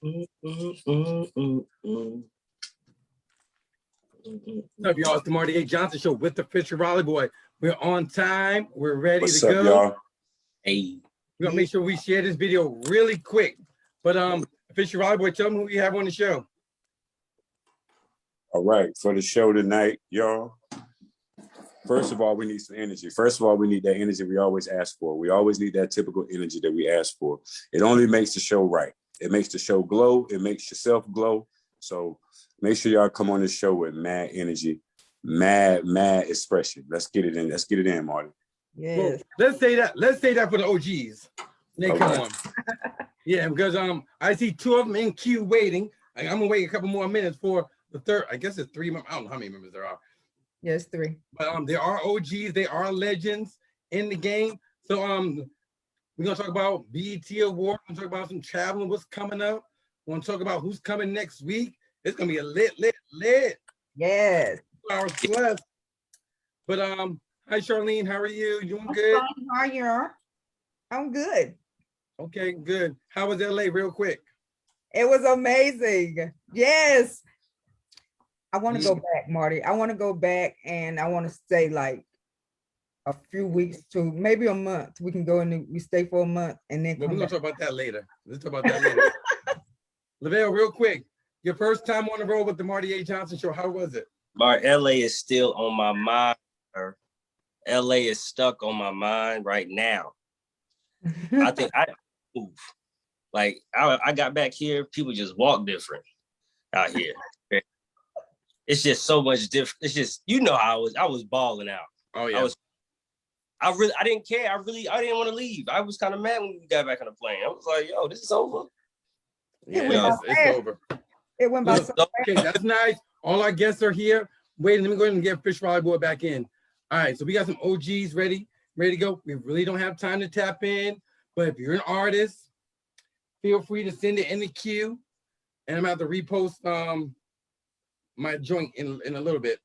What's up, y'all? It's the Marty A. Johnson Show with the Fisher Raleigh Boy. We're on time. We're ready to go. What's up, y'all? Hey. We're gonna make sure we share this video really quick. But Fisher Raleigh Boy, tell them who we have on the show. All right, for the show tonight, y'all. First of all, we need some energy. First of all, we need that energy we always ask for. We always need that typical energy that we ask for. It only makes the show right. It makes the show glow. It makes yourself glow. So make sure y'all come on this show with mad energy, mad expression. Let's get it in. Let's get it in, Marty. Yes. Well, let's say that for the OGs. They come on. Yeah, because I see two of them in queue waiting. I'm gonna wait a couple more minutes for the third. I guess it's 3 members. I don't know how many members there are. Yes, 3. But there are OGs, they are legends in the game. So we're gonna talk about BET Award. We're gonna talk about some traveling, what's coming up. We're gonna talk about who's coming next week. It's gonna be a lit. Yes. 2 hours plus. But hi Charlene, how are you? You doing good? How are you? I'm good. Okay, good. How was LA real quick? It was amazing. Yes. I want to go back, Marty. I want to go back and I want to stay like a few weeks to maybe a month. We can go and we stay for a month and then Well, we're come gonna back. talk about that later. Let's talk about that later. Lavelle, real quick, your first time on the road with the Marty A. Johnson Show, how was it? But LA is still on my mind. LA is stuck on my mind right now. I think I move. Like I got back here, people just walk different out here. It's just so much different. It's just, you know how I was balling out. Oh yeah. I didn't care. I didn't want to leave. I was kind of mad when we got back on the plane. I was like, yo, this is over. Yeah, it's over. It went by so Okay, that's nice. All our guests are here. Wait, let me go ahead and get Fish Raleigh Boy back in. All right, so we got some OGs ready to go. We really don't have time to tap in, but if you're an artist, feel free to send it in the queue, and I'm about to repost my joint in a little bit.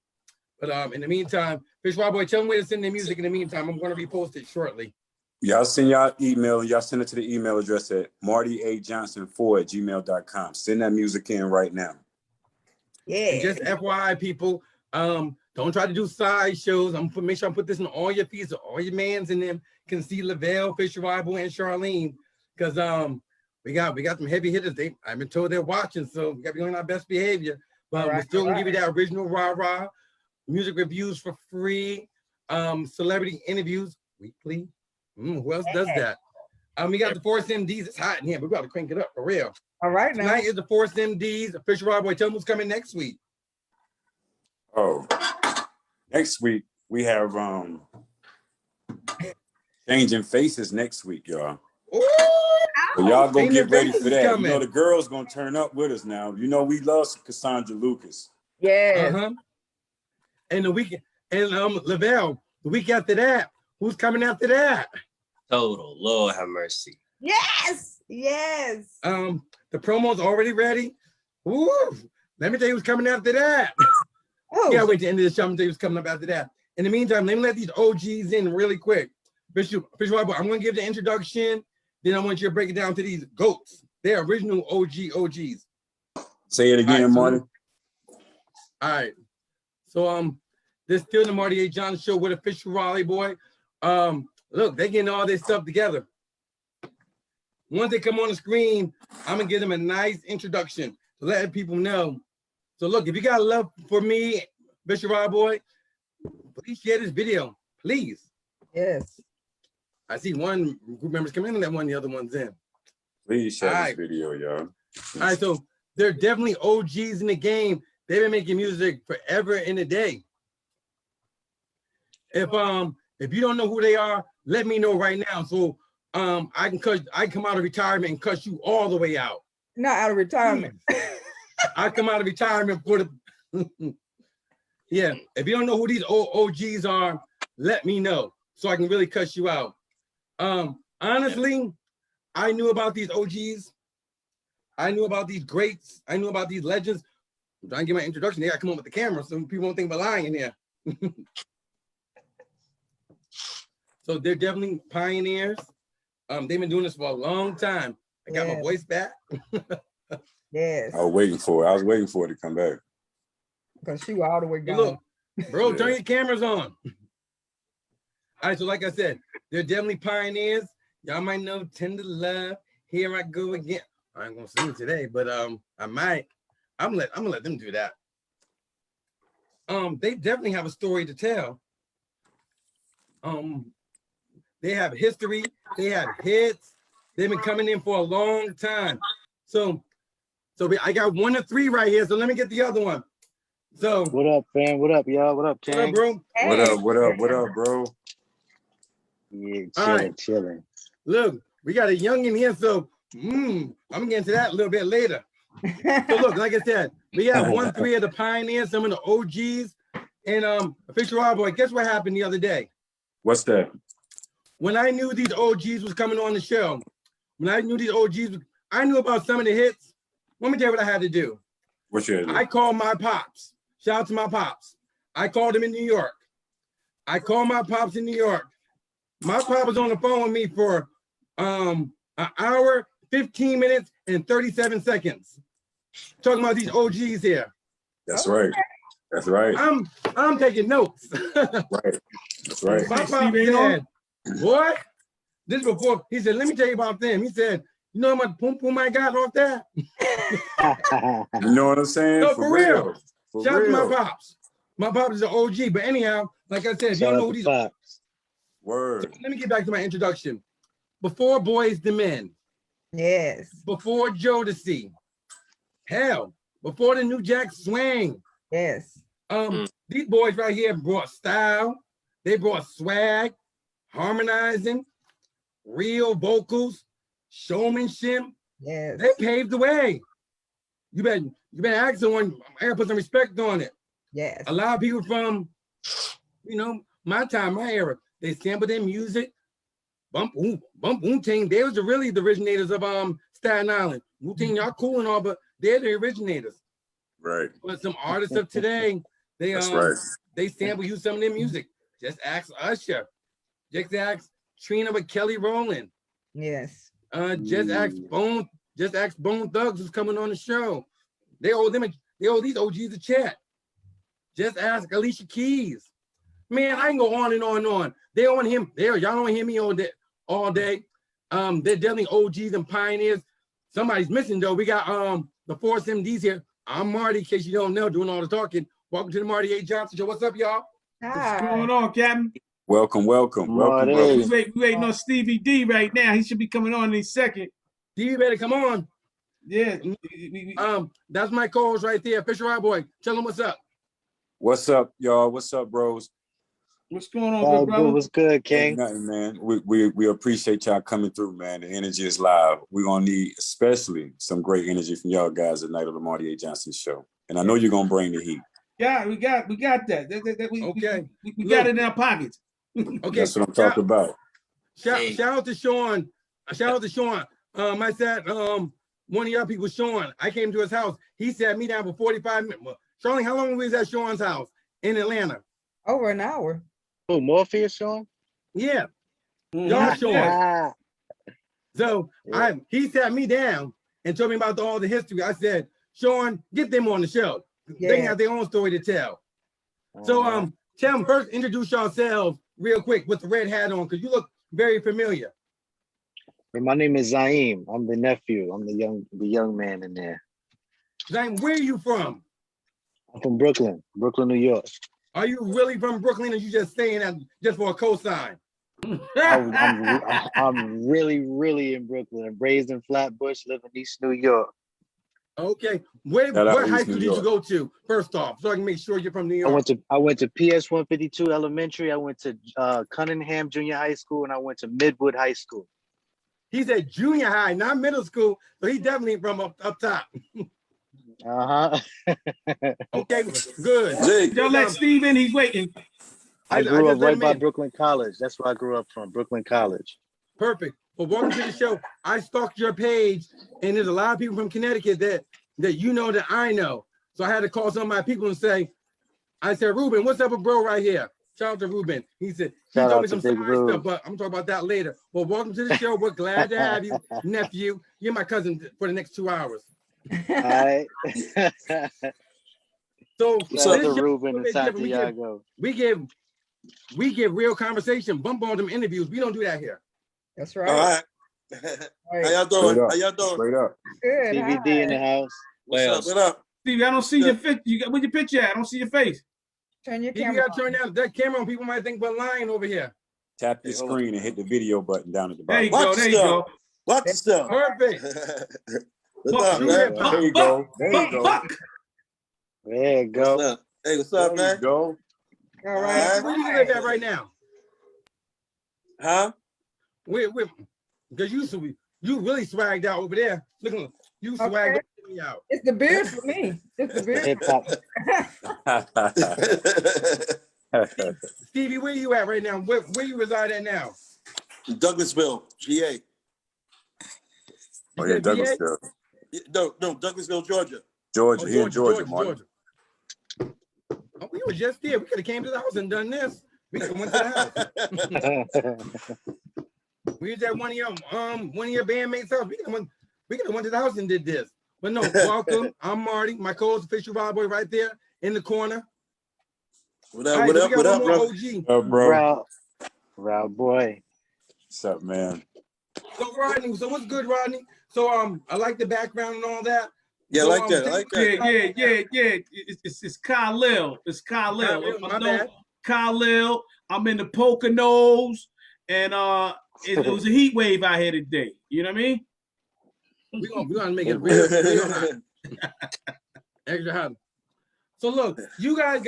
But in the meantime, Fish Raleigh Boy, tell them where to send their music. In the meantime, I'm going to repost it shortly. Y'all send y'all email. Y'all send it to the email address at martyajohnson4@gmail.com. Send that music in right now. yeah. And just FYI, people, don't try to do side shows. I'm gonna make sure I put this in all your feeds, so all your mans in them can see Lavelle, Fisher Raleigh, and Charlene, because we got some heavy hitters. I've been told they're watching, so we got to be on our best behavior. But we're still gonna give you that original rah-rah, music reviews for free, celebrity interviews weekly. Who else does that? We got the Force MDs. It's hot in here, but we got to crank it up for real. All right, now. Tonight is the Force MDs. Fisher Raleigh Boy, tell them who's coming next week. Oh, next week we have Changing Faces next week, y'all. So y'all go get ready for that. You know the girls gonna turn up with us now. You know we love Cassandra Lucas. Yeah. And the week, and Lavelle, the week after that, who's coming after that? Total, Lord have mercy. Yes. The promo's already ready. Woo! Let me tell you who's coming after that. Yeah, wait to the end of the show. I'm gonna tell you who's coming up after that. In the meantime, let me let these OGs in really quick. Fisher Raleigh Boy, I'm gonna give the introduction. Then I want you to break it down to these GOATs. They're original OGs. Say it again, Marty. All right. So this still the Marty A. Johnson Show with a Fisher Raleigh Boy. Look, they're getting all this stuff together. Once they come on the screen, I'm gonna give them a nice introduction to let people know. So look, if you got love for me, Fisher Raleigh Boy, please share this video, please. Yes. I see one group members come in and let one of the other ones in. Please share this video, y'all. All right, so they're definitely OGs in the game. They've been making music forever and a day. If you don't know who they are, let me know right now. So I can come out of retirement and cut you all the way out. Not out of retirement. I come out of retirement for the yeah. If you don't know who these OGs are, let me know so I can really cut you out. Honestly, I knew about these OGs. I knew about these greats. I knew about these legends. I'm trying to get my introduction. They got to come on with the camera so people won't think I'm lying in here. So they're definitely pioneers. They've been doing this for a long time. I got my voice back. Yes, I was waiting for it. I was waiting for it to come back. because she was all the way Hey, gone. look, bro, Yeah. turn your cameras on. All right, so like I said, they're definitely pioneers. Y'all might know Tender Love. Here I go again. I ain't gonna sing today, but I might. I'm gonna let them do that. They definitely have a story to tell. They have history, they have hits, they've been coming in for a long time. So I got 1 to 3 right here. So let me get the other one. So What up, fam? What up, y'all? What up, what up, King? bro? What Hey. up? What up? What up, bro? Yeah, All chilling, right. chilling. Look, we got a young in here, so I'm getting to that a little bit later. So look, like I said, we have 1 3 of the pioneers, some of the OGs, and Official Wild Boy. Guess what happened the other day? What's that? When I knew these OGs was coming on the show, when I knew these OGs, I knew about some of the hits. Let me tell you what I had to do. What you I called my pops. Shout out to my pops. I called him in New York. I called my pops in New York. My pop was on the phone with me for an hour, 15 minutes, and 37 seconds. Talking about these OGs here. That's right. That's right. I'm taking notes. Right. That's right. My pop said, boy, this is before, he said, let me tell you about them. He said, you know how much pum pum I got off that? You know what I'm saying? No, for real. For Shout out to my real. pops. My pops is an OG, but anyhow, like I said, if you Shout don't know out who to these, Pops. Word. let me get back to my introduction. Before Boyz II Men, Yes, before Jodeci, hell, before the New Jack Swing, yes, these boys right here brought style, they brought swag, harmonizing, real vocals, showmanship. yes. They paved the way. You better ask someone. I gotta put some respect on it. Yes. A lot of people from, my time, my era, they sampled their music. Bump Wu-Tang, they was really the originators of Staten Island. Wu-Tang, y'all cool and all, but they're the originators. Right. But some artists of today, they That's right. they sample use some of their music. Just ask Usher. Just ask Trina with Kelly Rowland. Yes. Just ask Bone Thugs who's coming on the show. They owe these OGs a chat. Just ask Alicia Keys. Man, I can go on and on and on. They on him. Y'all don't hear me all day. They're definitely OGs and pioneers. Somebody's missing though. We got the Force MDs here. I'm Marty, in case you don't know, doing all the talking. Welcome to the Marty A. Johnson Show. What's up, y'all? What's going on, Captain? Welcome, welcome, welcome, Marty. brother. We waiting on Stevie D right now. He should be coming on in a second. You better come on. Yeah. That's my co-host right there, Fisher Eye Boy. Tell him what's up. What's up, y'all? What's up, bros? What's going on, All good brother? good, what's good, Ain't King? nothing, man. We appreciate y'all coming through, man. The energy is live. We're gonna need especially some great energy from y'all guys tonight on the Marty A. Johnson Show. And I know you're gonna bring the heat. Yeah, we got that. Okay. We got it in our pockets. Okay. That's what I'm talking about. Shout out to Sean. Shout out to Sean. I said, one of y'all people, Sean, I came to his house. He sat me down for 45 minutes. Charlie, how long was at Sean's house in Atlanta? Over an hour. Who, Morpheus, Sean? Yeah. Mhm. Y'all Sean. Ah, So yeah. he sat me down and told me about all the history. I said, Sean, get them on the show. They Yeah. have their own story to tell. So tell them first, introduce yourselves real quick with the red hat on, because you look very familiar. Hey, my name is Zaim. I'm the nephew. I'm the young man in there. Zane, where are you from? I'm from Brooklyn, New York. Are you really from Brooklyn, or you just saying that just for a cosign? I'm really in Brooklyn. I'm raised in Flatbush, live in East New York. Okay. Shout out What high East school New did you York. go to, first off, so I can make sure you're from New York? I went to PS 152 Elementary. I went to Cunningham Junior High School, and I went to Midwood High School. He said junior high, not middle school, so he definitely from up top. Okay, good. Jake. Don't let Steve in. He's waiting. I grew just up let right him by in. Brooklyn College. That's where I grew up from, Brooklyn College. Perfect. Well, welcome to the show. I stalked your page, and there's a lot of people from Connecticut that you know that I know. So I had to call some of my people and say, I said, Ruben, what's up with bro right here? Shout out to Ruben. He said, he Shout told out me to some Big side Rube. stuff, but I'm talking about that later. Well, welcome to the show. We're glad to have you, nephew. You're my cousin for the next 2 hours. All right. So Shout out this to show Ruben a and bit different. Santiago. We give real conversation, bump on them interviews. We don't do that here. That's All right. right. Right. How y'all doing? Straight up. How y'all doing? Straight up. Good. DVD in the Hi. house. What's up? What up? Stevie, I don't see your fit. You got where your picture at? I don't see your face. Turn your You camera gotta turn down that camera on. People might think we're lying over here. Tap your Hey, hold on. screen and hit the video button down at the There you bottom. go. There you go. Watch yourself. Perfect. What's Buck, up, True man? hip hop. There you go. There you Buck, go. buck. There you go. What's up? Hey, what's up, There you man? go. on. All right. Where you live at right now? Huh? Because you really swagged out over there. Look, you swagged out. It's the beard for me. It's the beard. Hip hop. Stevie, where you at right now? Where you reside at now? Douglasville, GA. Oh You yeah, said VA? Douglasville. No, Douglasville, Georgia. Georgia, Oh, here in Georgia, Marty. Oh, we were just there. We could have came to the house and done this. We could have went to the house. We was at one of your bandmates' house. We could have went to the house and did this. But no, welcome. I'm Marty. My co-host, official Wild Boy, right there in the corner. What All up? right, What we up? got What one up, more bro? OG. Bro. Round boy. What's up, man? So Rodney, so what's good, Rodney? So I like the background and all that. Yeah, I So, like that. I like that. Yeah. It's Khalil. It's Khalil. Khalil, my bad. Khalil. I'm in the Poconos, and it was a heat wave out here today. You know what I mean? We gonna make it real hot. Extra hot. So look, you guys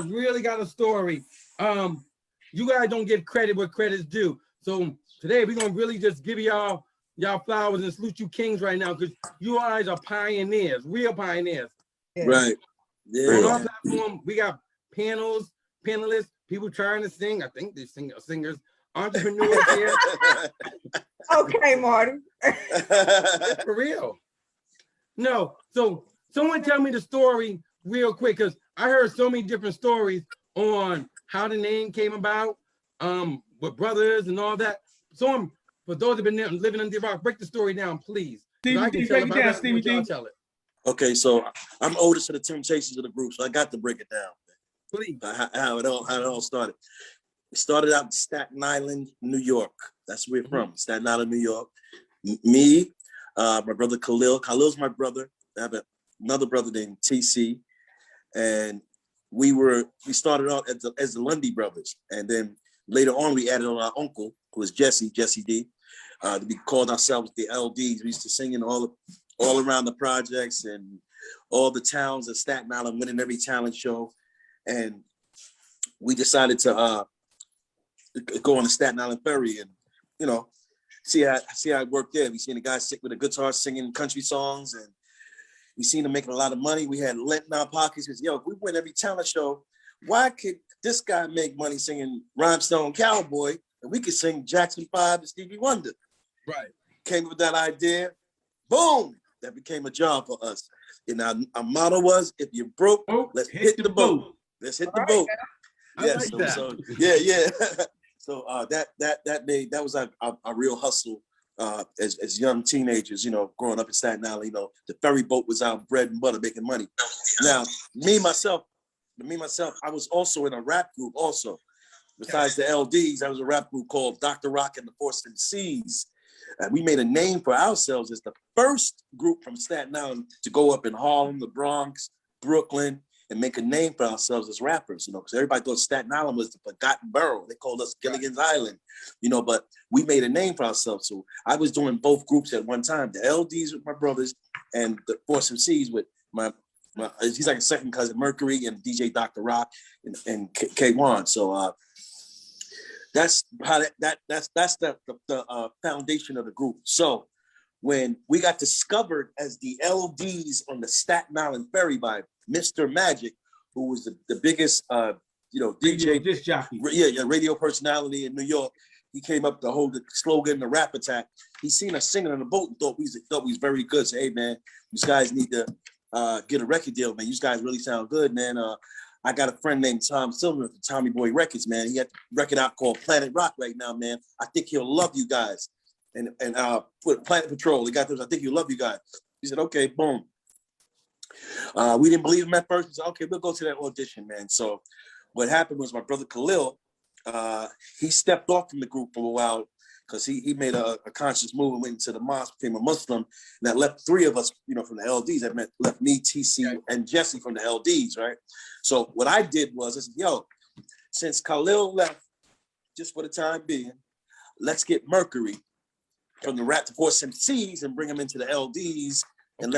really got a story. You guys don't give credit where credit's due. So today we're gonna really just give y'all flowers and salute you kings right now, because you guys are pioneers, real pioneers. Right. On our Yeah. platform, we got panelists, people trying to sing. I think they singers, entrepreneurs here. Okay, Marty. It's for real. No, so someone tell me the story real quick, because I heard so many different stories on how the name came about, with brothers and all that. So for those that have been living under the rock, break the story down, please. 'Cause Stevie I D, can tell break it about down, that, Stevie but y'all D. tell it, Okay, so I'm oldest of the Temptations of the group, so I got to break it down. please. How it all started. It started out in Staten Island, New York. That's where we're from, Staten Island, New York. Me, my brother Khalil. Khalil's my brother. I have another brother named TC, and we started out as the Lundy brothers, and then later on we added on our uncle, who was Jesse D. We called ourselves the LDs. We used to sing in all around the projects and all the towns of Staten Island, winning every talent show, and we decided to go on the Staten Island Ferry and see how it worked there. We seen the guys sit with a guitar singing country songs, and we seen them making a lot of money. We had lint in our pockets because if we win every talent show, why could this guy make money singing Rhinestone Cowboy and we could sing Jackson 5 and Stevie Wonder? Right. Came up with that idea. Boom! That became a job for us. And our motto was, if you're broke, let's hit the boat. Let's hit the boat. I like that. So yeah. So that was our real hustle as young teenagers, growing up in Staten Island. The ferry boat was our bread and butter, making money. Now, me myself, I was also in a rap group also. Besides the LDs, I was a rap group called Dr. Rock and the Force MCs. We made a name for ourselves as the first group from Staten Island to go up in Harlem, the Bronx, Brooklyn, and make a name for ourselves as rappers, because everybody thought Staten Island was the forgotten borough. They called us Gilligan's Island, but we made a name for ourselves. So I was doing both groups at one time, the LDs with my brothers and the Force MCs with my he's like a second cousin, Mercury, and DJ Dr. Rock and K1. So that's how that's the foundation of the group. So when we got discovered as the LDs on the Staten Island Ferry by Mr. Magic, who was the biggest DJ disc jockey. radio personality in New York, he came up to hold the slogan, the rap attack. He seen us singing on the boat and thought we was very good. So, hey man, you guys need to get a record deal, man. You guys really sound good, man. I got a friend named Tom Silver from Tommy Boy Records, man. He had a record out called Planet Rock right now, man. I think he'll love you guys. And put Planet Patrol. He got those. I think he'll love you guys. He said, okay, boom. We didn't believe him at first. We said, okay, we'll go to that audition, man. So what happened was my brother Khalil, he stepped off from the group for a while because he made a conscious move and went into the mosque, became a Muslim, and that left three of us, from the LDs. That left me, TC, and Jesse from the LDs, right? So what I did was, I said, yo, since Khalil left, just for the time being, let's get Mercury from the Rap to Force MCs and bring him into the LDs, and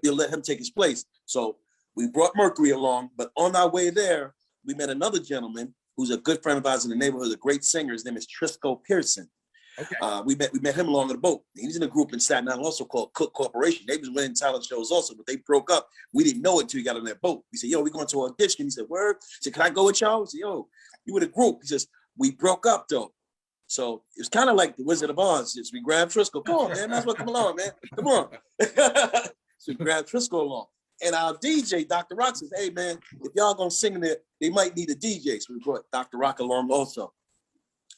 we'll let him take his place. So we brought Mercury along, but on our way there, we met another gentleman who's a good friend of ours in the neighborhood, a great singer. His name is Trisco Pearson. Okay. We met him along on the boat. He's in a group in Staten Island also called Cook Corporation. They was winning talent shows also, but they broke up. We didn't know it until we got on that boat. We said, yo, we're going to audition. He said, word? He said, can I go with y'all? We said, yo, you with a group. He says, we broke up though. So it's kind of like the Wizard of Oz. Just we grabbed Trisco. Come on, man. Might as well come along, man. Come on. So we grabbed Trisco along. And our DJ, Dr. Rock, says, hey, man, if y'all going to sing in there, they might need a DJ. So we brought Dr. Rock along also.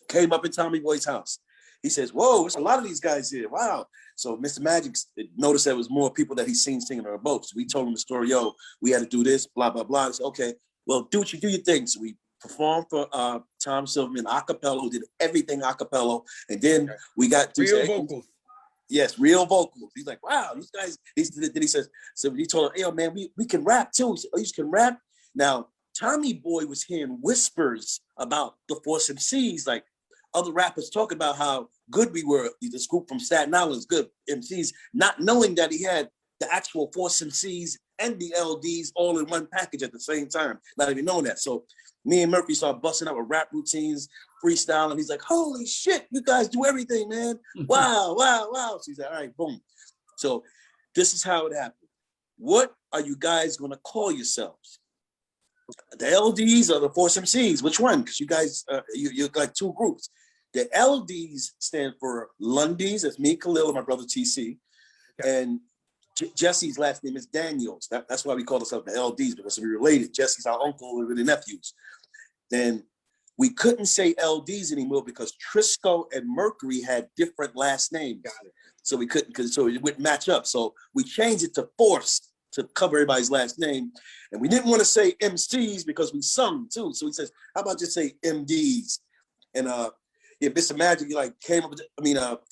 Came up in Tommy Boy's house. He says, whoa, there's a lot of these guys here. Wow. So Mr. Magic noticed there was more people that he's seen singing on our boat. So we told him the story, yo, we had to do this, blah, blah, blah. He said, okay, well, do your thing. So we performed for Tom Silverman a cappella, who did everything a cappella. And then we got to real vocals. Yes, real vocals. He's like, wow, these guys. Then he says, so he told him, hey, man, we can rap too. He said, oh, you can rap? Now, Tommy Boy was hearing whispers about the Force MCs, like other rappers talk about how good we were. This group from Staten Island is good MCs, not knowing that he had the actual Force MCs and the LDs all in one package at the same time, not even knowing that. So me and Murphy started busting out with rap routines, freestyling. He's like, holy shit, you guys do everything, man. Wow, wow, wow. So he's like, all right, boom. So this is how it happened. What are you guys gonna call yourselves? The LDs or the Force MCs? Which one? Because you guys, you're like two groups. The LDs stand for Lundy's. That's me, Khalil, and my brother TC. Okay. And Jesse's last name is Daniels. That's why we call ourselves the LDs, because we're related. Jesse's our uncle, we're the nephews. Then we couldn't say LDs anymore because Trisco and Mercury had different last names. Got it. So we couldn't, so it wouldn't match up. So we changed it to Force to cover everybody's last name. And we didn't want to say MCs because we sung too. So he says, how about just say MDs? And Mr. Magic, came up with,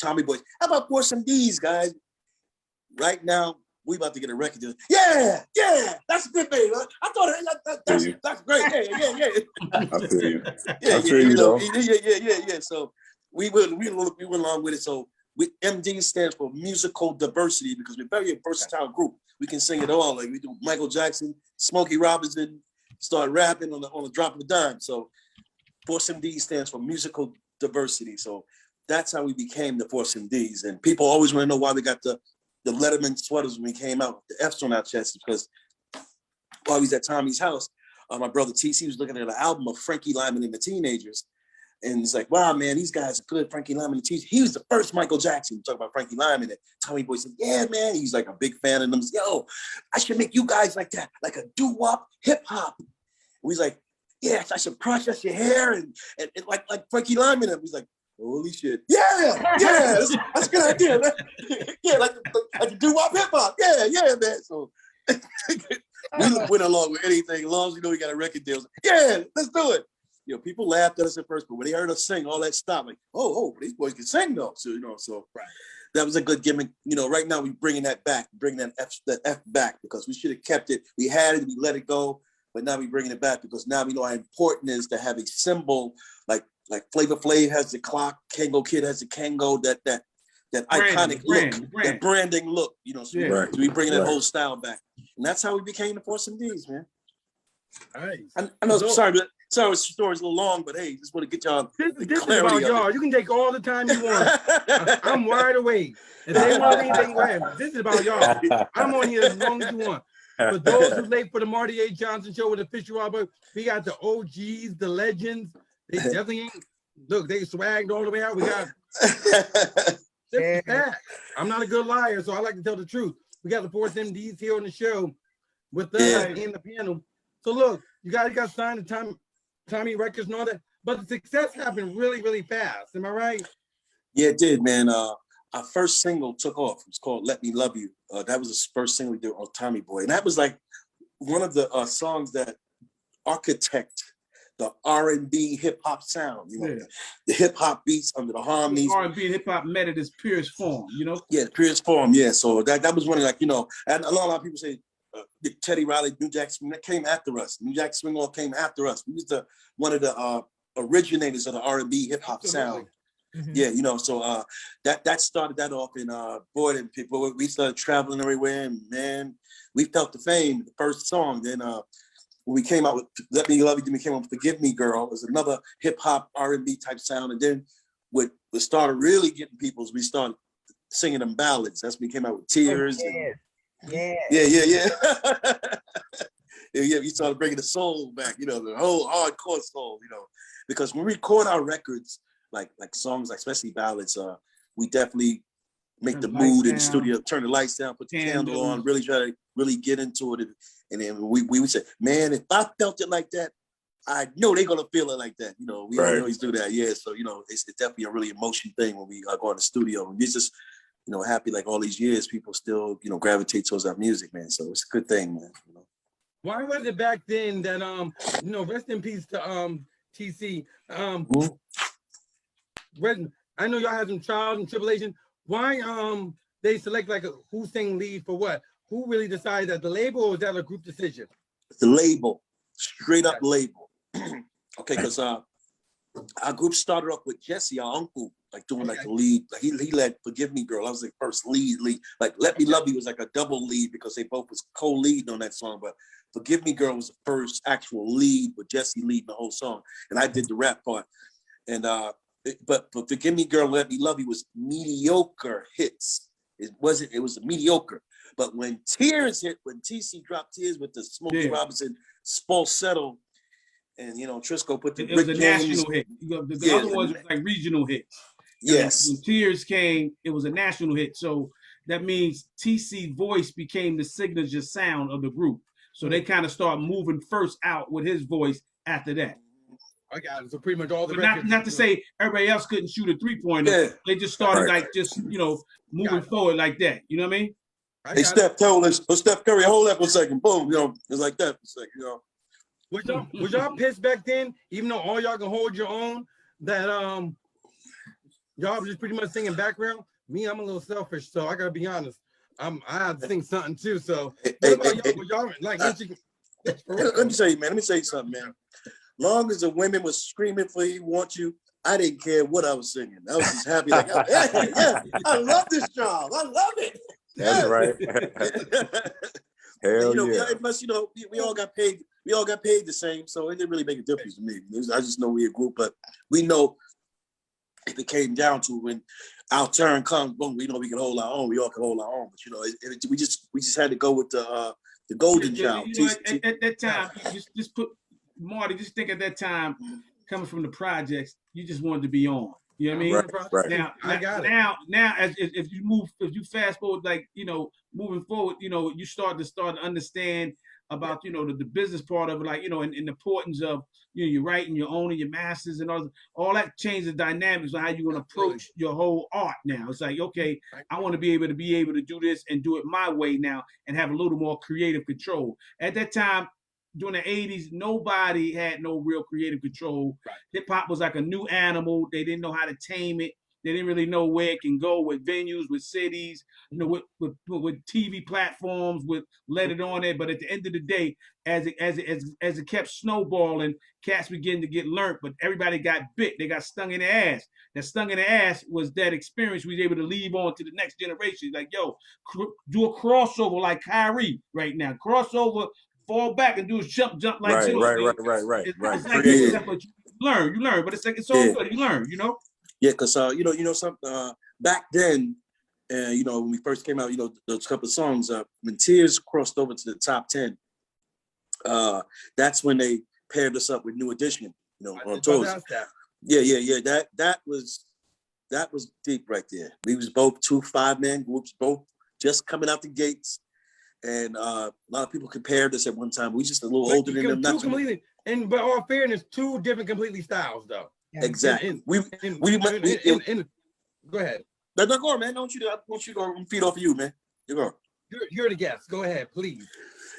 Tommy Boy, how about Force MDs, guys? Right now, we about to get a record deal. Yeah, that's a good thing. I thought that's great. Yeah. I feel you. Yeah, I feel you, though. Yeah. So we went along with it. So MD stands for musical diversity because we're a very versatile group. We can sing it all. Like we do Michael Jackson, Smokey Robinson, start rapping on the drop of a dime. So Force MD stands for musical diversity. So that's how we became the Force MDs. And people always want to know why we got the Letterman sweaters when we came out, the F's on our chest, because while we was at Tommy's house, my brother TC was looking at an album of Frankie Lyman and the Teenagers. And he's like, wow, man, these guys are good. Frankie Lyman and the Teenagers. He was the first Michael Jackson. We talk about Frankie Lyman. And Tommy Boy said, yeah, man. He's like a big fan of them. Said, yo, I should make you guys like that, like a doo-wop hip hop. And he's like, yeah, I should process your hair and like Frankie Lyman. And he's like, holy shit. Yeah, that's a good idea, man. Yeah, like a doo-wop hip hop. Yeah, man. So we went along with anything as long as we know we got a record deal. Yeah, let's do it. People laughed at us at first, but when they heard us sing, all that stopped. Like, oh, these boys can sing though. So so right. That was a good gimmick. Right now we're bringing that back, bringing that F back because we should have kept it. We had it, we let it go, but now we're bringing it back because now we know how important it is to have a symbol like Flavor Flav has the clock, Kango Kid has the Kango, that iconic look, that branding look. So we bringing that whole style back, and that's how we became the Force MDs, man. All right. I know. Sorry, the story's a little long, but hey, just want to get y'all. This is about y'all. You can take all the time you want. I'm wide awake. If they want anything, this is about y'all. I'm on here as long as you want. For those who late for the Marty A. Johnson show with official album, we got the OGs, the legends. They definitely ain't. Look, they swagged all the way out. We got. This is fact. I'm not a good liar, so I like to tell the truth. We got the Force MDs here on the show with us in the panel. So look, you guys got signed to Tommy Records and all that, but the success happened really, really fast. Am I right? Yeah, it did, man. our first single took off. It was called "Let Me Love You." That was the first single we did on Tommy Boy, and that was like one of the songs that architect the R&B hip hop sound. You know, Yeah. the hip hop beats under the harmonies. R&B and hip hop met at its purest form, you know. Yeah, the purest form. Yeah, so that was one of, like, you know, and a lot of people say Teddy Riley, New Jack Swing, that came after us. New Jack Swing all came after us. We was one of the originators of the R&B hip hop sound. Yeah, you know, so that started that off in Boyden. People, we started traveling everywhere, and man, we felt the fame. The first song, then when we came out with "Let Me Love You," then we came out with "Forgive Me, Girl." It was another hip hop R&B type sound, and then what started really getting people is we started singing them ballads. That's when we came out with "Tears." Yeah. Yeah. Yeah, we started bringing the soul back, you know, the whole hardcore soul, you know, because when we record our records, like songs, like especially ballads, we definitely make the mood in the studio, turn the lights down, put the candle on, really try to really get into it. And then we would say, man, if I felt it like that, I know they're gonna feel it like that. You know, we always do that. Yeah. So, you know, it's definitely a really emotion thing when we go in the studio. And it's just, you know, happy like all these years, people still, you know, gravitate towards our music, man. So it's a good thing, man. You know? Why was it back then that you know, rest in peace to TC. I know y'all had some trials and tribulations. Why they select like who sang lead for what? Who really decided that, the label, or was that a group decision? The label, straight up label. Okay, because our group started off with Jesse, our uncle, like doing like the lead. Like he led "Forgive Me, Girl." I was the first lead. Like "Let Me Love You" was like a double lead because they both was co-lead on that song. But "Forgive Me, Girl" was the first actual lead with Jesse leading the whole song, and I did the rap part. And but "Forgive Me, Girl," "Let Me Love You" was mediocre hits. It was mediocre. But when "Tears" hit, when TC dropped "Tears" with the Smokey Robinson falsetto, and you know Trisco put the it was a national hit. The other ones was like regional hits. Yes. When "Tears" came, it was a national hit. So that means TC voice became the signature sound of the group. So they kind of start moving first out with his voice after that. I got it. So pretty much all the not to say everybody else couldn't shoot a 3-pointer. Yeah. They just started like just, you know, moving forward like that. You know what I mean? Hey, Steph Curry, hold that for a second. Boom, you know, it's like that for a second, you know. Was y'all pissed back then, even though all y'all can hold your own, that y'all was just pretty much singing background? Me, I'm a little selfish, so I gotta be honest. I have to sing something too. So what about y'all like? Let me tell you, man. Let me tell you something, man. Long as the women was screaming for "you, want you," I didn't care what I was singing. I was just happy, like, yeah, I love this job. I love it. That's right. Hell, you know, yeah. Plus, you know, we all got paid. We all got paid the same, so it didn't really make a difference to me. I just know we're a group, but we know if it came down to when our turn comes, boom, we know we can hold our own. We all can hold our own, but you know, we just had to go with the golden child. You know, at that time, just put Marty. Just think at that time, coming from the projects, you just wanted to be on. You know what I mean? Right. Now, I got it. Now, if you fast forward, like, you know, moving forward, you know, you start to understand about, you know, the business part of it, like, you know, and the importance of, you know, you're writing, you're owning your masters and all that changes the dynamics of how you're going to approach your whole art now. It's like, okay, I want to be able to do this and do it my way now and have a little more creative control. At that time, during the 80s, nobody had no real creative control. Right. Hip hop was like a new animal. They didn't know how to tame it. They didn't really know where it can go with venues, with cities, you know, with TV platforms, with let it on there. But at the end of the day, as it kept snowballing, cats began to get learned, but everybody got bit. They got stung in the ass. That stung in the ass was that experience we was able to leave on to the next generation. Like, yo, do a crossover like Kyrie right now. Crossover, fall back and do a jump like right. It's like that's what you learn, but it's like it's all good. You learn, you know. Yeah, because you know something back then, you know, when we first came out, you know, those couple of songs, when "Tears" crossed over to the top 10, that's when they paired us up with New Edition, you know, on tours. Yeah. That was deep right there. We was both 2 5-man groups, both just coming out the gates. And a lot of people compared us at one time. We just a little older than them. Not completely. And but all fairness, 2 different completely styles though. Exactly. Go ahead. No, go on, man. I want you to go feed off of you, man. You go. You're the guest. Go ahead, please.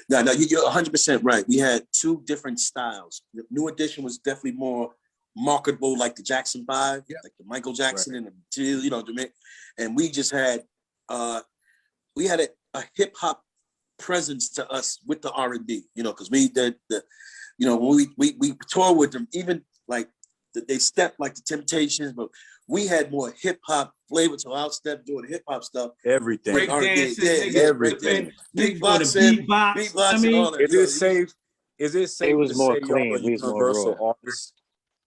No, you're 100% right. We had two different styles. The New Edition was definitely more marketable, like the Jackson 5, like the Michael Jackson and the, you know, and we just had, we had a hip hop presence to us with the R&B, you know, because we did the, you know, when we toured with them, even like they stepped like the Temptations, but we had more hip hop flavor to our step doing hip hop stuff. Everything. Break dancing, everything. Beatboxing, beatboxing, all that. Is it safe? Is it safe It was to more say clean. y'all are We was more universal raw. artists?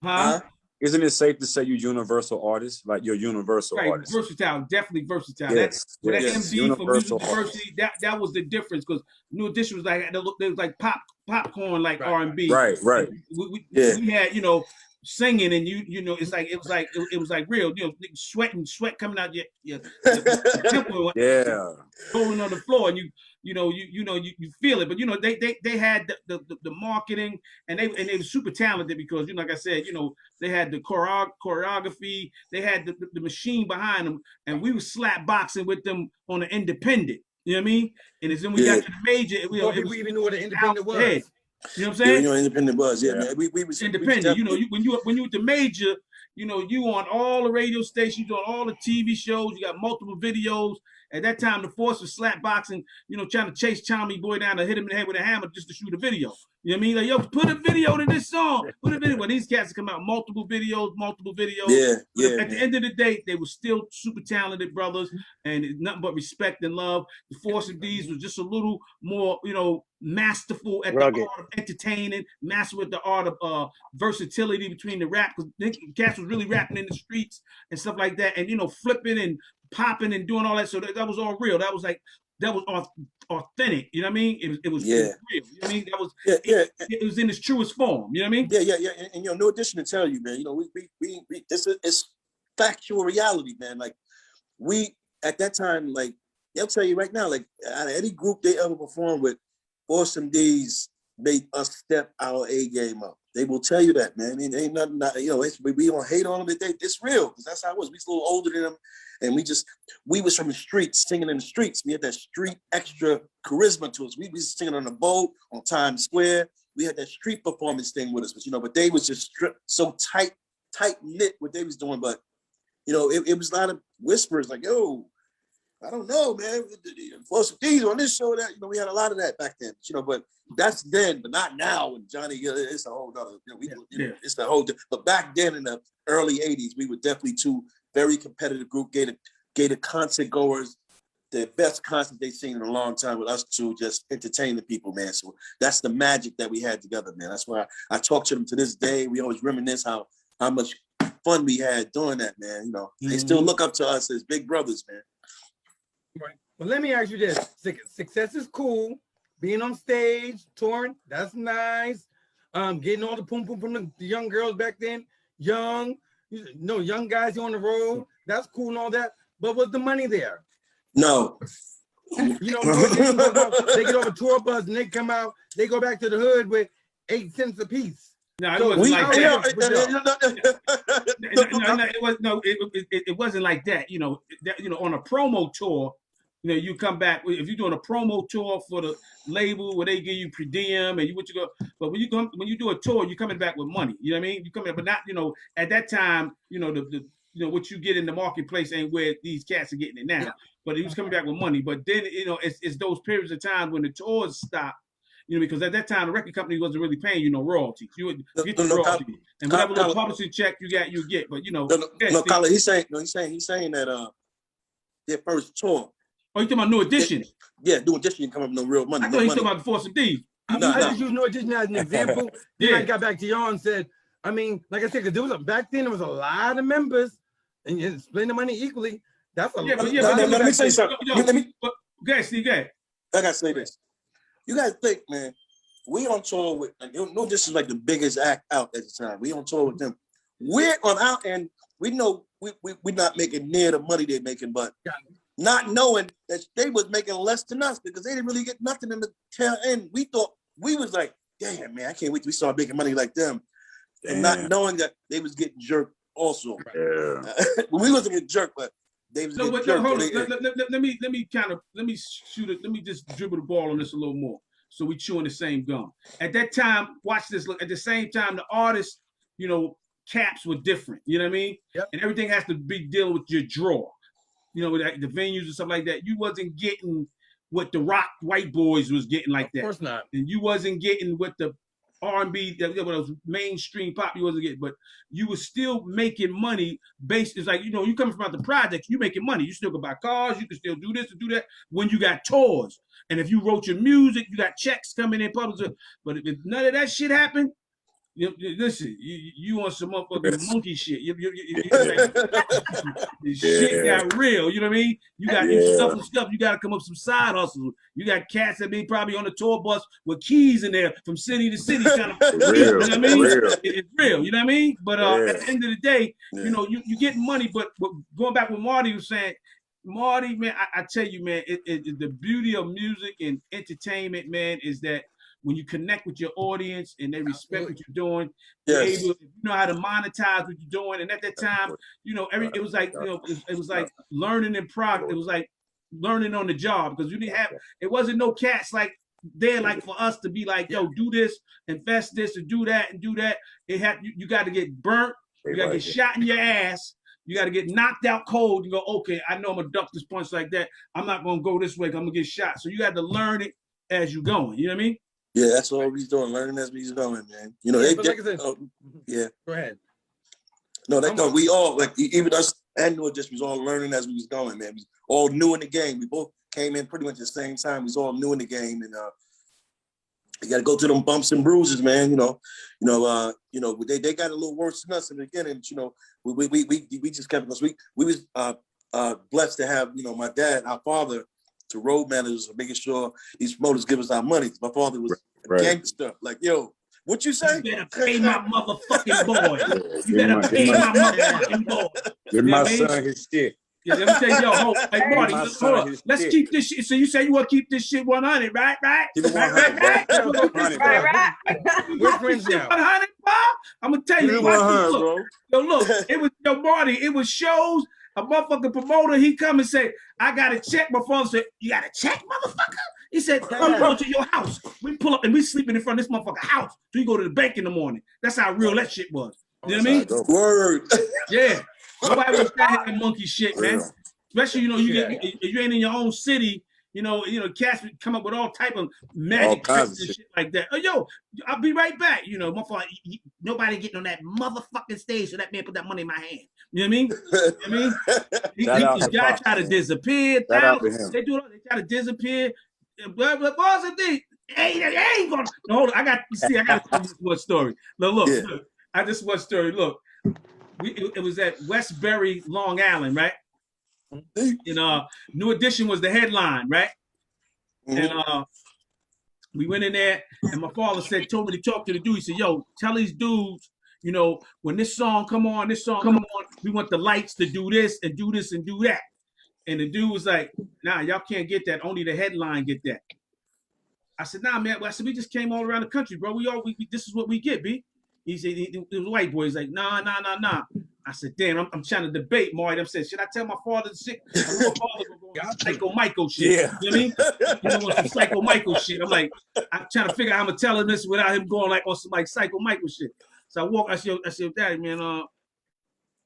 Huh? Isn't it safe to say you're universal artists? Like you're universal Right, artists. versatile, definitely versatile. Yes, That yes, MD for music universal diversity, that was the difference because New Edition was like there was like popcorn like Right. R&B. Right. We had, you know, singing and you know it was like real, you know, sweat coming out your temple, Yeah. rolling on the floor, and you feel it. But you know they had the marketing, and they were super talented because, you know, like I said, you know, they had the choreography, they had the machine behind them, and we were slap boxing with them on an independent. You know what I mean? And as then we got to the major, Before people even knew what an independent was. head. You know what I'm Yeah, saying? you know, independent was. Yeah, man. We was Independent. You know, when you with the major, you know, you on all the radio stations, on all the TV shows, you got multiple videos. At that time, the force was slap boxing, you know, trying to chase Tommy Boy down to hit him in the head with a hammer just to shoot a video. You know what I mean? Like, yo, put a video to this song. Put a video. Well, these cats come out multiple videos. Yeah. At the end of the day, they were still super talented brothers, and nothing but respect and love. The Force of D's was just a little more, you know, masterful at Rugged. the art of entertaining, master with the art of versatility between the rap, because cats was really rapping in the streets and stuff like that, and, you know, flipping and popping and doing all that. So that was all real. That was authentic. You know what I mean? It was real. You know what I mean? That was it was in its truest form. You know what I mean? Yeah. And you know, no addition to tell you, man. You know, we this is it's factual reality, man. Like we at that time, like they'll tell you right now, like out of any group they ever performed with, Force MDs made us step our A game up. They will tell you that, man. It ain't nothing, you know, we don't hate on them. It's real, because that's how it was. We was a little older than them, and we was from the streets, singing in the streets. We had that street extra charisma to us. We was singing on the boat, on Times Square. We had that street performance thing with us, but, you know, but they was just so tight knit what they was doing. But, you know, it was a lot of whispers like, yo, I don't know, man. Force of D's on this show, that, you know, we had a lot of that back then, you know, but that's then, but not now. And Johnny, it's a whole nother, you know, it's the whole, but back then in the early 80s, we were definitely two very competitive group, gave the concert goers the best concert they've seen in a long time, with us two just entertaining people, man. So that's the magic that we had together, man. That's why I talk to them to this day. We always reminisce how much fun we had doing that, man. You know, they still look up to us as big brothers, man. Right. Well, let me ask you this. Success is cool. Being on stage, touring, that's nice. Getting all the pum pum from the young girls back then, young guys on the road, that's cool and all that. But was the money there? No. You know, they get off a tour bus and they come out, they go back to the hood with 8 cents a piece. No, it wasn't like that. It wasn't like that. You know, on a promo tour, you know, you come back if you're doing a promo tour for the label where they give you per diem and you go. But when you do a tour, you're coming back with money. You know what I mean? You come in, but not, you know, at that time, you know, you know, what you get in the marketplace ain't where these cats are getting it now. Yeah. But he was coming back with money. But then, you know, it's those periods of time when the tours stop. You know, because at that time the record company wasn't really paying you no royalties. You would get the royalties, and whatever little publicity check you get. But, you know, Colin, he's saying that their first tour. Oh, you talking about New Edition? New Edition didn't come up with no real money. I thought he was talking about the Force of D's. I just use New Edition as an example. Then I got back to y'all and said, I mean, like I said, because back then there was a lot of members, and you split the money equally. That's a lot. Let me say something. Go ahead, Steve. Go ahead. I gotta say this. You guys think, man, we on tour with, no, this is like the biggest act out at the time. We on tour with them. We're on our end. We know we're not making near the money they're making, but not knowing that they was making less than us because they didn't really get nothing in the tail end. We thought, we was like, damn, man, I can't wait till we start making money like them. Damn. And not knowing that they was getting jerked also. Yeah. We wasn't getting jerked, but They was No, getting but no, jerked. hold on. Let me shoot it. Let me just dribble the ball on this a little more. So we chewing the same gum. At that time, watch this. Look, at the same time, the artists, caps were different. You know what I mean? Yep. And everything has to be dealing with your draw. With the venues and stuff like that. You wasn't getting what the rock white boys was getting like that. Of course not. And you wasn't getting what the R&B, that was mainstream pop, you wasn't getting, but you was still making money based. It's like, you coming from out the projects, you making money. You still can buy cars, you can still do this and do that when you got tours. And if you wrote your music, you got checks coming in public. But if none of that shit happened, listen, you on some motherfucking monkey shit. Shit got real. You know what I mean? You got stuff. You got to come up with some side hustles. You got cats that be probably on the tour bus with keys in there from city to city trying to. You know what I mean? It's real. You know what I mean? But at the end of the day, you get money. But going back what Marty was saying, Marty, man, I tell you, man, the beauty of music and entertainment, man, is that when you connect with your audience and they respect what you're doing, you're able, you know how to monetize what you're doing. And at that time, it was like, it was like learning in progress. It was like learning on the job because it wasn't no cats like there, like for us to be like, yo, do this, invest this, and do that, and do that. You got to get burnt. You got to get shot in your ass. You got to get knocked out cold and go, okay, I know I'm going to duck this punch like that. I'm not going to go this way because I'm going to get shot. So you got to learn it as you're going. You know what I mean? Yeah, that's all we's doing, learning as we's going, man. Like I said, yeah. Go ahead. No, we all, like, even us and Noah just was all learning as we was going, man. We all new in the game. We both came in pretty much at the same time. We was all new in the game, and you got to go through them bumps and bruises, man. They got a little worse than us in the beginning. We just kept us. We was blessed to have my dad, our father, to road managers, making sure these promoters give us our money. My father was a gangster. Like, yo, what you say? You better pay my motherfucking boy. You better pay my motherfucking boy. Give my son his shit. Yeah, let me tell you, hey, Marty, hold on. Let's keep this shit. So you say you want to keep this shit 100, right? Keep it 100, Right. We're friends now. 100, bro? I'm going to tell you. Look, it was, Marty, it was shows. A motherfucking promoter, he come and say, I got a check. My father said, you got a check, motherfucker? He said, I'm going to your house. We pull up and we sleeping in front of this motherfucking house. So you go to the bank in the morning. That's how real that shit was. You know what I mean? Word. Yeah. Nobody was that monkey shit, man. Especially, you ain't in your own city. Cats come up with all type of magic tricks and shit like that. Oh, yo, I'll be right back. My father, nobody getting on that motherfucking stage so that man put that money in my hand. You know what I mean? The guy try to disappear. They do it. They try to disappear. But boss, they ain't gonna. No, hold on. I got to tell this one story. Look. I just one story. Look, it was at Westbury, Long Island, right? And New Edition was the headline, right? And we went in there, and my father told me to talk to the dude. He said, "Yo, tell these dudes, when this song come on, we want the lights to do this and do this and do that." And the dude was like, "Nah, y'all can't get that. Only the headline get that." I said, "Nah, man." I said, "We just came all around the country, bro. This is what we get, B." He said, "It was a white boy." He's like, "Nah." I said, "Damn, I'm trying to debate, Marty." I said, "Should I tell my father the shit?" My father was going Psycho Michael shit. Yeah. You know what I mean? Some Psycho Michael shit. I'm like, I'm trying to figure out how I'm gonna tell him this without him going like on some like Psycho Michael shit. So I said, "Daddy, man,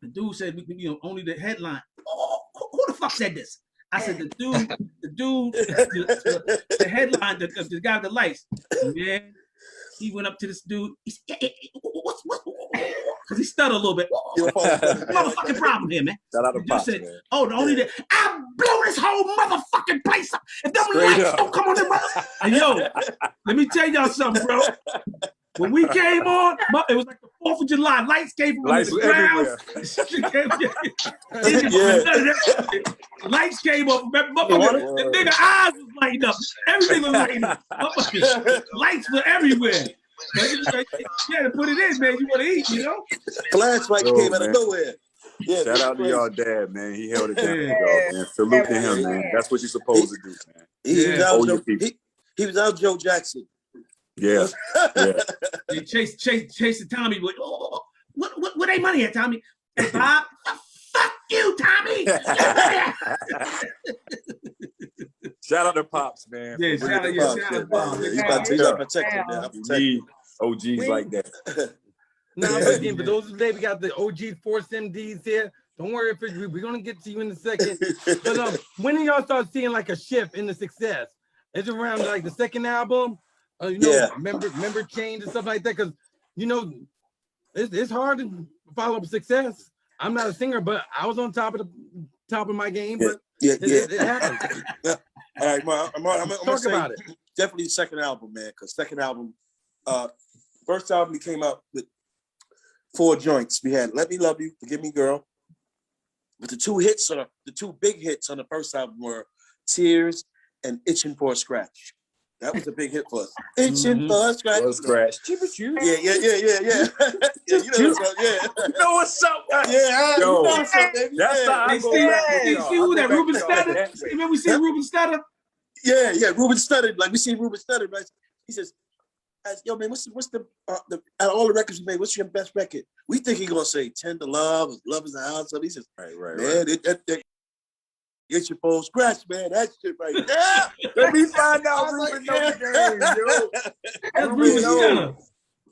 the dude said, only the headline." Oh, who the fuck said this? I said, the headline, the guy with the lights. Man, he went up to this dude. He said, what's because he stuttered a little bit. Motherfucking problem here, man. Shout out to Pops, said, man. "Oh, the only I blow this whole motherfucking place up. If them lights don't come on, them brother." And yo, let me tell y'all something, bro. When we came on, it was like the 4th of July. Lights came from the ground. Lights came up. The nigga eyes was lighting up. Everything was lighting up. Lights were everywhere. Yeah, to put it in, man. You want to eat, Flashlight came out of nowhere. Yeah, shout out to y'all dad, man. He held it down, man. Salute to him, man. That's what you're supposed to do, man. He was out Joe Jackson. Yeah. He chasing Tommy. What ain't money at, Tommy? And Bob, fuck you, Tommy. Shout out to Pops, man. Yeah, For shout out, real. yeah, shout out, Bob. He's Yeah. about to protect him, man. We need OGs like that. Nah, but again, for those today, we got the OG Force MDs here. Don't worry, if we're gonna get to you in a second. But when did y'all start seeing like a shift in the success? Is it around like the second album? You know, Yeah. member change and stuff like that? Because you know, it's hard to follow up success. I'm not a singer, but I was on top of my game. But it happens. All right, Mark, I'm gonna Talk say about it. definitely the second album, man. Because second album, first album, we came out with 4 joints. We had "Let Me Love You," "Forgive Me, Girl." But the two big hits on the first album were "Tears" and "Itching for a Scratch." That was a big hit for us. Itching for a scratch. Scratch. Yeah. Yeah, you know what's up, yeah. You know what's up? Yeah, Yo, you know what's up, baby. That's Yeah. the I Hey, go Steve, back with hey, y'all. Steve, who I that? go back Ruben with y'all Studdard? that way. Remember we seen Ruben Studdard? Yeah, Ruben Studdard. Like we seen Ruben Studdard, right? He says, "Yo, man, what's the out of all the records we made, what's your best record?" We think he's gonna say "Tender Love," "Love Is the House." He says, Right. "Man, that it's your full scratch, man. That shit right there." Let me find I out was Ruben like, knows the game, yo. That's Ruben Ruben knows. Studdard.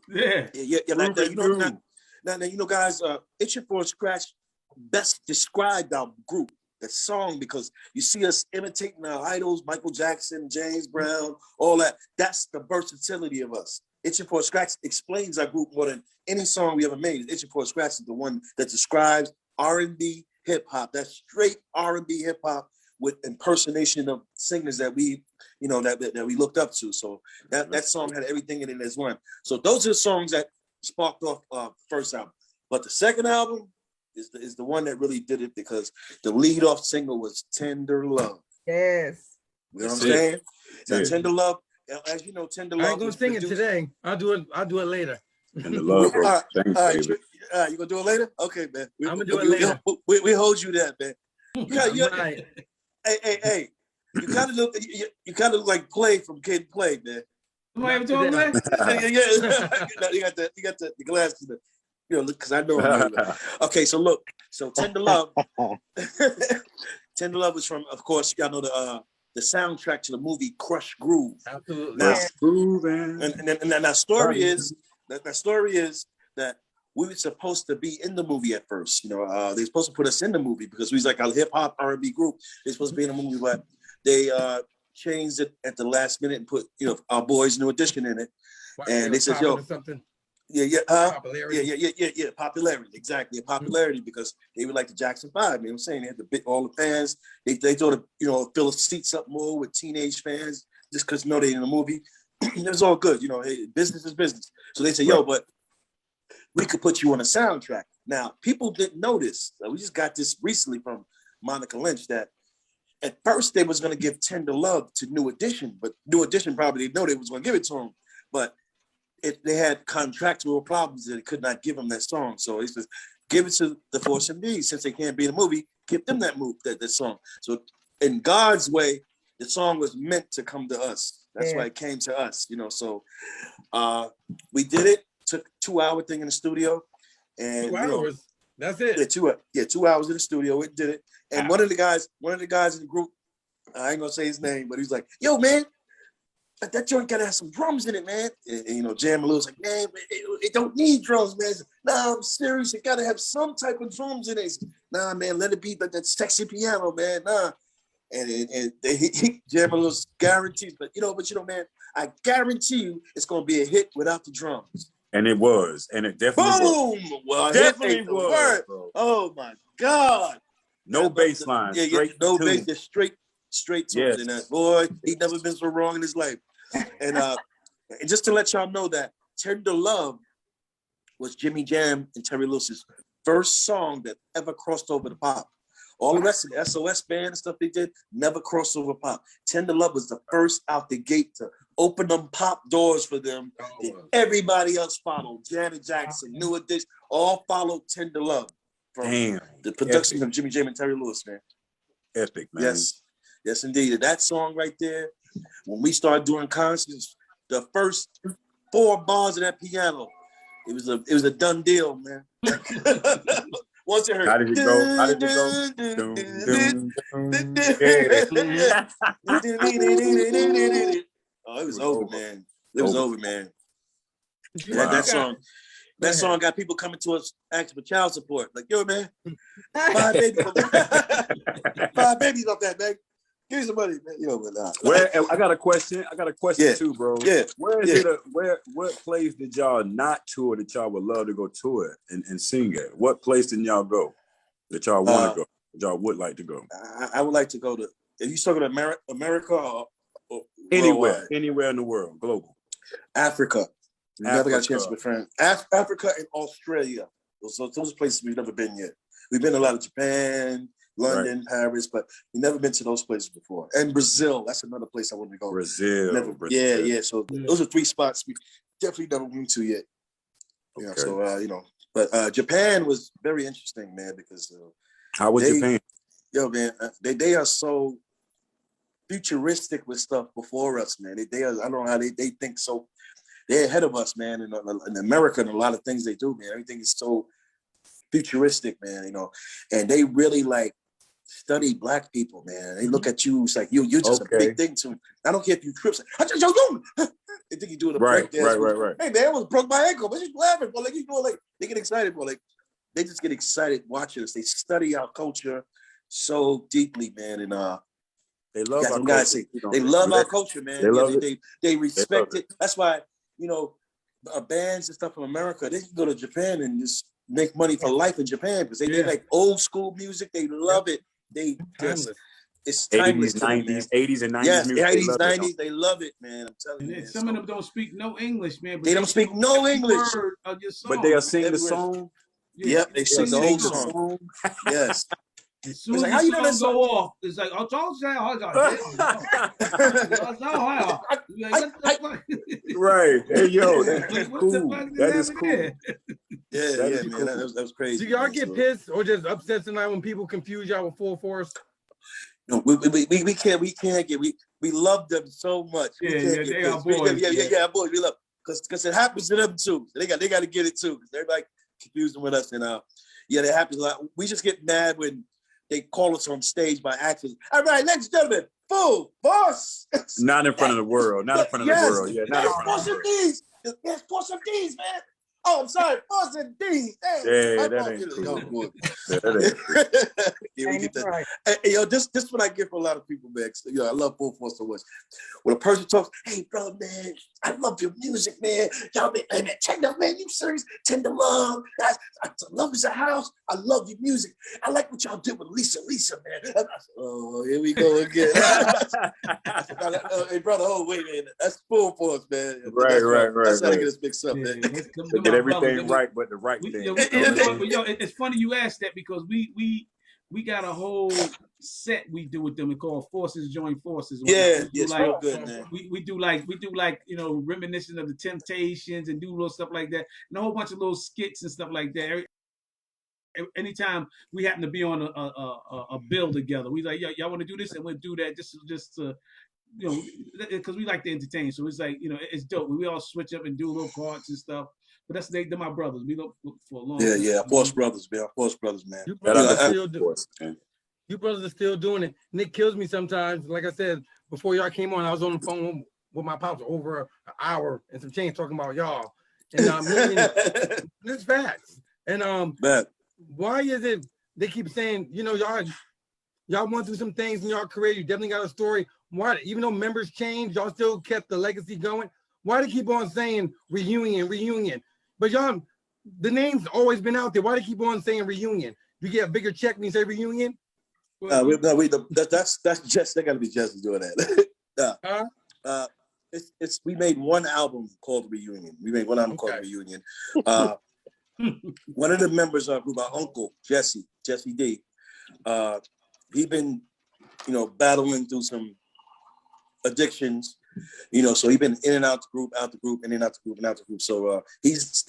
Yeah. Yeah. Like, Ruben you know, knew. now, you know, guys, "It's Your Full Scratch" best described our group, the song, because you see us imitating our idols, Michael Jackson, James Brown, all that. That's the versatility of us. "It's Your Full Scratch" explains our group more than any song we ever made. "It's Your Full Scratch" is the one that describes R&B hip hop. That's straight R&B hip hop with impersonation of singers that we, you know, that we looked up to. So that song had everything in it as one. So those are the songs that sparked off first album. But the second album is the one that really did it, because the lead off single was "Tender Love." Yes. You know what I'm That's it. saying? Now, That's it. "Tender Love," as you know, "Tender Love" I ain't gonna was sing it produced- today. I'll do it later. And the love, bro. All Thanks, right, baby. you gonna do it later? Okay, man. I'ma do it later. We hold you that, man. Right. Hey. You kind of look like Play from Kid and Play, man. Somebody ever told him that? Yeah. You got the glasses, you know, because I know him. Okay, so look, "Tender Love." "Tender Love" was from, of course, y'all know the soundtrack to the movie Crush Groove. Absolutely. Now, Grooving. and that story is that we were supposed to be in the movie at first. You know, they're supposed to put us in the movie because we was like a hip hop R&B group. They're supposed to be in the movie, but they changed it at the last minute and put, you know, our Boyz New Edition in it. And they said, "Yo, something. Popularity. Yeah, popularity, exactly, popularity, because they were like the Jackson 5, you know what I'm saying? They had all the fans. They thought of, you know, fill the seats up more with teenage fans just because, you know, they in the movie. It was all good, you know, hey, business is business. So they said, "Yo, but we could put you on a soundtrack." Now, people didn't know this. We just got this recently from Monica Lynch, that at first they was going to give "Tender Love" to New Edition, but New Edition probably didn't know they was going to give it to him. But they had contractual problems that they could not give them that song. So he says, "Give it to the Force MDs, since they can't be in the movie, give them that song." So in God's way, the song was meant to come to us. That's why it came to us, you know. So we did it. Took 2-hour thing in the studio, and 2 hours. That's it. Yeah, 2 hours in the studio. We did it. And one of the guys in the group, I ain't gonna say his name, but he's like, "Yo, man, that joint gotta have some drums in it, man." And you know, Jam Lou was like, "Man, it don't need drums, man." Said, "Nah, I'm serious. It gotta have some type of drums in it." Said, "Nah, man, let it be like that sexy piano, man. Nah." And Jam Lou's guarantees, but you know, man, I guarantee you, it's gonna be a hit without the drums. And it was, and it definitely was. Boom! Well, Definitely hit ain't the was, word. bro. Oh my God! No bass line. Yeah, Straight no tune. bass, just straight to Yes. it. And that boy, he never been so wrong in his life. And just to let y'all know that "Tender Love" was Jimmy Jam and Terry Lewis's first song that ever crossed over to pop. All the rest of the SOS band and stuff they did never crossed over pop. "Tender Love" was the first out the gate to open them pop doors for them. Everybody else followed. Janet Jackson, New Edition, all followed "Tender Love" from the production of Jimmy Jam and Terry Lewis, man. Epic, man. Yes, indeed. And that song right there, when we started doing concerts, the first 4 bars of that piano, it was a done deal, man. Once it hurt. How did it go? How did it go? Doom, doom, doom. Yeah. Oh, it was over, man. It was over, man. Wow. That song got people coming to us asking for child support. Like, yo, man, 5 babies off that. 5 babies off that, man. Give me some money, man. You know, but I got a question. Yeah. Too, bro. Yeah. What place did y'all not tour that y'all would love to go tour and sing at? What place did y'all go that y'all want to go? That y'all would like to go? I would like to go to, if you're talking to America or Anywhere in the world, global. Africa. We never got a chance to be friends. Africa and Australia. Those are places we've never been yet. We've been to a lot of Japan, London, right. Paris, but we've never been to those places before. And Brazil, that's another place I want to go. Brazil. Yeah. So those are 3 spots we definitely never been to yet. You know, so but Japan was very interesting, man, because how was Japan? Yo, man, they are so futuristic with stuff before us, man. They are, I don't know how they think so. They're ahead of us, man. In America, and a lot of things they do, man. Everything is so futuristic, man. You know, and they really like study Black people, man. They look at you, it's like you're just a big thing to them. I don't care if you trip. They think you're doing a break dance. Right. Hey, man, I almost broke my ankle. But you laughing, but like you doing, like they get excited, but like they just get excited watching us. They study our culture so deeply, man, and they love our culture. They love our culture, man. They respect it. That's why, you know, bands and stuff from America, they can go to Japan and just make money for life in Japan because they like old school music. They love it. They just, it's timeless. 80s and 90s yes, music. 80s, 90s. They love it, man. I'm telling you. Some of them don't speak no English, man. But they don't speak no English. But they'll sing the song. Yep, they sing the whole song. Yes. As soon as like, how you know that song go off, it's like, oh, don't say, right. Hey, yo, that's cool. That is cool. Yeah, man, that was crazy. Do y'all get pissed or just upset tonight when people confuse y'all with full force? No, we can't get, we love them so much. They are boys. Yeah, boys, we love, because it happens to them too. They got to get it too. They're like confusing with us, and yeah, it happens a lot. We just get mad when they call us on stage by accident. All right, ladies and gentlemen, full boss. Not in front of the world. Not in front of the world. Yeah, not in front of the world. Yes, pour some D's, man. Oh, I'm sorry, pour some D's. Yeah, that ain't cool. Right. Hey, yo, this is what I get from a lot of people, man. You know, I love full force so much. When a person talks, hey, brother, man, I love your music, man. Y'all, man, Tender, man, you serious? Tender Love. Love is a house. I love your music. I like what y'all did with Lisa, man. Oh, here we go again. Hey, brother, oh, wait, man. That's full force, man. Right. That's how to get us mixed up, man. Get everything right, but the right thing. Yo, it's funny you asked that because we got a whole set we do with them. We call Forces Join Forces. It's real good, man. We do like you know, reminiscent of the Temptations and do little stuff like that, and a whole bunch of little skits and stuff like that. Anytime we happen to be on a bill together, we like, y'all want to do this, and we'll do that just to, you know, because we like to entertain. So it's like, you know, it's dope. We all switch up and do little parts and stuff. But that's they're my brothers. We look for a long time. Yeah, Force Brothers, man. Force Brothers, man. You brothers are still doing it. Nick kills me sometimes. Like I said, before y'all came on, I was on the phone with my pops over an hour and some change talking about y'all. And it's facts. And why is it they keep saying, you know, y'all went through some things in your career, you definitely got a story. Why, even though members changed, y'all still kept the legacy going? Why do they keep on saying reunion? But y'all, the name's always been out there. Why do they keep on saying reunion? You get a bigger check when you say reunion? That's Jess. They got to be Jesse doing that. We made one album called Reunion. We made one album called Reunion. One of the members of our group, our uncle Jesse D. He been, you know, battling through some addictions. You know, so he's been in and out the group, in and out the group. So he's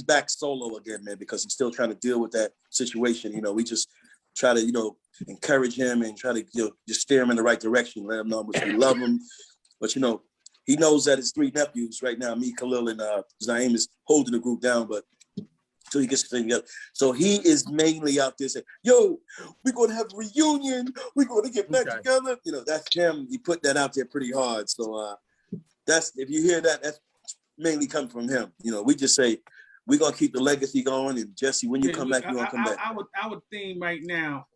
back solo again, man, because he's still trying to deal with that situation. You know, we just try to, you know, encourage him and try to, you know, just steer him in the right direction, let him know how much we love him. But, you know, he knows that his 3 nephews right now, me, Khalil, and Zaim, is holding the group down. But So he gets the thing together. So he is mainly out there saying, yo, we're going to have a reunion. We're going to get back together. You know, that's him. He put that out there pretty hard. So that's, if you hear that, that's mainly coming from him. You know, we just say, we're going to keep the legacy going. And Jesse, when you come back, you're going to come back. Our theme right now,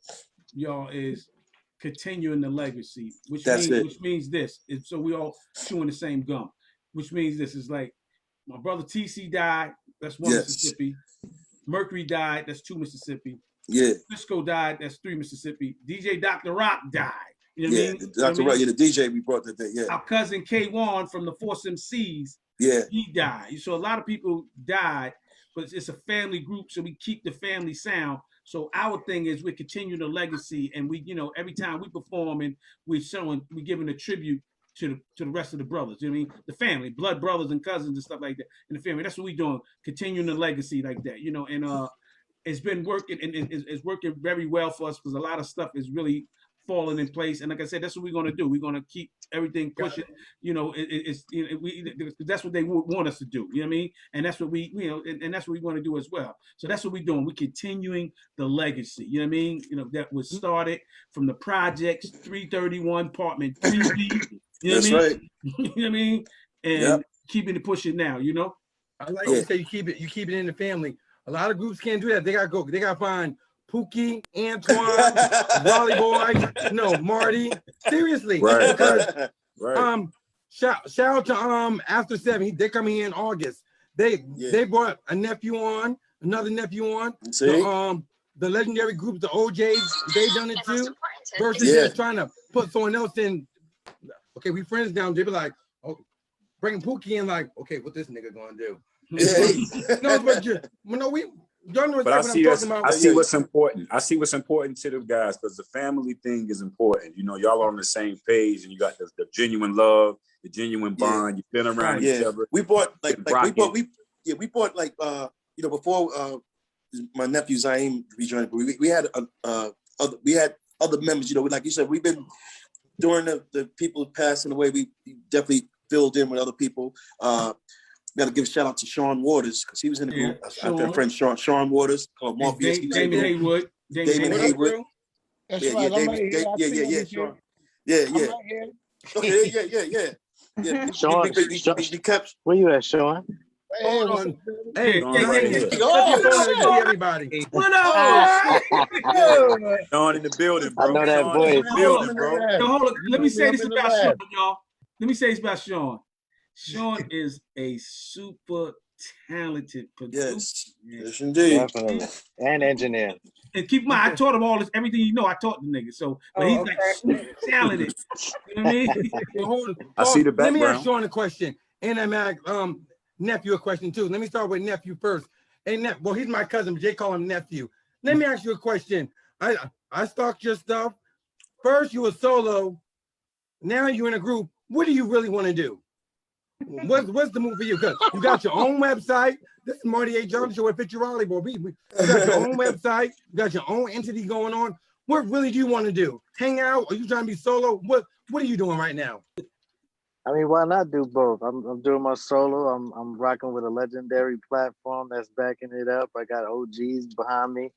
y'all, is continuing the legacy, which means this. So we all chewing the same gum, which means this is like, my brother TC died, that's 1 Mississippi. Mercury died, that's 2 Mississippi. Yeah. Cisco died, that's 3 Mississippi. DJ Dr. Rock died. You know what I mean? Dr. Rock, the DJ we brought that day, yeah. Our cousin K1 from the Force MCs, he died. So a lot of people died, but it's a family group, so we keep the family sound. So our thing is we continue the legacy, and we, you know, every time we perform and we giving a tribute to the rest of the brothers. You know what I mean? The family, blood brothers and cousins and stuff like that in the family. That's what we doing, continuing the legacy like that, you know. And it's been working, and it's working very well for us because a lot of stuff is really falling in place. And like I said, that's what we're gonna do. We're gonna keep everything pushing. You know, that's what they want us to do. You know what I mean? And that's what we, you know, and that's what we want to do as well. So that's what we're doing. We're continuing the legacy. You know what I mean? You know, that was started from the projects 331 apartment 3B. You know That's what I mean? right. You know what I mean? And keeping it pushing now, you know? I like to say you keep it in the family. A lot of groups can't do that. They gotta find Pookie, Antoine, Wally Boy, no, Marty. Seriously. Right. Because Right. shout out to After 7. They're coming here in August. They brought a nephew on, another nephew on. So, the legendary group, the OJs, they done it too. Versus just trying to put someone else in. Okay, we friends now. They be like, oh, bring Pookie in, like, okay, what this nigga gonna do? No, but y'all know but exactly what I'm talking about. I see what's important. I see what's important to the guys because the family thing is important. You know, y'all are on the same page, and you got the genuine love, the genuine bond. You've been around each other. We bought we bought like you know, before my nephew Zaim rejoined, we had other members. You know, like you said, we've been during the people passing away. We definitely filled in with other people. Got to give a shout out to Sean Waters because he was in the group. I have a friend Sean Waters called Morpheus. Damon Haywood. Damon Haywood. That's right. Sean. Okay, Sean, he kept. where you at, Sean? Hold on. Hey, everybody. What up? Sean in the building, bro. I know that Sean voice. in the building, bro. Hold on. Let me say this about Sean, y'all. Let me say this about Sean. Sean is a super talented producer. Yes, indeed. Definitely. And engineer. And keep in mind, I taught him all this, everything you know, I taught the nigga. So, but he's like super talented. You know what I mean? I see the background. Let me ask Sean a question. And I'm nephew a question too. Let me start with nephew first. And well, he's my cousin, but they call him nephew. Let me ask you a question. I stalked your stuff. First, you were solo. Now you're in a group. What do you really want to do? What's the move for you? Because you got your own website. This is Marty A. Johnson Show with Picture Raleigh, boy. You got your own website. You got your own entity going on. What really do you want to do? Hang out? Are you trying to be solo? What are you doing right now? I mean, why not do both? I'm doing my solo. I'm rocking with a legendary platform that's backing it up. I got OGs behind me.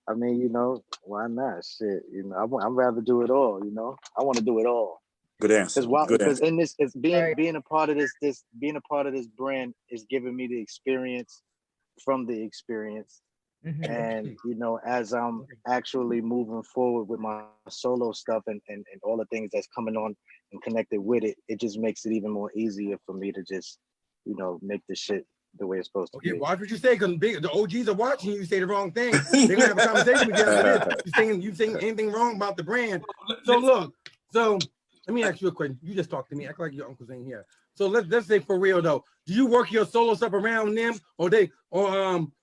I mean, you know, why not? Shit, you know, I'd rather do it all. You know, I want to do it all. Good answer. Because in this, it's being a part of this brand is giving me the experience from the experience. Mm-hmm. And you know, as I'm actually moving forward with my solo stuff and all the things that's coming on and connected with it, it just makes it even more easier for me to just, you know, make the shit the way it's supposed to be. Watch what you say, because the OGs are watching you say the wrong thing. They're gonna have a conversation with you after this. You saying anything wrong about the brand. So look, let me ask you a question. You just talked to me. Act like your uncles ain't here. So let's say for real though. Do you work your solo stuff around them, or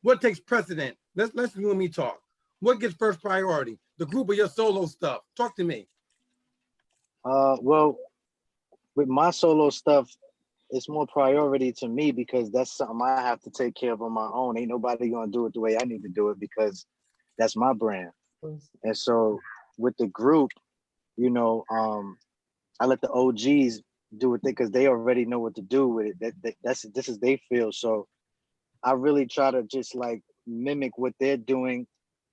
what takes precedent? Let's you and me talk. What gets first priority? The group or your solo stuff? Talk to me. Well, with my solo stuff, it's more priority to me because that's something I have to take care of on my own. Ain't nobody gonna do it the way I need to do it because that's my brand. And so with the group, you know, I let the OGs do it because they already know what to do with it. This is their field. So I really try to just like mimic what they're doing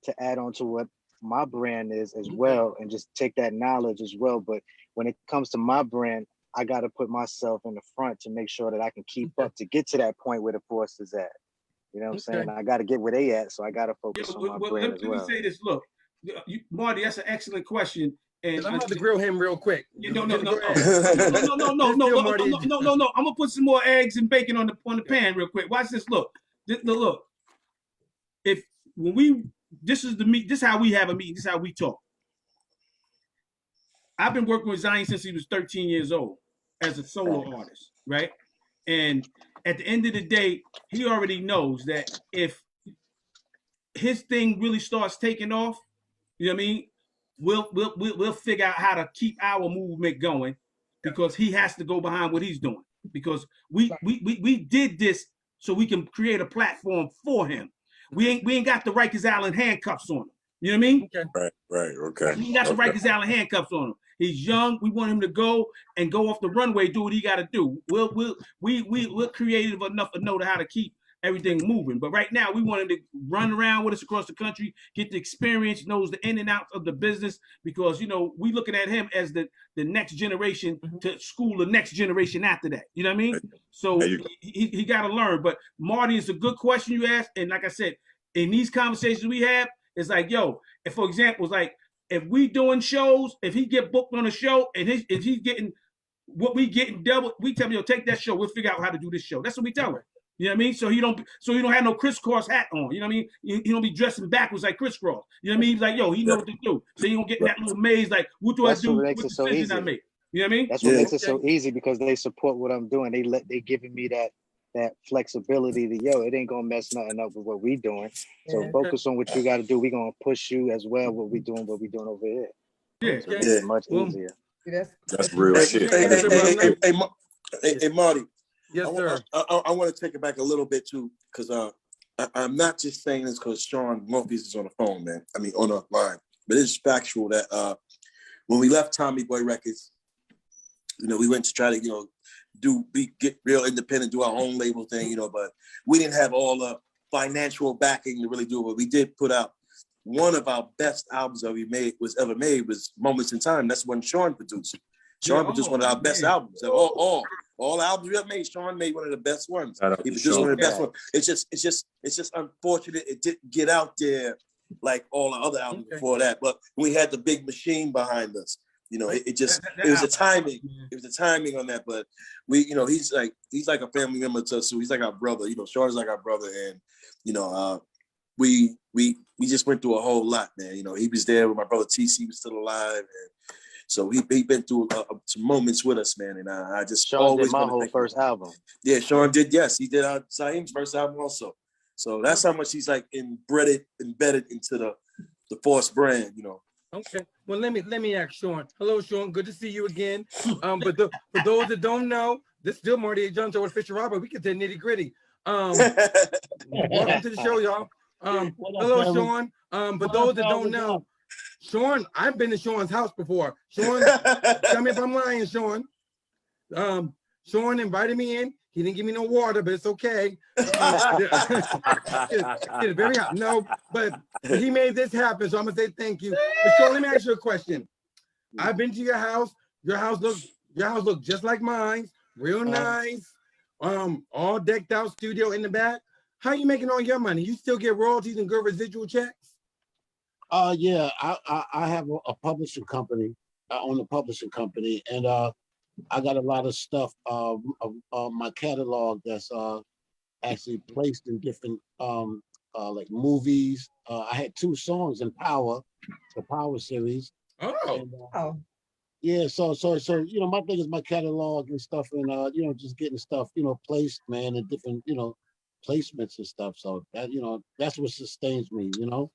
to add on to what my brand is as well, and just take that knowledge as well. But when it comes to my brand, I got to put myself in the front to make sure that I can keep up to get to that point where the force is at. You know what I'm saying? I got to get where they at, so I got to focus on my brand as well. Let me say this. Look, Marty, that's an excellent question. And I'm about to grill him real quick. No. I'm gonna put some more eggs and bacon on the pan real quick. Watch this. Look. If when we this is the meet, this is how we have a meeting, this is how we talk. I've been working with Zion since he was 13 years old as a solo artist, right? And at the end of the day, he already knows that if his thing really starts taking off, you know what I mean? We'll figure out how to keep our movement going, because he has to go behind what he's doing. Because we did this so we can create a platform for him. We ain't got the Rikers Island handcuffs on him. You know what I mean? Right. Okay. We ain't got the Rikers Island handcuffs on him. He's young. We want him to go off the runway, do what he got to do. We're creative enough to know how to keep everything moving. But right now, we want him to run around with us across the country, get the experience, knows the in and outs of the business, because, you know, we looking at him as the next generation to school the next generation after that. You know what I mean? So he got to learn. But Marty, it's a good question you asked. And like I said, in these conversations we have, it's like, yo, if, for example, it's like, if we doing shows, if he get booked on a show and if he's getting what we getting double, we tell him, yo, take that show. We'll figure out how to do this show. That's what we tell him. You know what I mean? So he don't have no crisscross hat on. You know what I mean? He don't be dressing backwards like crisscross. You know what I mean? He's like, yo, he know what to do. So he don't get in that little maze like, what do I do? What decision I make? You know what I mean? That's what makes it so easy, because they support what I'm doing. They giving me that flexibility to, yo, it ain't gonna mess nothing up with what we doing. So focus on what you got to do. We gonna push you as well. What we doing over here. Yeah, so it's much easier. That's real shit. Hey, Marty. Yes, sir. I want to take it back a little bit too, because I'm not just saying this because Sean Murphy is on the phone, man. I mean, on the line, but it's factual that when we left Tommy Boy Records, you know, we went to try to, you know, get real independent, do our own label thing, you know, but we didn't have all the financial backing to really do it. But we did put out one of our best albums that we ever made was Moments in Time. That's when Sean produced. Sean produced one of our best albums. All albums we ever made, Sean made one of the best ones. He produced one of the best ones. It's just unfortunate it didn't get out there like all the other albums before that. But we had the big machine behind us. You know, it was a timing. It was a timing on that. But we, you know, he's like a family member to us. So he's like our brother. You know, Sean is like our brother, and you know, we just went through a whole lot, man. You know, he was there when my brother TC was still alive, and so he been through some moments with us, man. And I just Sean always did my whole first album. Yeah, Sean did. Yes, he did Saheem's first album also. So that's how much he's like embedded into the Force brand, you know. Okay. Well, let me ask Sean. Hello, Sean. Good to see you again. But for those that don't know, this is still Marty A. Johnson with Fisher Robert. We get to nitty gritty. Welcome to the show, y'all. Hello, Sean. But those that don't know, Sean, I've been to Sean's house before. Sean, tell me if I'm lying, Sean. Sean invited me in. He didn't give me no water, but it's okay. It's very hot. No, but he made this happen, so I'm gonna say thank you. But Sean, let me ask you a question. I've been to your house. Your house looks just like mine. Real nice. All decked out studio in the back. How you making all your money? You still get royalties and good residual checks? Yeah, I have a publishing company. I own a publishing company, and I got a lot of stuff of my catalog that's actually placed in different like movies. I had 2 songs in Power, the Power series. Oh. Yeah, so you know, my thing is my catalog and stuff, and you know, just getting stuff, you know, placed, man, in different, you know, placements and stuff. So that, you know, that's what sustains me, you know.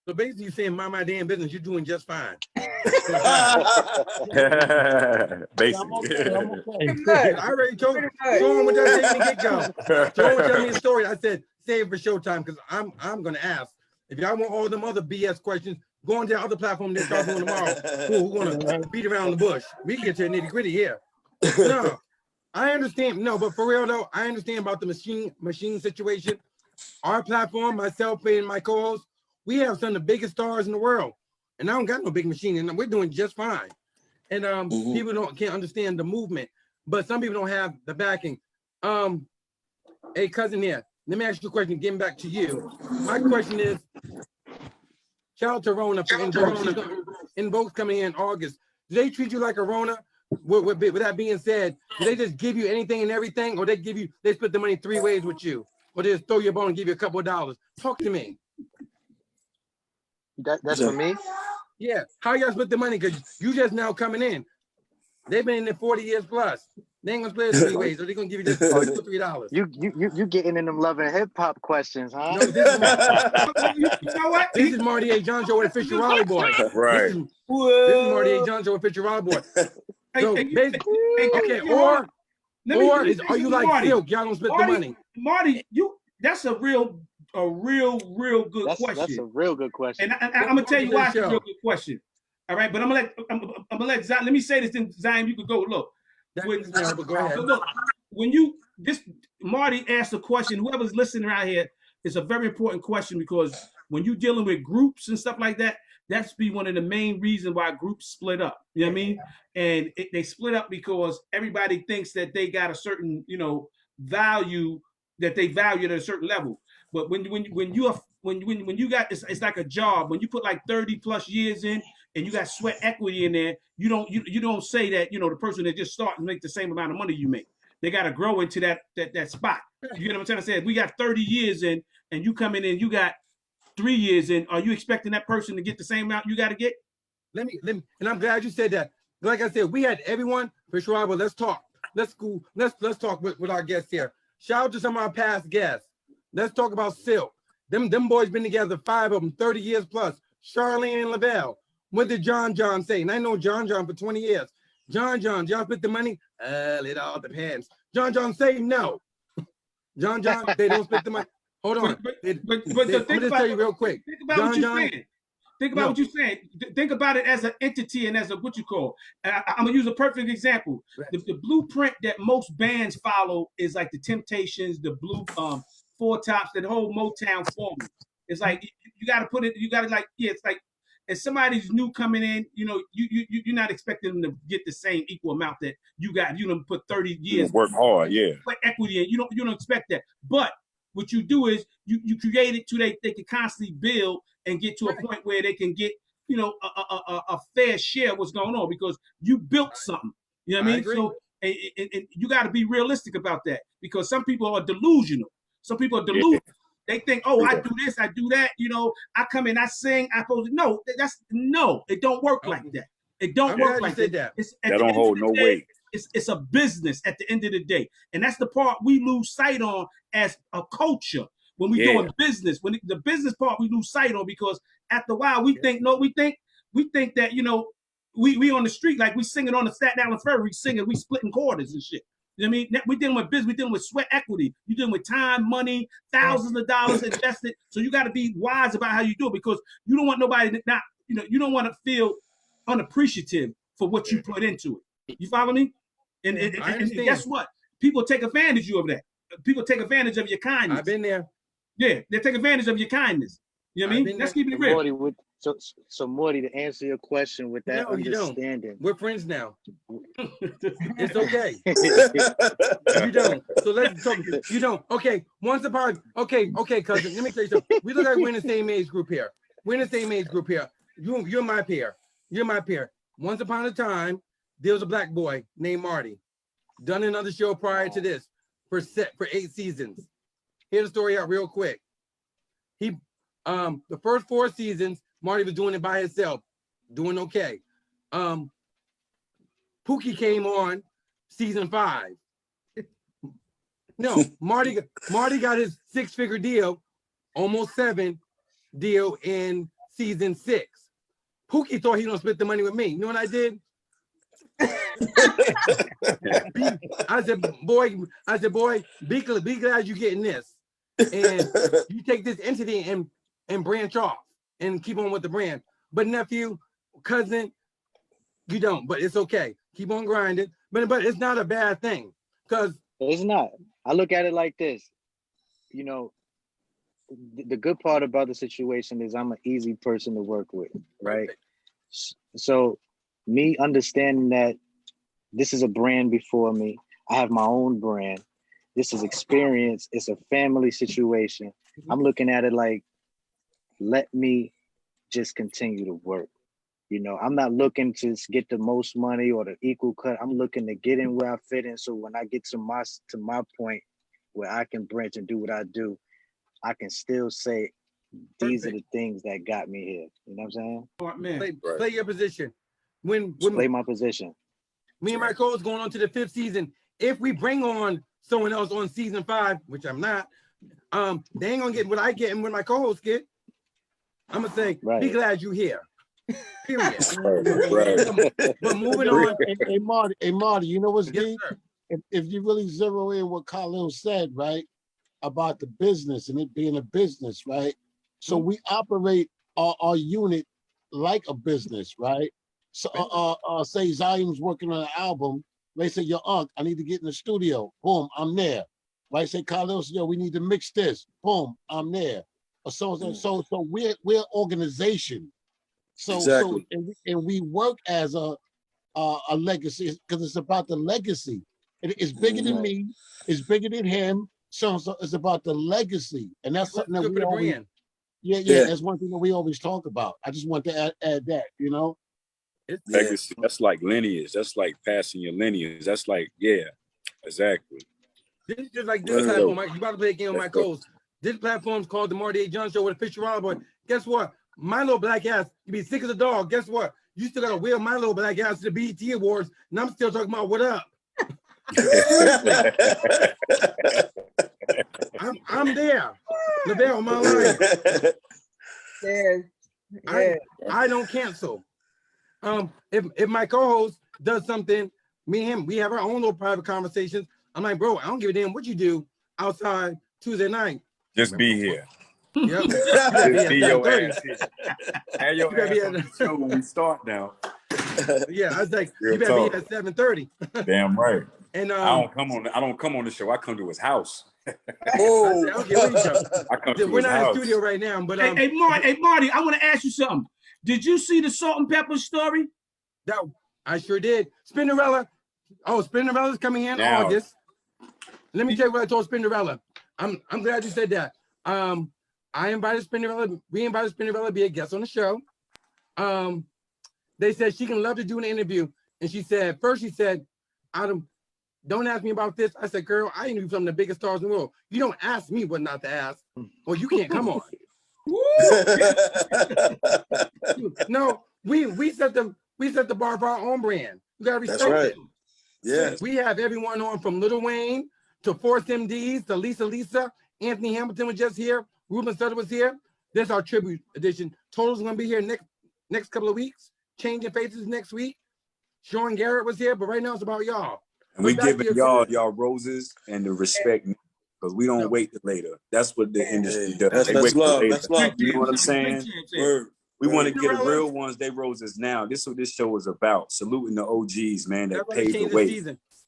So basically, you're saying, mind my damn business, you're doing just fine. Basically. I'm okay. I already told Sean what that said in the get-go. Sean was telling me a story. I said, save it for showtime, because I'm going to ask. If y'all want all them other BS questions, go on to the other platform that start doing tomorrow. We're going to beat around the bush. We can get to the nitty-gritty here. No, I understand. No, but for real, though, I understand about the machine situation. our platform, myself and my co-host, we have some of the biggest stars in the world. And I don't got no big machine, and we're doing just fine. And people can't understand the movement, but some people don't have the backing. Hey, cousin here, let me ask you a question, getting back to you. My question is, shout out to Rona for Invoke's coming in August. Do they treat you like a Rona? With that being said, do they just give you anything and everything, or they split the money 3 ways with you, or they just throw your bone and give you a couple of dollars? Talk to me. That's for me. Yeah, how y'all split the money? Because you just now coming in. They've been in there 40 years plus. They ain't gonna split it 3 ways, or they gonna give you just $3. You getting in them love and hip hop questions, huh? No, this is You know what? this is Marty A. John Show with a Fisher Raleigh boy. Right. This is Marty A. John Show with Fisher Raleigh boy. So basically, okay, are you like Marty, Silk? Y'all don't split the money. Marty, that's a real good question. That's a real good question. And I'm gonna tell you why it's a real good question. All right, but I'm gonna let Zion. Let me say this, then Zion, you could go. Look, Go ahead. look, when Marty asked a question, whoever's listening around here, it's a very important question, because when you're dealing with groups and stuff like that, that's be one of the main reasons why groups split up. You know what I mean? And they split up because everybody thinks that they got a certain, value, that they value at a certain level. But when you got, it's like a job. When you put like 30 plus years in and you got sweat equity in there, you don't say that, the person that just start and make the same amount of money you make. They got to grow into that spot. You get what I'm trying to say? If we got 30 years in and you come in and you got 3 years in, are you expecting that person to get the same amount you got to get? Let me, and I'm glad you said that. Like I said, we had everyone. Fisher Raleigh, let's talk. Let's talk with our guests here. Shout out to some of our past guests. Let's talk about Silk. Them boys been together, 5 of them, 30 years plus. Charlene and Lavelle. What did John say? And I know John for 20 years. John, y'all split the money? It all depends. John say no. John, they don't split the money. Hold on. But I'm just tell you real quick. Think about what you're saying. Think about what you're saying. Think about it as an entity and as a what you call. I'm gonna use a perfect example. The blueprint that most bands follow is like the Temptations, the Blue Four Tops, that whole Motown formula. It's like you got to put it. You got to it's like if somebody's new coming in, you're not expecting them to get the same equal amount that you got. You don't put 30 years work hard, yeah. Put equity in. You don't expect that. But what you do is you create it to they can constantly build and get to a point where they can get a fair share of what's going on, because you built something. You know what I mean? So and you got to be realistic about that, because some people are delusional. Some people are delusional. Yeah. They think, oh, I do this, I do that. I come in, I sing, I pose. No, it don't work like that. It don't work like that. That don't hold no weight. It's a business at the end of the day. And that's the part we lose sight on as a culture. When we doing business, when the business part we lose sight on, because after a while we think that, we on the street, like we singing on the Staten Island Ferry, we splitting quarters and shit. You know what I mean? We're dealing with business, we're dealing with sweat equity, you're dealing with time, money, thousands of dollars invested. So you got to be wise about how you do it, because you don't want nobody to not, you don't want to feel unappreciative for what you put into it. You follow me? And guess what? People take advantage of that. People take advantage of your kindness. I've been there. Yeah, they take advantage of your kindness. You know what I mean? Let's keep it real. Morty, so Morty, to answer your question with that understanding. We're friends now. It's okay. You don't. So let's talk. You don't. Okay. Once upon. Okay, cousin. Let me tell you something. We look like we're in the same age group here. You're my peer. You're my peer. Once upon a time, there was a black boy named Marty. Done another show prior to this for 8 seasons. Hear the story out real quick. He, the first 4 seasons, Marty was doing it by himself, doing okay. Pookie came on season 5. No, Marty got his 6-figure deal, almost 7 deal in season 6. Pookie thought he was gonna split the money with me. You know what I did? I said, boy, be glad you're getting this. And you take this entity and branch off and keep on with the brand. But nephew, cousin, you don't. But it's okay. Keep on grinding. But it's not a bad thing, because it's not. I look at it like this. the good part about the situation is I'm an easy person to work with, right? So me understanding that this is a brand before me, I have my own brand. This is experience. It's a family situation. I'm looking at it like, let me just continue to work. You know, I'm not looking to get the most money or the equal cut. I'm looking to get in where I fit in. So when I get to my point where I can branch and do what I do, I can still say these are the things that got me here. You know what I'm saying? Smart man. Play your position. When Play my position. me and my co-host going on to the 5th season, if we bring on someone else on season 5, which I'm not, they ain't gonna get what I get and what my co-host get. I'm gonna say, be glad you're here. Period. But moving on. Hey Marty, you know what's Yes, deep? sir. If you really zero in what Khalil said, right, about the business and it being a business, right? So we operate our unit like a business, right? So say Zion's working on an album, they say, yo, Unc, I need to get in the studio. Boom, I'm there. Right? Say Khalil, yo, we need to mix this. Boom, I'm there. So we're organization. So Exactly. and we work as a legacy because it's about the legacy. It's bigger than me. It's bigger than him. So it's about the legacy, and that's something that we always. Yeah. That's one thing that we always talk about. I just want to add that, you know. It's legacy. That's like lineage. That's like passing your lineage. That's like, yeah, exactly. This is just like this platform. You about to play a game on my coast. This platform's called the Marty A. John Show with a Fisher Wild Boy. Guess what? My little black ass, you be sick as a dog. Guess what? You still gotta wheel my little black ass to the BET Awards, and I'm still talking about what up. I'm there. Lavelle, my life. I don't cancel. If my co-host does something, me and him, we have our own little private conversations. I'm like, bro, I don't give a damn what you do outside Tuesday night. Just be here. Yep. Just be your ass here. Have your ass on the show when we start now. Yeah, I was like, you better be here at 7:30. Damn right. And I don't come on the show. I come to his house. Oh, I come to we're his not house. in studio right now, but hey Marty, I want to ask you something. Did you see the Salt and Pepper story? That I sure did. Spinderella. Oh, Spinderella's coming in August. Let me tell you what I told Spinderella. I'm glad you said that. I invited Spinderella. We invited Spinderella to be a guest on the show. They said she can love to do an interview, and she said don't ask me about this. I said, girl, I interview some of the biggest stars in the world. You don't ask me what not to ask. Well, you can't come on. No, we set the bar for our own brand. You gotta respect it. Yeah. We have everyone on from Lil Wayne to Force MDs to Lisa. Anthony Hamilton was just here. Ruben Sutter was here. This is our tribute edition. Total's gonna be here next couple of weeks. Changing Faces next week. Sean Garrett was here, but right now it's about y'all. And we giving y'all roses and the respect because we don't wait till later. That's what the industry does. That's love. That's love. You know what I'm saying? We want to get the real ones they roses now. This is what this show is about. Saluting the OGs, man, that paved the way.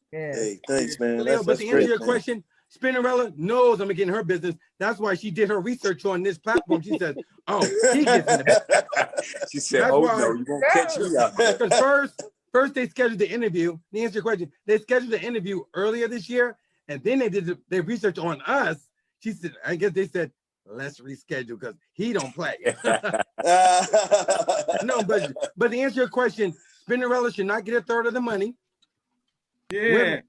Hey, thanks, man. But to answer your question, Spinnerella knows I'm getting her business. That's why she did her research on this platform. She says, "Oh, he gets in the business." She said, "Oh no, you won't catch me out." Because first they scheduled the interview. To answer your question, they scheduled the interview earlier this year, and then they did their research on us. She said, "I guess they said let's reschedule because he don't play." No, but to answer your question, Spinnerella should not get a third of the money. Yeah. Women,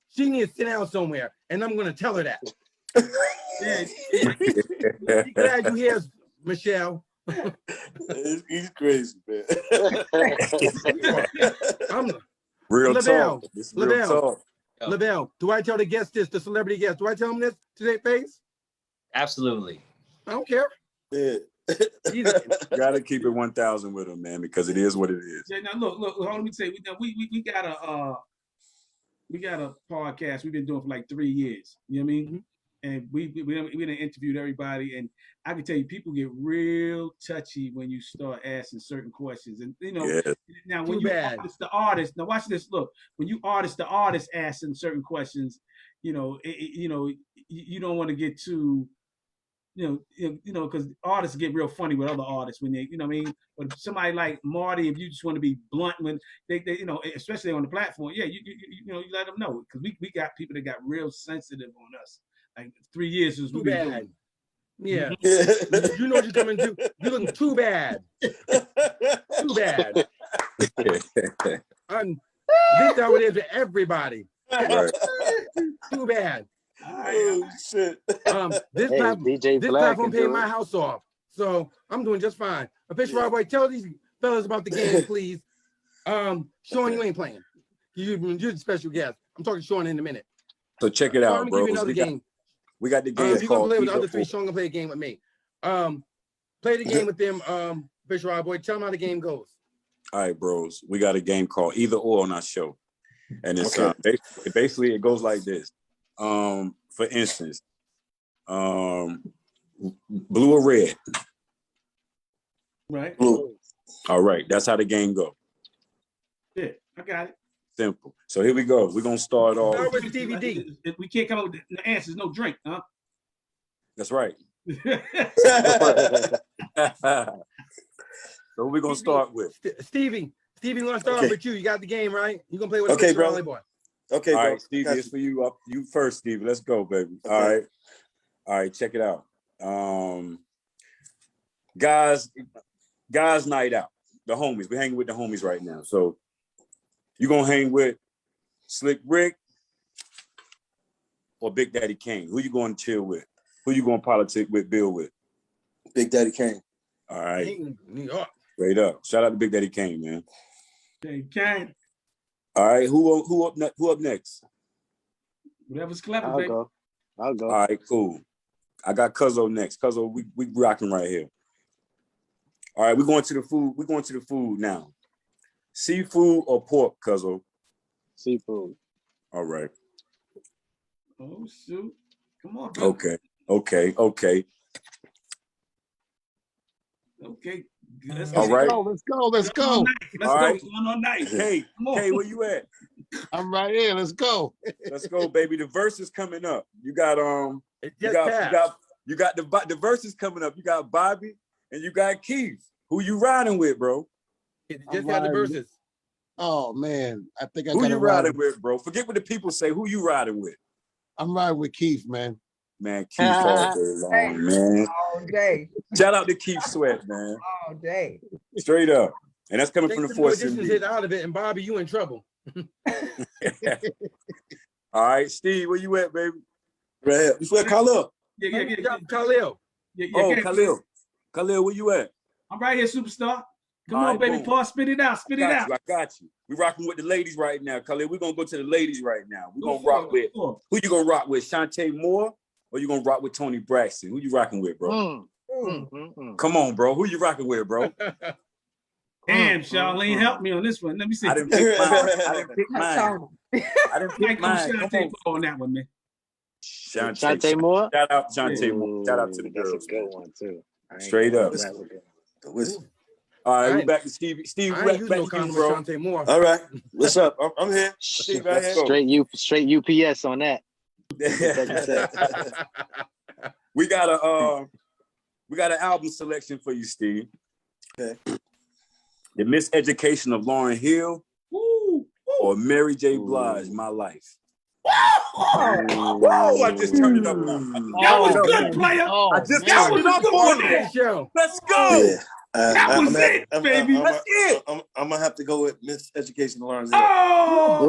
she needs to sit down somewhere, and I'm going to tell her that. Be glad you here, Michelle. He's crazy, man. Real Lavelle, talk. This real talk. Lavelle, do I tell the guest this, the celebrity guest? Do I tell him this to their face? Absolutely. I don't care. Yeah. You gotta keep it 1,000 with them, man, because it is what it is. Yeah, now look, let me tell you, we got a podcast we've been doing for like 3 years. You know what I mean? And we done interviewed everybody, and I can tell you, people get real touchy when you start asking certain questions. And you know, now when you artist the artist, now watch this. Look, when you artist the artist asking certain questions, you know, you don't want to get too because artists get real funny with other artists when they, you know what I mean. But if somebody like Marty, if you just want to be blunt when they especially on the platform, yeah, you let them know because we got people that got real sensitive on us. Like 3 years since Too we've been bad. doing. Yeah. Yeah. You know what you're coming to. You're looking too bad. Too bad. This is how it is to everybody. Right. Too bad. Oh shit. Hey, This DJ Black platform can paid do my it. house off. So I'm doing just fine. Official Yeah. Rob Boy, tell these fellas about the game, please. Sean, you ain't playing. You're the special guest. I'm talking to Sean in a minute. So check it Sean, out, I'm gonna give you bros. another game. We got the game You're gonna called play with the Either other three. Or. Sean gonna play a game with me. Play the game with them. Official Rob Boy, tell them how the game goes. All right, bros. We got a game called Either Or on our show. And it's Okay. basically it goes like this. For instance, blue or red. Right. Blue. All right, that's how the game go. Yeah, I got it. Simple. So here we go. We're gonna start off. Start with Stevie D. If we can't come up with the answers, no drink, huh? That's right. So who we gonna start with? Stevie, we're gonna start Okay. off with you. You got the game, right? You gonna play with Okay, the bro. Raleigh boy. Okay, All bro. right, Stevie, Got it's for you. Up, you first, Stevie. Let's go, baby. Okay. All right. Check it out. Guys, night out. The homies. We're hanging with the homies right now. So you gonna hang with Slick Rick or Big Daddy Kane? Who you going to chill with? Who you going to politic with, Bill with? Big Daddy Kane. All right, New York. straight up. Shout out to Big Daddy Kane, man. Okay, Kane. All right, who up next? Whatever's clever, I'll baby. go. I'll go. All right, cool. I got Cuzzo next. Cuzzo, we rocking right here. All right, we're going to the food. We're going to the food now. Seafood or pork, Cuzzo? Seafood. All right. Oh shoot! Come on, bro. Okay. Okay. All right. Let's go. Let's All right. go. Going on night. Hey, Come on. hey, where you at? I'm right here. Let's go. Let's go, baby. The verse is coming up. You got It you just got passed. the verse is coming up. You got Bobby and you got Keith. Who you riding with, bro? It I'm just got the riding. verses. Oh man, I think I Who got you to ride. riding with, bro? Forget what the people say. Who you riding with? I'm riding with Keith, man. Man, Keith all day long, man. All day, Shout out to Keith Sweat, man. all day. Straight up. And that's coming Take from the the new Force additions MD. hit out of it, and Bobby, you in trouble. All right, Steve, where you at, baby? Right here. Before Khalil. Yeah. Khalil. Oh, Khalil. Khalil, where you at? I'm right here, superstar. Come All on, right, baby. boom. Paul, spit it out. Spit it out. I got you. We rocking with the ladies right now, Khalil. We're gonna go to the ladies right now. We're Go gonna for rock it, with go for who you gonna rock with? Shantae Moore or you gonna rock with Tony Braxton? Who you rocking with, bro? Come on, bro. Who you rocking with, bro? it. Damn, Charlene, help me on this one. Let me see. I didn't pick mine. I didn't pick mine. Tony. I didn't Might pick go mine. Come Shantae on. on that one, man. Shantae Moore. Shout out Shantae Moore. Shout out to the That's a girls. good man. one too. I ain't Straight gonna up. lie, that was good. The whistle. All right, I we ain't- back to Stevie. Steve, I back ain't using no to you, condom with bro. Shantae Moore. All right. What's up? I'm here. Steve right here. Straight UPS on that. We got an album selection for you, Steve. Okay. The Miseducation of Lauryn Hill Woo! or Mary J. Blige, My Life. Whoa! I just turned it up. That was Oh, good, man. player. Oh, I just That turned was it up a good on one. you. Good show. Let's go. Yeah. That was it, baby. That's it. I'm gonna have to go with Miss Education Lawrence. Oh,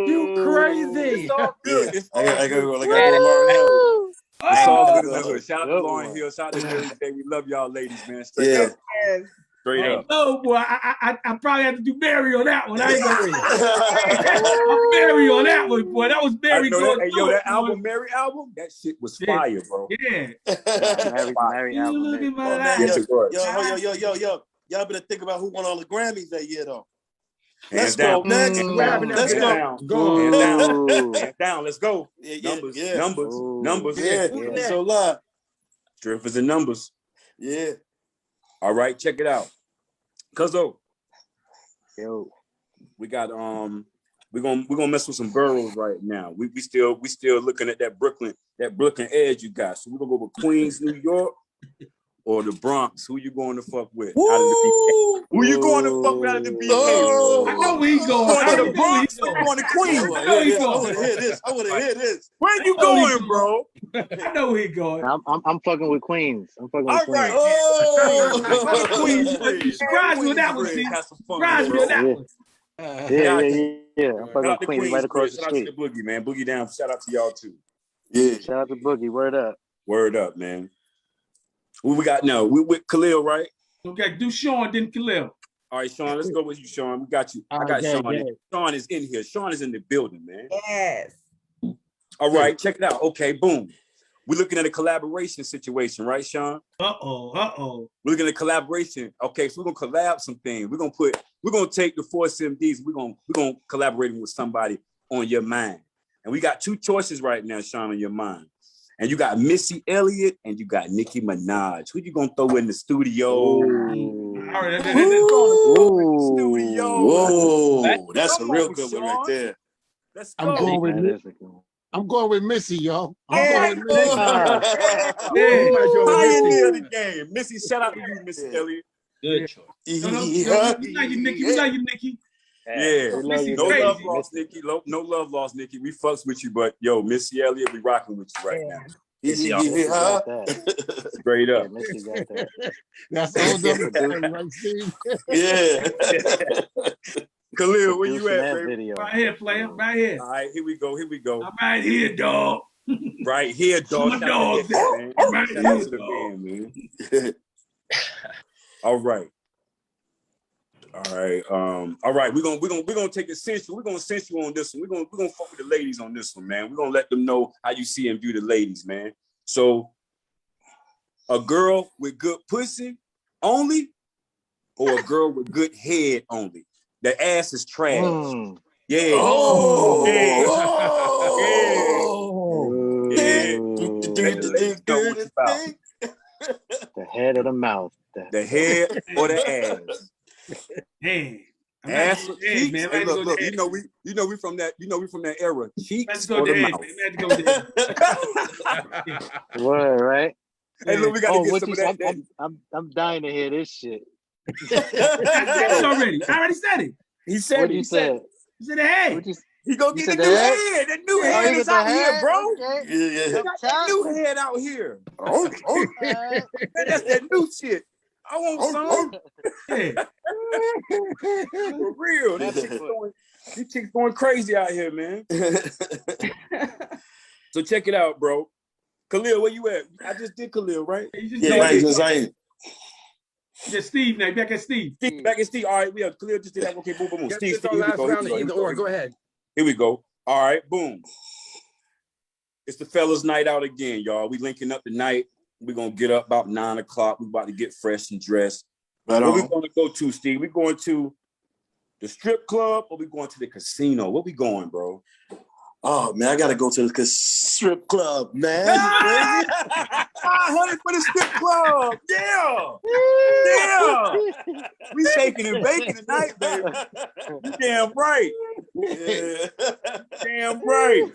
You crazy. It's all good. Yeah. It's I all gotta good. go with Lauryn Hill. It's all oh. good in the hood. Shout out to Good Lauryn one. Hill. Shout out to Mary J. We love y'all ladies, man. Straight Yeah. up. Yes. Straight up. Oh boy, I probably have to do Mary on that one. I ain't gonna Mary on that one, boy. That was I Mary know going that, hey, through that it, boy. album, Mary album, that shit was Yeah. fire, bro. Yeah. Mary You album. look at my Oh, man, life. Yes, it was. yo. Y'all better think about who won all the Grammys that year, though. Hands Let's go down. next. Grabbing that Let's bitch. go. Down. Gone. Hands down. Let's go. Yeah. Numbers. Yeah. Who's It's next? so live. Strength is in numbers. Yeah. All right, check it out. Cuzzo, Yo. we got We're gonna mess with some boroughs right now. We still looking at that Brooklyn edge you got. So we're gonna go with Queens, New York, or the Bronx. Who you going to fuck with? Out of the BK? Who you going to fuck with out of the BK? I know where he going. Going I to know the where Bronx he or going. going to Queens? I know he I going. want to hear this. I want to hear this. Where you know he going, bro? I know where he going. I'm fucking with Queens. I'm fucking with All Queens. right. Oh, Queens. You surprised me with that one, Queensbridge. see? Have some fun, Surprised me with bro. that Yeah. one. Yeah. I'm Shout fucking out with to Queens, right across Queensbridge. the Shout out to street. the Boogie, man. Boogie down. Shout out to y'all too. yeah. Shout out to Boogie. Word up. Word up, man. Who we got now? We with Khalil, right? Okay, do Sean, then Khalil. All right, Sean. Let's go with you, Sean. We got you. I got Okay, Sean. yeah. Sean is in here. Sean is in the building, man. Yes. All right, check it out. Okay, boom. We're looking at a collaboration situation, right, Sean? Uh-oh. We're looking at a collaboration. Okay, so we're gonna collab some things. We're gonna take the 4 MDs. We're gonna collaborate with somebody on your mind. And we got 2 choices right now, Sean, on your mind. And you got Missy Elliott and you got Nicki Minaj. Who you gonna throw in the studio? All right, Studio. Whoa, that's a Come real on, good one right Sean. there. Let's I'm go. going with That is a good one. I'm going with Missy, yo. Hey, I'm going with Missy. Hey, Pioneer the game. Missy, shout out to you, Missy Elliott. Good choice. we like you, Nikki. We like you, Nikki. Yeah. We love you, No crazy. love lost, Nikki. No love lost, Nikki. We fucks with you, but yo, Missy Elliott, we rocking with you right now. Missy got that. Straight Yeah, up. Missy got that. That's all them right, Steve? Yeah. Khalil, where you Producing at, that baby? video. Right here, player. Right here. All right, here we go. I'm right here, dog. Right here, dog. My Shout out to dog. the band, man. I'm right Shout out here, to the dog. band, man. All right. All right. We're gonna take it sensual. We're gonna sensual on this one. We're gonna fuck with the ladies on this one, man. We're gonna let them know how you see and view the ladies, man. So a girl with good pussy only, or a girl with good head only. The ass is trash. Yeah. Oh. Yeah. Let the ladies know what it's about. The head of the mouth. The head or the ass. Hey. Ass or cheeks. Man, Hey, look, you know we from that era. Cheeks Let's or go the to mouth. Let's go to Word, right? Hey, look, we gotta get what some you of that. I'm dying to hear this shit. already. I already said it. He said What it. you He said said? it. He said, hey. What you He gonna You get the said new the head? head. The new Oh, head you is got out the here, head? bro. Okay. Yeah. Got that new head out here. Oh. Alright. That's that new shit. I want some. Yeah. For real. These chicks going crazy out here, man. So check it out, bro. Khalil, where you at? I just did Khalil, right? Just Steve now. Back at Steve. Back at Steve. All right, we have Khalil just did that. Okay, boom, boom, boom. Yes, Steve, it's our here we last go. round of either or. Go ahead. Here we go. All right, boom. It's the fellas' night out again, y'all. We linking up tonight. We're gonna get up about 9 o'clock. We about to get fresh and dressed. Where we gonna go to, Steve? We going to the strip club or we going to the casino? Where we going, bro? Oh man, I gotta go to the strip club, man. 500 for the strip club. Yeah. Yeah. We shaking and baking tonight, baby. You damn right. Yeah. Damn right.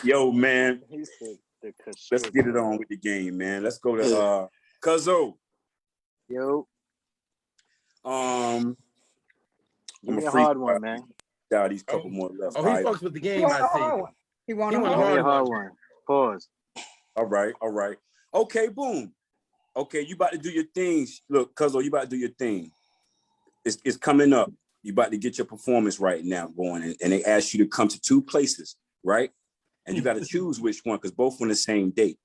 Yo, man. He said the Let's get it on with the game, man. Let's go to Cuzzo. Yo. Give me a free hard one, man. Out these couple more left. Oh, he fucks with the game, I see. He want He a want a Give me a hard hard one. one. Pause. All right. Okay, boom. Okay, you about to do your things. Look, Cuzzo, you about to do your thing. It's coming up. You about to get your performance right now going. And they ask you to come to 2 places, right? And you got to choose which one, because both on the same date.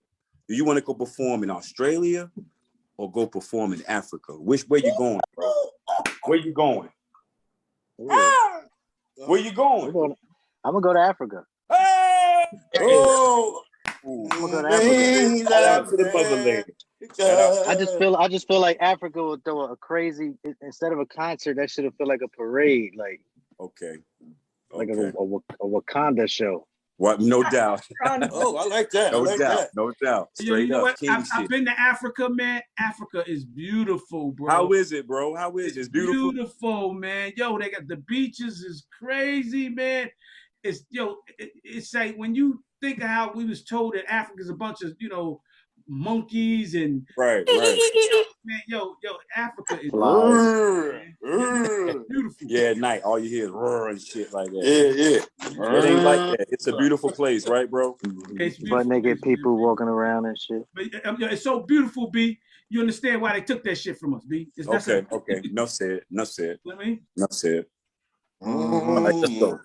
Do you want to go perform in Australia or go perform in Africa? Where you going, bro? Where you going? Where you going? I'm gonna go to Africa. Hey! Oh, I'm gonna go to Africa. Shout out to the motherland. I just feel like Africa will throw a crazy, instead of a concert, that should have felt like a parade, like Okay. a Wakanda show. What? No doubt. Oh, I like that. No I like doubt. that. No doubt. You Straight know up. what? King I've shit. been to Africa, man. Africa is beautiful, bro. How is it, bro? How is it? It's beautiful. Beautiful, man. Yo, they got the beaches is crazy, man. It's like when you think of how we was told that Africa's a bunch of, monkeys and Right. man, yo, Africa is Flies. beautiful. Yeah, at night, all you hear is roar and shit like that. Yeah. It ain't like that. It's a beautiful place, right, bro? It's But beautiful. naked It's people beautiful. walking around and shit. But it's so beautiful, B. You understand why they took that shit from us, B? Okay. Enough said. You know what I mean? Enough said. All right, let's go.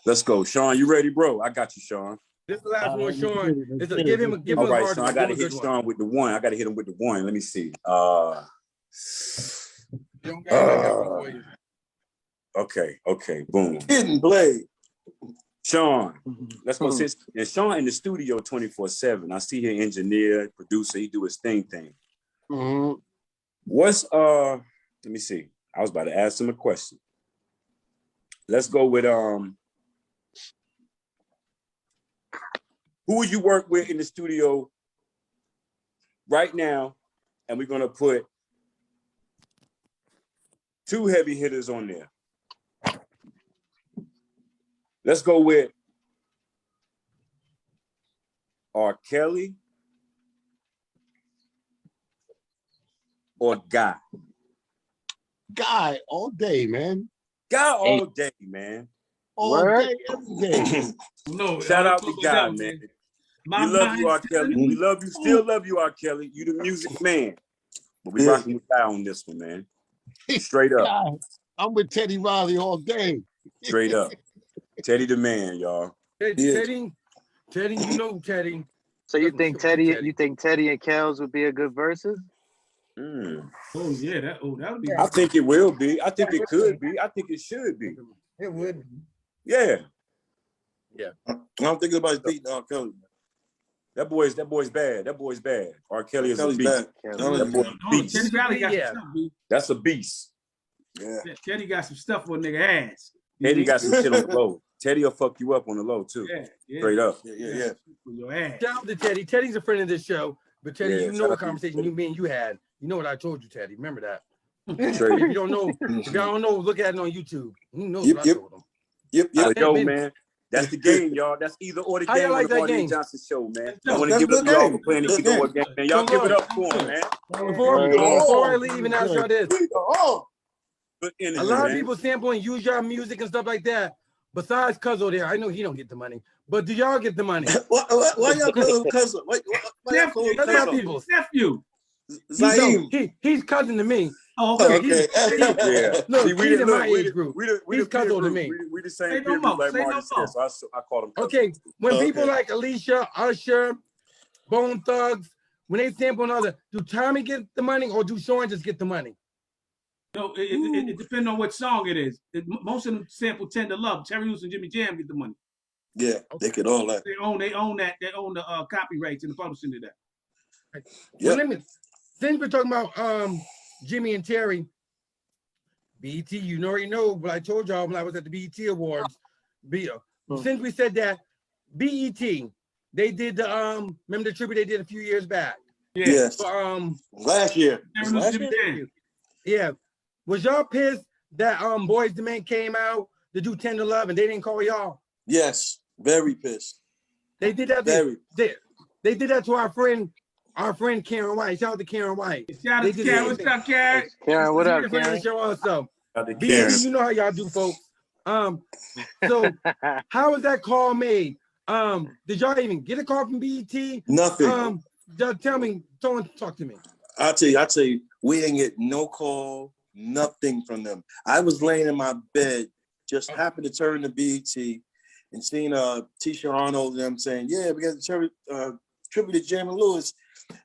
Let's go. Sean, you ready, bro? I got you, Sean. This is the last one, Sean. Give him All a right, hard Sean, one. I gotta Give him a hit good one. Sean with the one. I gotta hit him with the one. Let me see. You don't got it, I got one for you. Okay. Boom. Hidden blade. Sean, let's go sit. And Sean in the studio 24/7. I see here engineer, producer, he do his thing. Mhm. What's let me see. I was about to ask him a question. Let's go with who would you work with in the studio right now? And we're gonna put 2 heavy hitters on there. Let's go with R. Kelly or Guy. Guy all day, man. Guy all day, man. All Word? day, every day. No, Shout out to talk Guy, about man. My We love you, R. mind's Kelly. telling We love you, still love you, R. Kelly. You the music man. But we Yeah. rocking with Guy on this one, man. Straight up. Guy, I'm with Teddy Riley all day. Straight up. Teddy the man, y'all. Teddy, you know Teddy. So you Doesn't think show Teddy? Teddy. You think Teddy and Kels would be a good versus? Oh yeah, that would be. I think it will be. I think it could be. I think it should be. It would. Yeah. I'm thinking about beating R. Kelly. That boy's bad. That boy's bad. R. Kelly is a Kelly's beast. bad. Kelly. That boy Oh, beast. Teddy Riley got Yeah. some stuff, B. That's a beast. Yeah. Teddy got some stuff on nigga ass. Teddy got some shit on the low. Teddy will fuck you up on the low too. Yeah. Straight up. Yeah. With your ass. Shout out to Teddy. Teddy's a friend of this show. But Teddy, Yeah, you shout know out the to conversation me and you had. You know what I told you, Teddy. Remember that. Straight If you don't know, look at it on YouTube. He knows Yep, what I yep. told him. Yep. So, yo, been- man, that's the game, y'all. That's either or the How y'all game on like the that Marty game? Johnson show, man. That's I want to that's give it good to y'all game. for playing the Good either game. or game, man. Y'all So give it look. up for him, man. Before I leave and ask y'all this, Oh, Good energy, a lot of man. people sample and use y'all music and stuff like that. Besides Cuzzo there, I know he don't get the money, but do y'all get the money? why y'all call him cousin? Why y'all call him That's my cousin? people. Nephew. Zaim. He's cousin to me. Oh, Oh, okay. okay. Yeah. Look, See, he's in my age group. We He's the peer cousin to group. me. We the Say same no peer group more. like Say no Marty more. said. So I called him cousin. Okay, when Okay. people like Alicia, Usher, Bone Thugs, when they sample another, do Tommy get the money or do Sean just get the money? No, it depends on what song it is. Most of them sample Tend to Love. Terry Lewis and Jimmy Jam get the money. Yeah, they could all that. They own that. They own the copyrights and the publishing to that. Well, Yep. since we're talking about Jimmy and Terry, BET, you already know what I told y'all when I was at the BET Awards. Since we said that, BET, they did the remember the tribute they did a few years back. Yeah. Yes. For, Last year. Terry Lewis and Jimmy Jam. yeah. Was y'all pissed that Boyz II Men came out to do 10 to Love and they didn't call y'all? Yes. Very pissed. They did that. Very. They did that to our friend Karen White. Shout out to Karen White. Shout They out to did the Karen. same What's thing. up, Karen? Karen, what She's up, a friend of the Karen? show also. Shout out to BET, Karen. you know how y'all do, folks. So how was that call made? Did y'all even get a call from BET? Nothing. Just tell me, talk to me. I tell you, we ain't get no call, nothing from them. I was laying in my bed, just happened to turn to BET and seen Tisha Arnold and them saying, yeah, we got the tribute to Jam and Lewis.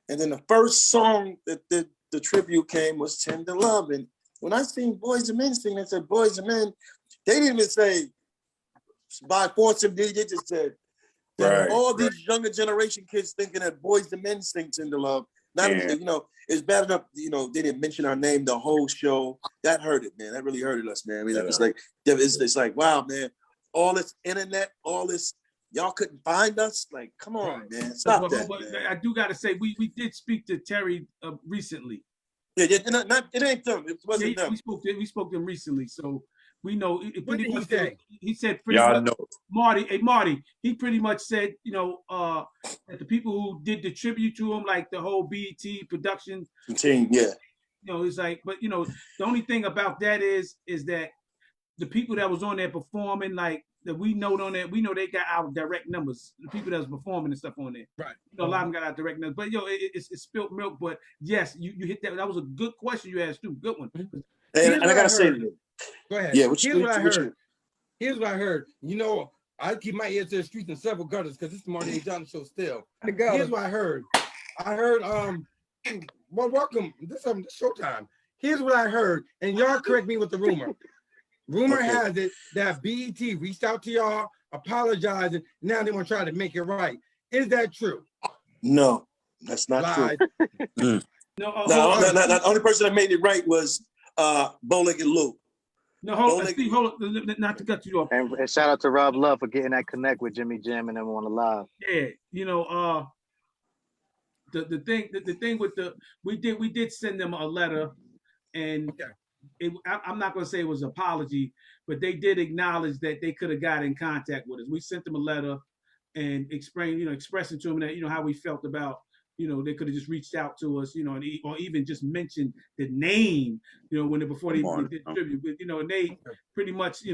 And then the first song that the tribute came was Tender Love. And when I seen Boyz II Men sing, they said Boyz II Men, they didn't even say by force of DJ, they just said that Right, all these younger generation kids thinking that Boyz II Men sing Tender Love. Not even, it's bad enough, they didn't mention our name the whole show. That hurt it, man. That really hurted us, man. I mean, it's like, wow, man, all this internet, all this y'all couldn't find us. Like, come on, man, stop that. But Man. I do got to say, we did speak to Terry recently. Yeah, it ain't them. It wasn't them. We spoke to him recently, so we know. What did he say? He said pretty Y'all much. know. Marty. He pretty much said, that the people who did the tribute to him, like the whole BET production team, yeah. It's like, but the only thing about that is that the people that was on there performing, like that we know on there, we know they got our direct numbers. The people that was performing and stuff on there, right? A lot of them got our direct numbers. But it's spilt milk. But yes, you hit that. That was a good question you asked too. Good one. And I gotta say, go ahead. Yeah, Here's what I heard. I keep my ears to the streets and several gutters because it's the Marty A. Johnson show still. Here's what I heard. Well, welcome. This is showtime. Here's what I heard, and y'all correct me with the rumor. Rumor has it that BET reached out to y'all, apologizing. Now they want to try to make it right. Is that true? No, that's not true. No, the only person that made it right was Bow-Legged Lou. No, hold on, not to cut you off. And shout out to Rob Love for getting that connect with Jimmy Jam and them on the live. Yeah, the thing with we did send them a letter, and I'm not going to say it was an apology, but they did acknowledge that they could have got in contact with us. We sent them a letter and expressing to them that how we felt about they could have just reached out to us, or even just mentioned the name, before they did the tribute. But and they pretty much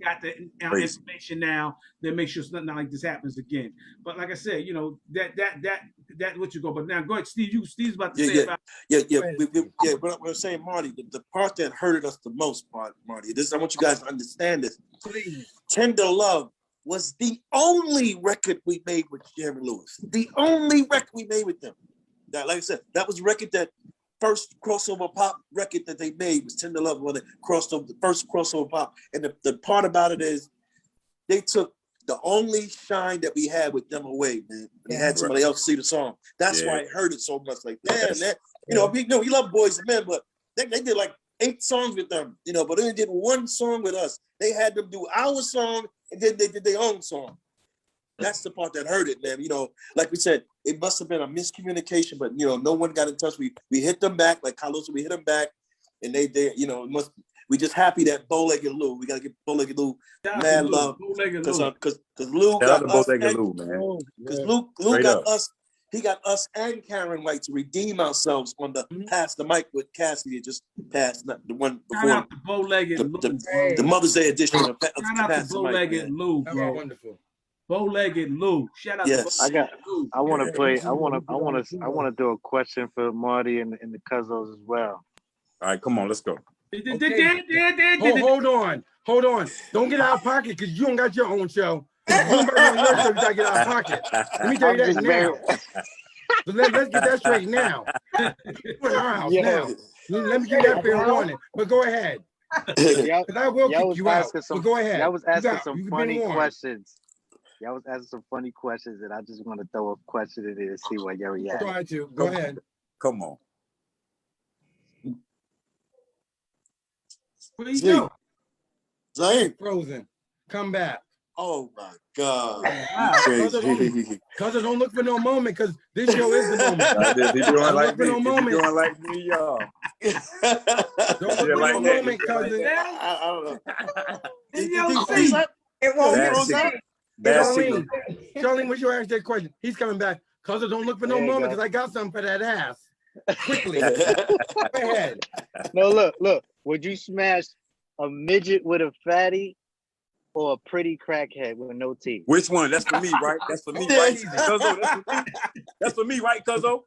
got the information now that makes sure nothing like this happens again. But like I said, that what you go. But now go ahead, Steve. Steve's about to say about. What I'm saying, Marty, the part that hurted us the most, Marty. I want you guys to understand this. Please. Tender Love was the only record we made with Jerry Lewis. The only record we made with them. That, like I said, that was a record that first crossover pop record that they made was Tender Love when they crossed over the first crossover pop. And the part about it is they took the only shine that we had with them away, man. They had somebody else see the song. That's why it hurt it so much. Like, damn, man. We love Boyz II Men, but they did like 8 songs with them, but they did one song with us. They had them do our song and then they did their own song. That's the part that hurt it, man. Like we said, it must have been a miscommunication, but no one got in touch. We hit them back, like Carlos, we hit them back, and they we just happy that Bow-Legged Lou. We gotta give Bow-Legged Lou mad love because Lou got us. Because Lou got us. He got us and Karen White to redeem ourselves on the Pass the Mic with Cassidy. Just passed the one before. Shout out to Bow-Legged Lou. The Mother's Day edition of Shout out to Bow-Legged Lou, bro. Wonderful. Bow-Legged Lou. Shout out to Lou. I want to do a question for Marty and the Cuzzos as well. All right, come on, let's go. Hold on. Don't get out of pocket because you don't got your own show. You gotta get out of pocket. Let me tell you that now. So let's get that straight now. We're in our house now. Let me give that fair warning. But go ahead. Because I will kick you out. But go ahead. Y'all was asking some funny questions. Y'all was asking some funny questions, and I just want to throw a question in there and see what y'all react. Go ahead. Come on. Where you go? Zayn. Frozen. Come back. Oh my God. Cause don't look for no moment, because this show is the moment. He doing like me. No moment. He doing like me, y'all. Don't look for no moment, cousin. I don't know. It won't be Charlene, what's your answer to that question? He's coming back. Cause don't look for no moment, because I got something for that ass. Quickly. Go ahead. No, look. Would you smash a midget with a fatty or a pretty crackhead with no teeth? Which one? That's for me, right? That's for me, right? Cuzzo, that's for me, right, Cuzzo?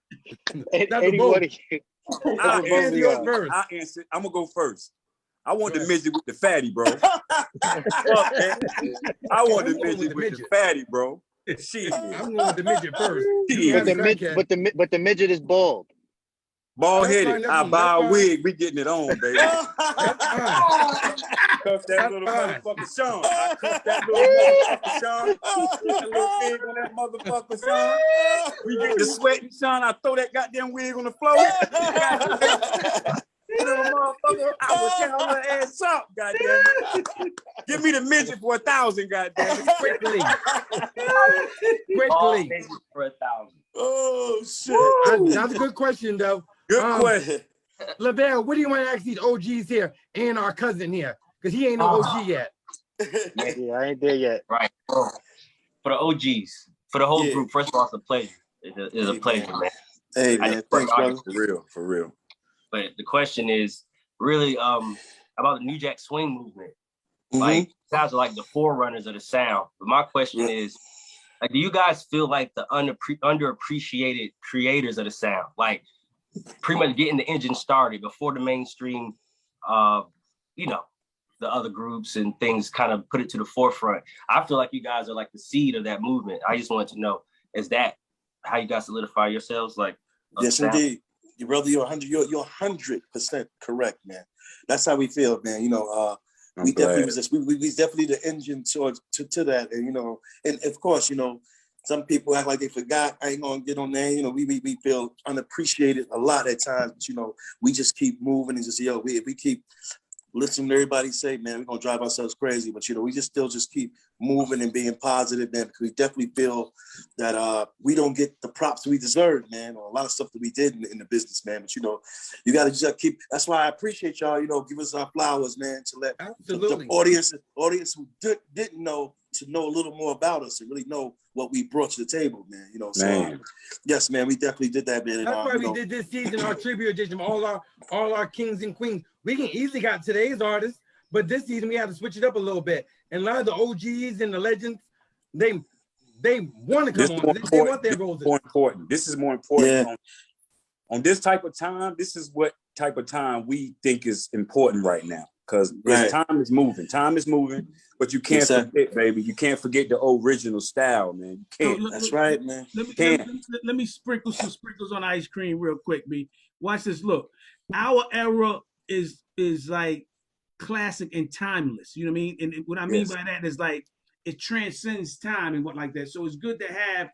Anybody. I'll answer. I'm gonna go first. I want the midget with the fatty, bro. I want the midget with the fatty, bro. Shit. I'm going with the midget first. But the midget is bald. Bald headed. I buy a wig. We getting it on, baby. Cuff that little motherfucker Sean. I cuff that little motherfucker Sean. Put that little wig on that motherfucker Sean. We get the sweating Sean. I throw that goddamn wig on the floor. Little motherfucker, I will tell her ass What's up, goddamn? Give me the midget for 1,000, goddamn. Quickly. All Quickly. niggas for 1,000. Oh shit. That's a good question, though. Good question. Lavelle, what do you want to ask these OGs here and our cousin here? Because he ain't no OG yet. Yeah, I ain't there yet. Right. For the OGs, for the whole Yeah. group, first of all, it's a pleasure. It's a Hey, pleasure, man. man. Hey I man, just thanks, work brother. hard. For real. But the question is really about the New Jack Swing movement. Mhm. Like, you guys are like the forerunners of the sound. But my question is, like, do you guys feel like the underappreciated creators of the sound? Like, pretty much getting the engine started before the mainstream, you know, the other groups and things kind of put it to the forefront. I feel like you guys are like the seed of that movement. I just wanted to know, is that how you guys solidify yourselves? Like, Yes, indeed. Your brother, you're 100% correct, man. That's how we feel, man. You know, we definitely we definitely the engine to that, and you know, and of course, you know, some people act like they forgot. I ain't gonna get on there. You know, we feel unappreciated a lot at times, but you know, we just keep moving and just we keep listening to everybody say, man, we're gonna drive ourselves crazy, but you know, we just keep moving and being positive, man, because we definitely feel that we don't get the props we deserve, man, or a lot of stuff that we did in the business, man. But you know, you gotta just keep. That's why I appreciate y'all. You know, give us our flowers, man, to let the audience who didn't know to know a little more about us and really know what we brought to the table, man. You know, so yes, man, we definitely did that, man. That's why we did this season, our tribute edition, all our kings and queens. We can easily got today's artists, but this season we had to switch it up a little bit. And a lot of the OGs and the legends, they want to come on. They want their roses. More important. This is more important. On this type of time, this is what type of time we think is important right now. Because time is moving. Time is moving, but you can't forget, baby. You can't forget the original style, man. You can't. That's right, man. Let me sprinkle some sprinkles on ice cream real quick, B. Watch this. Look, our era is like classic and timeless. You know what I mean? And what I mean by that is like it transcends time and what like that. So it's good to have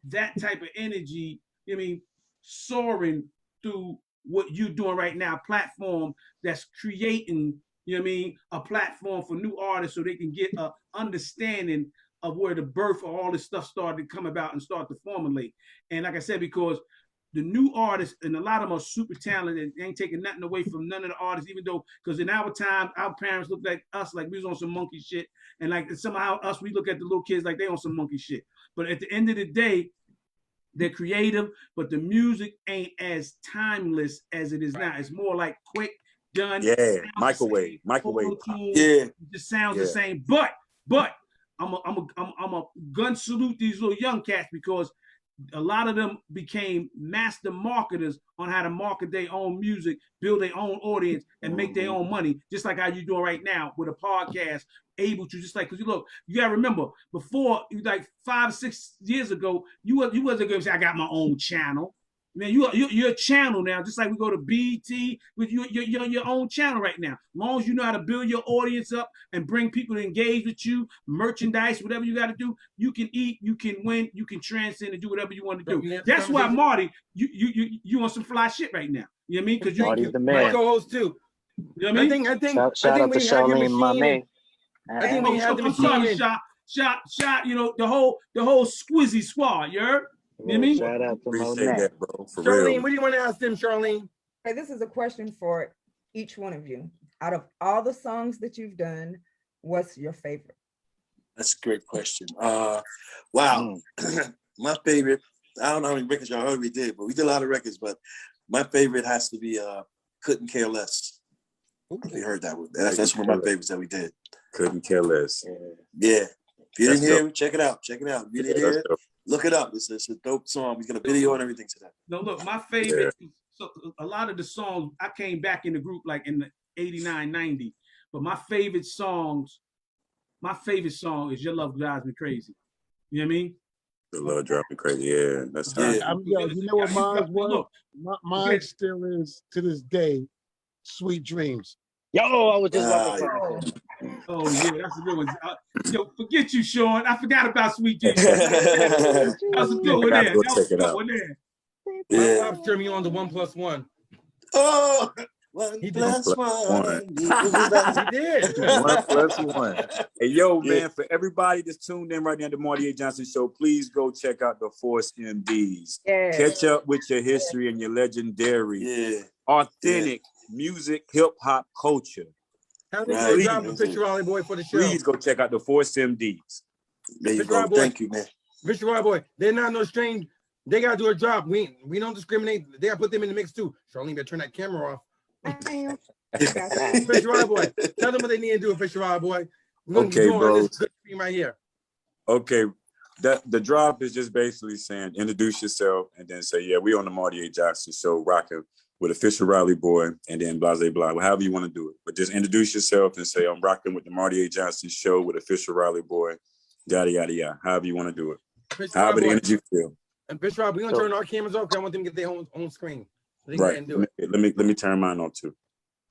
that type of energy. You know what I mean? Soaring through what you're doing right now, platform that's creating, you know what I mean, a platform for new artists so they can get a understanding of where the birth of all this stuff started to come about and start to formulate. And like I said, because the new artists, and a lot of them are super talented, they ain't taking nothing away from none of the artists, even though, because in our time, our parents looked at us like we was on some monkey shit. And like somehow us, we look at the little kids like they on some monkey shit. But at the end of the day, they're creative, but the music ain't as timeless as it is now. It's more like quick, done. Yeah, microwave. Yeah, it just sounds the same. But I'm a gun salute these little young cats because a lot of them became master marketers on how to market their own music, build their own audience, and make their own money, just like how you're doing right now with a podcast, able to just like, because you look, you gotta remember, before, like 5 6 years ago, you wasn't gonna say, I got my own channel. Man, you're a channel now, just like we go to BT, with you're on your own channel right now. As long as you know how to build your audience up and bring people to engage with you, merchandise, whatever you got to do, you can eat, you can win, you can transcend and do whatever you want to do. That's why, Marty, you on some fly shit right now. You know what I mean? Because Marty's the man. My co-host too. You know what I mean? I think shout out to Charlene, my man. I think when you have the machine, shot, you know, the whole squizzy squad, you heard? You know what I mean? Shout out to Appreciate that, bro. For Charlene, real. what do you want to ask them, Charlene? Okay, this is a question for each one of you. Out of all the songs that you've done, what's your favorite? That's a great question. Wow. My favorite, I don't know how many records y'all heard we did, but we did a lot of records, but my favorite has to be Couldn't Care Less. You heard that one. That's one of my favorites that we did. Couldn't Care Less. Yeah. If you didn't hear it, check it out. Check it out. If you didn't hear it, look it up. It's a dope song. We got a video and everything to that. No, look, my favorite, so a lot of the songs, I came back in the group like in the 89, 90, but my favorite song is Your Love Drives Me Crazy. You know what I mean? Your Love Drives Me Crazy, yeah. That's how you know what mine was? Mine still is, to this day, Sweet Dreams. Yo, I was just about to say. Oh yeah, that's a good one. Yo, forget you, Sean. I forgot about Sweet Dreams. That's a good one there. That was a good one there. My pops turned me on to 1+1. Oh, 1 He did. plus 1 equals He did. 1 plus 1. Hey, yo, man, Yeah. for everybody that's tuned in right now to the Marty A. Johnson Show, please go check out the Force MDs. Yes. Catch up with your history and your legendary, Yeah. authentic music, hip hop culture. How they Right. gonna drop the Fisher Raleigh boy for the show? Please go check out the Force MDs. There you Fisher go. Raleigh boy. Thank you, man. Fisher Raleigh boy, they're not no strange. They gotta do a drop. We don't discriminate. They gotta put them in the mix too. Charlene better turn that camera off. Fisher Raleigh boy, tell them what they need to do. Fisher Raleigh boy. We're gonna Okay, go on bro. this good stream right here. Okay, the drop is just basically saying introduce yourself and then say, yeah, we on the Marty A. Johnson Show, rocking with a Fisher Raleigh boy, and then blah, blah, blah, however you want to do it. But just introduce yourself and say, I'm rocking with the Marty A. Johnson Show with a Fisher Raleigh boy, yada, yada, yada, however you want to do it. Fisher However Raleigh the boy. energy feel. And Fisher Raleigh, we're gonna turn our cameras off because I want them to get their own screen. So they can Right. do it. Let me turn mine on too.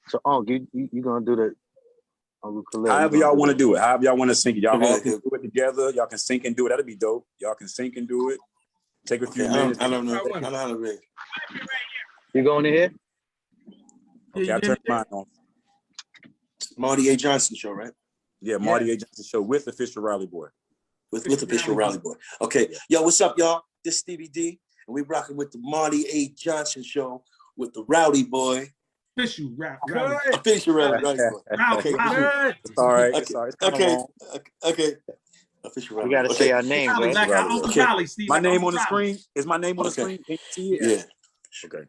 So, you gonna do the Uncle Khalil, However y'all want to do it. However y'all want to sync it. Y'all all Okay. can do it together. Y'all can sync and do it. That'd be dope. Y'all can sync and do it. Take a few Okay, minutes. I don't know. I don't know how to read. You going in here? Okay, I turned mine on. Marty A. Johnson Show, right? Yeah, Marty A. Johnson Show with the Fisher Raleigh boy. With the Fisher Raleigh boy. Okay. Yo, what's up, y'all? This is Stevie D, and we rocking with the Marty A. Johnson Show with the Rowdy boy. Fisher Raleigh. Cut. Fisher Raleigh boy. Okay. Cut. It's all right. Okay. It's all right. It's kinda Okay. long. Okay. Fisher We Raleigh. gotta say our names, Raleigh, right? like our Uncle Okay. Raleigh, Steve. My like name Uncle on the Raleigh. screen. Is my name on the Okay. screen? Can you see it? Yeah. Okay.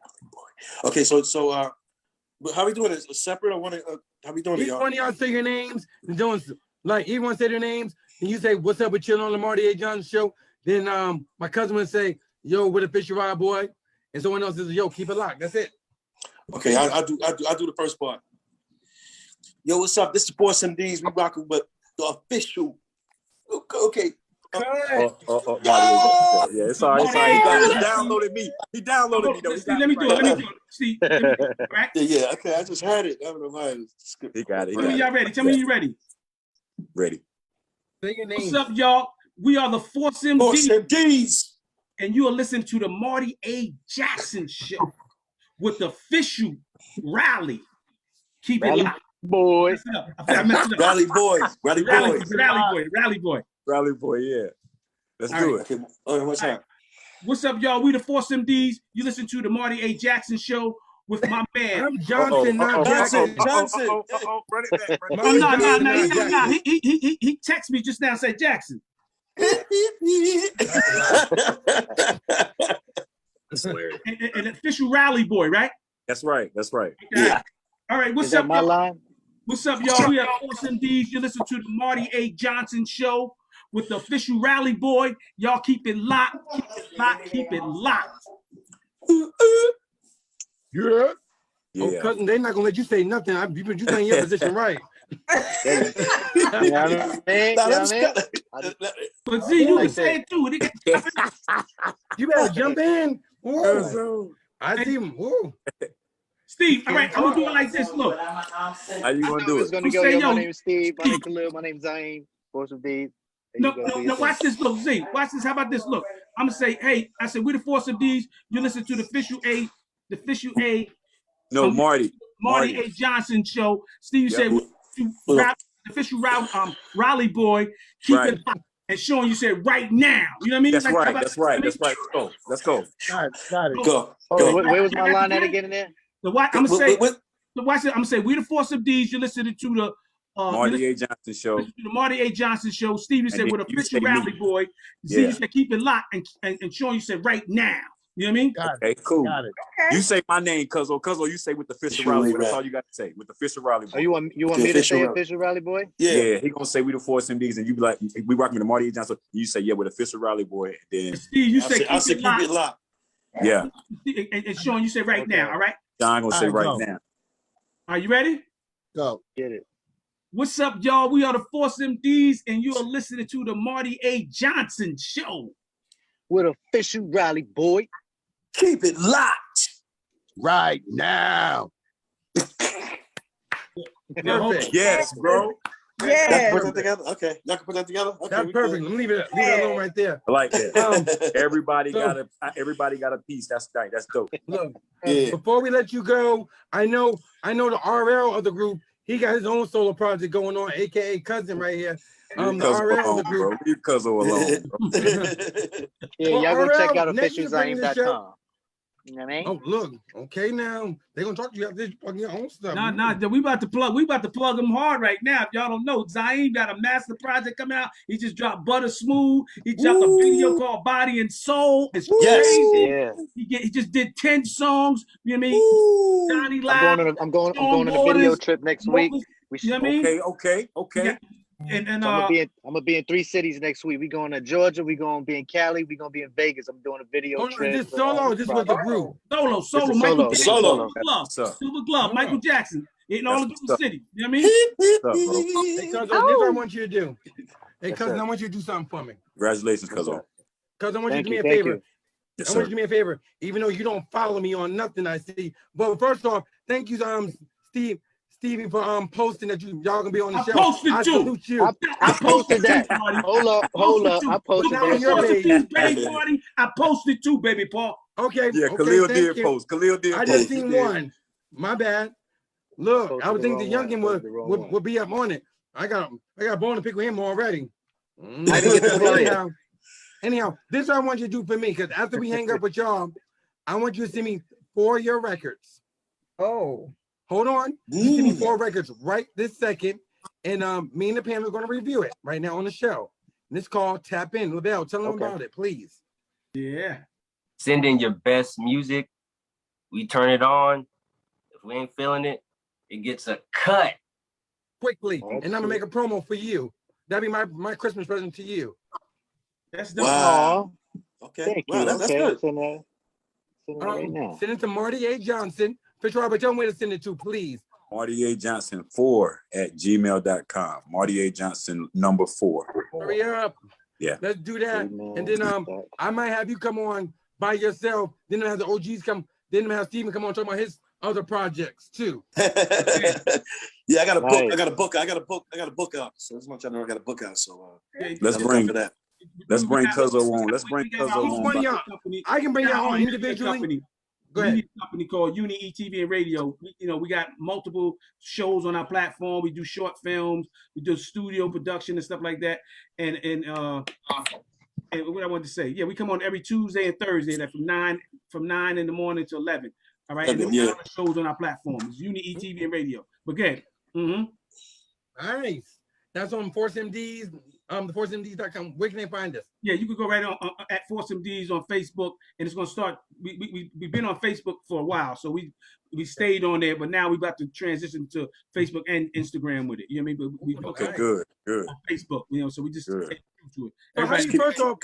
Okay. So how we doing this? Separate? I want to. How we doing it, Each y'all? one of y'all say your names and doing like each one say their names and you say what's up with chilling on the Marty A. Johnson Show. Then my cousin would say yo with a Fisher Raleigh boy, and someone else says yo keep it locked. That's it. Okay, I do the first part. Yo, what's up? This is Boyz II Men. We rocking with the official. Okay. Cut. Marty A. Yeah, it's all right. It's all right. He downloaded me. He downloaded me though. He Steve, got let me me do right it. Let now. me do it. See, let me do it, right? Yeah. Okay, I just had it. I don't know why. He got it. Tell me y'all ready. Tell me you ready. Ready. Say your What's name. up, y'all? We are the Force Boyz MD, MDs. and you are listening to the Marty A. Jackson Show with the Fisher Raleigh. Keep it Raleigh locked. boy. Messed it up. I messed it up. Rally boys. Rally Raleigh, boys. Raleigh boy. Raleigh boy, yeah. Let's All do right. it. Okay. All right, what's All up? What's up, y'all? We the Force MDs. You listen to the Marty A. Jackson Show with my man. I'm Johnson, not Jackson. Johnson. Run it back. Run it Oh, Marty no, Johnson, no, not no, Jackson. he texted me just now and said Jackson. And the Fisher Raleigh boy, right? That's right. That's right. Yeah. All right, Is what's that up, my y'all? line? What's up, y'all? We are Force MDs. You listen to the Marty A. Johnson Show with the Fisher Raleigh boy. Y'all keep it locked, keep it locked, keep it locked. Yeah. Oh, Yeah. cousin, they're not gonna let you say nothing. You playing your position right. You know what I mean? Now, You know let's what I mean? go- But Z, you can say it too. You better jump in. Yes, Ooh, sir. I see him. Ooh. Steve, all right, I'm gonna do it like this. Look, How you gonna do It's it? gonna You go. say, Yo, yo, my name is Steve. My name is Khalil. My name is Zayn. Force of D's. no, watch this. Look, Z, watch this. How about this? Look, I'm gonna say, hey, I said, we the Force of D's. You listen to the Fisher A. No, Marty. Marty A. Johnson Show. Steve, you Yep. said the Fisher Raleigh boy. Keep Right. it locked. And Sean, you said right now. You know what I mean? That's Like, how right. about- That's right. That's right. Let's go. Got it. Go. Oh, Go. where was my line at again in there? So what I'm gonna say? What? So watch it. I'm gonna say we the Force of D's. You're listening to the Marty A. Johnson Show. to the Marty A. Johnson Show. Steve, you And said then with a you Fisher say me. Raleigh boy. Z, Yeah. you said keep it locked, and Sean, you said right now. You know what I mean? Got it. Okay, cool. Got it. Okay. You say my name, Cuzzo. Cuzzo, you say with the Fisher Raleigh boy. That's all you got to say. With the Fisher Raleigh boy. Oh, you want Yeah, me to Fisher say Raleigh. official Raleigh boy? Yeah. He gonna say we the Force MDs, and you be like, we rocking with the Marty A. Johnson. You say yeah with the Fisher Raleigh boy, and then Steve, you I said say keep it keep locked. it locked. yeah, And Sean, you said right now. All right. John gonna say All right, right go. now. Are you ready? Go. Get it. What's up, y'all? We are the Force MDs, and you are listening to the Marty A. Johnson Show. With official Raleigh boy. Keep it locked. Right now. Now, hold on. Yes, bro. Yes. Put that together. Okay, y'all can put that together. Okay, That's we perfect. good. Let me leave it alone right there. I like that. Everybody so- got a piece. That's right. That's dope. Look, Yeah. before we let you go, I know the RL of the group. He got his own solo project going on, aka cousin right here. The RL of the group. Bro. Leave Cuzzo alone. Bro. Yeah, Well, y'all go check RL, out next year bring the show. officialzaim.com. You know what I mean? Oh, look. Okay, now they're gonna talk to you after you plug your own stuff. Nah, we about to plug him hard right now. If y'all don't know, Zayn got a master project coming out. He just dropped Butter Smooth. He dropped a video called Body and Soul. It's crazy. Yeah. He just did 10 songs. You know what I mean? Johnny Live. I'm going on a video trip next week. You know what I mean? Okay. And So I'm gonna be in 3 cities next week. We going to Georgia. We gonna be in Cali. We gonna be in Vegas. I'm doing a video trip. This solo, this was the group. Solo. This is Michael Jackson, solo. Silver Glove, Oh. Michael Jackson in all the different what's up. cities. You know what I mean? Hey, Cuzzo, this is what I want you to do. Hey, Yes, cousin, sir. I want you to do something for me. Congratulations, Cuzzo. Cuz I want you to Thank do me you. a Thank favor. you. Yes, I want you to sir. do me a favor, even though you don't follow me on nothing I see. But first off, thank you, Stevie, for posting that y'all gonna be on the I show. posted I too. salute you. I posted that. Party. Hold up. I posted Now on that. your Posted page. too, baby party. I posted too, baby Paul. Okay. Yeah, okay, Khalil thank did you. post. Khalil did I post. just He seen did. one. My bad. Look, Posted I would the think the wrong one. youngin Posted the wrong one. would be up on it. I got a bone to pick with him already. I didn't get the flyer. Anyhow, this is what I want you to do for me, because after we hang up with y'all, I want you to send me 4 of your records. Oh, Hold on. You send me 4 records right this second. And me and the panel are going to review it right now on the show. And it's called Tap In. Lavelle, tell them about it, please. Yeah. Send in your best music. We turn it on. If we ain't feeling it, it gets a cut. Quickly. Oh, And I'm going to make a promo for you. That'd be my Christmas present to you. That's dope. Wow. Okay. Thank Wow, you. that's Okay, good. send that right now. Send it to Marty A. Johnson. Fisher Robert, tell me where to send it to, please. Marty A. Johnson 4 at gmail.com. Marty A. Johnson number 4. Hurry up. Yeah. Let's do that. And then I might have you come on by yourself. Then have the OGs come. Then have Steven come on talk about his other projects too. Yeah, I got a book. Nice. I got a book out. So as much I know I got a book out. So Let's look out bring for that. Let's bring Cuzzo on. Let's bring Cuzzo Each one of on. y'all, I can bring y'all on individually. Go ahead. Media company called Uni TV and Radio. We got multiple shows on our platform. We do short films, we do studio production and stuff like that. And what I wanted to say, yeah, we come on every Tuesday and Thursday, like from 9 in the morning to 11. All right, and then we got other shows on our platform. It's Uni TV and Radio. But good. Nice. That's on Force MDs. The forcemds.com. Where can they find us? Yeah, you can go right on at Force MDs on Facebook, and it's gonna start. We've been on Facebook for a while, so we stayed on there, but now we're about to transition to Facebook and Instagram with it. You know what I mean? But we Okay, good. on Facebook, so we just Good. stay true to it. So Everybody, first off,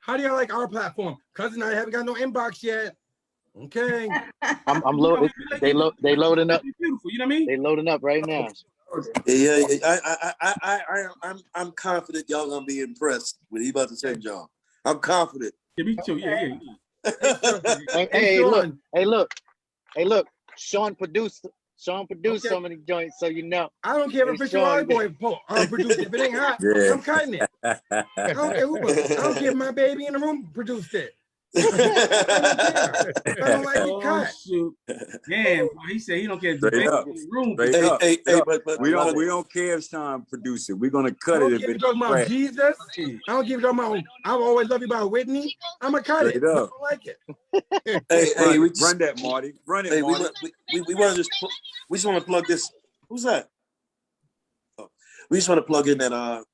how do y'all like our platform? Cousin, I haven't got no inbox yet. Okay. I'm loaded. They loading up. Beautiful, you know what I mean? They loading up right now. Yeah. I'm confident y'all gonna be impressed with what he about to send y'all. I'm confident. Yeah, me too. Yeah. Hey, look. Sean produced so many joints, so you know. I don't care if Fisher Rod Boy produced it. If it ain't hot, Yeah. I'm cutting it. I don't care who. I don't care if my baby in the room produced it. I don't like it cut. Shoot. Damn, boy, he said he don't care. Straight up. Room. Straight up. Hey, but We don't care if Sean produced it. We're gonna I cut don't it if care if it's you're talking about trash. Jesus. I don't care if you're talking about I Always Love You by Whitney. I'm gonna cut it. Straight I up. don't like it. hey, we Run that, Marty. Run it, Hey, Marty. we want to we just want to plug this. Who's that? Oh, we just want to plug in that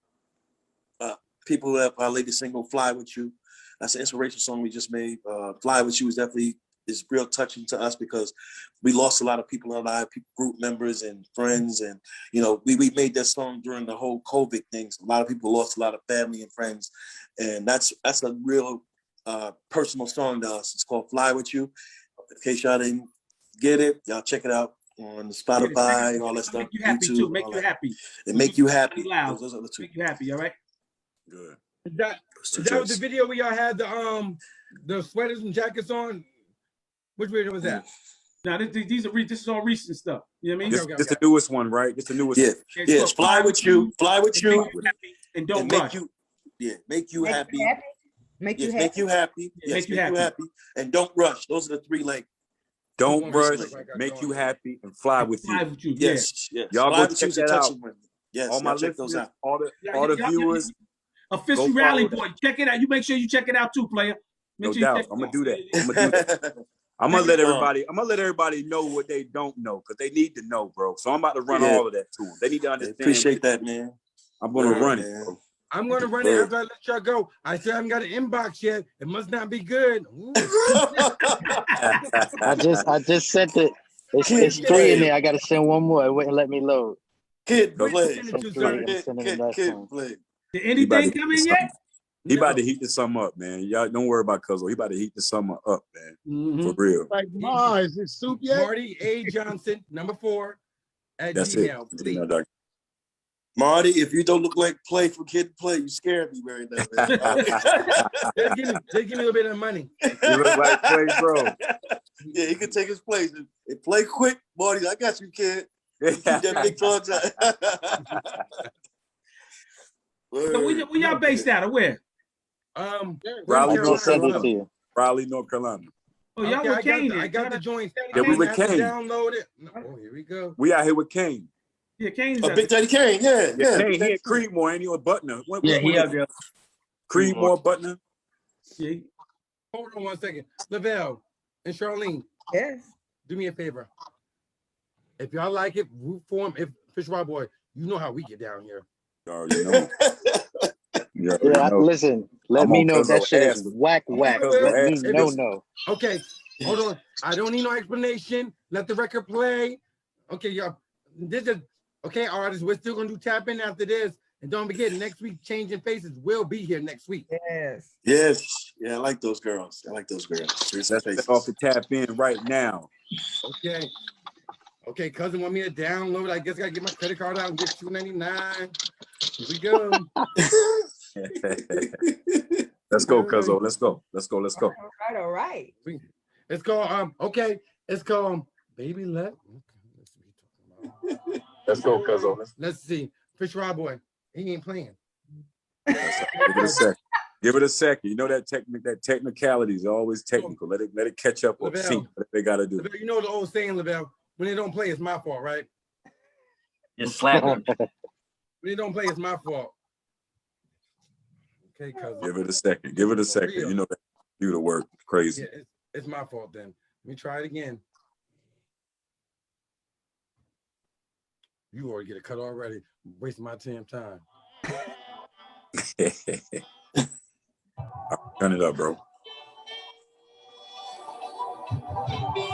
people who have our latest single "Fly with You." That's an inspirational song we just made. "Fly with You" is real touching to us because we lost a lot of people in our life, group members and friends, and we made that song during the whole COVID thing. So a lot of people lost a lot of family and friends, and that's a real personal song to us. It's called "Fly with You." In case y'all didn't get it, y'all check it out on Spotify and all that stuff. Make you happy YouTube, too. Make all you that. happy. It make you happy. Loud. Those are the two. Make you happy. All right. Good. That was the video where y'all had the sweaters and jackets on. Which video was that? Now this is all recent stuff. You know what I mean? This the newest one, right? This the newest Yeah, one. It's yes. called Fly with you, and don't and rush. make you happy. Make you Yes, happy. make you happy. Yeah, Yes, make you happy, and don't rush. Those are the three links. Don't rush, Like I make got you going. happy, and fly with Fly you. with you. Yeah. Yes, yes. Y'all Fly go with check you's a that out. touching one. Yes, All my y'all check those listeners, out. all the viewers. Official Go Rally follow Boy. Check it out. You make sure you check it out too, player. Make No sure you doubt. check it I'm gonna out. do that. I'm gonna do that. I'm gonna let everybody know what they don't know, because they need to know, bro. So I'm about to run all of that to them. They need to understand. Appreciate that, man. I'm gonna run it, bro. I'm gonna run it after I let y'all go. I still haven't got an inbox yet. It must not be good. I just sent it. It's three in there. I gotta send one more. It wouldn't let me load. Kid Where you play. send it to, Three. sir? I'm sending it that Kid soon. play. Did anything come in yet? He about to heat this summer up, man. Y'all don't worry about Cuzzo. He about to heat this summer up, man. For real. Like Mars, is soup yet? Marty A. Johnson, #4 at That's Gmail, it. please. Marty, if you don't look like play for Kid play, you scared me right now, man. Just give me a little bit of money. You look like Play, bro. Yeah, he can take his place. And play quick, Marty. I got you, kid. Keep that big talk time. So where y'all based out of where? Raleigh, I North just sent it to Carolina. you. Raleigh, North Carolina. Oh, y'all Okay, with Kane. I got the joints. Yeah, we with have to Kane. download it. Oh, here we go. We out here with Kane. Yeah, Kane's Oh, Big Daddy Kane, yeah. Kane, Big he Daddy at Creedmoor, ain't he? Or Butner? Yeah, he out there. Creedmoor, Butner. Yeah. Hold on 1 second. Lavelle and Charlene, Yes. do me a favor. If y'all like it, root for him. If Fish Wild Boy, you know how we get down here. You already know. You already Yeah, know. listen. Let I'm me on know if that Cuzzo shit ass is with- whack. I'm Let Cuzzo me ass with know. this. No. Okay, hold on. I don't need no explanation. Let the record play. Okay, y'all. This is okay, artists. We're still gonna do tap in after this. And don't forget, next week, Changing Faces will be here next week. Yes. Yes. Yeah, I like those girls. Here's Let's get off the tap in right now. Okay. Okay, cousin want me to download. I guess I gotta get my credit card out and get $2.99. Here we go. Let's go, Cuzzo. Let's go. All right. It's called okay. It's called Baby Let. Let's go, Cuzzo. Let's see. Fish Rod Boy. He ain't playing. Give it a second. Give it a second. You know that technicality is always technical. Let it catch up or Lavelle. see what they gotta do. Lavelle, you know the old saying, Lavelle, when they don't play, it's my fault, right? Just slap him. When they don't play, it's my fault. Okay, cousin. Give it a second. Give it a second. You know that computer work crazy. Yeah, it's my fault then. Let me try it again. You already get a cut already. Wasting my damn time. Turn it up, bro.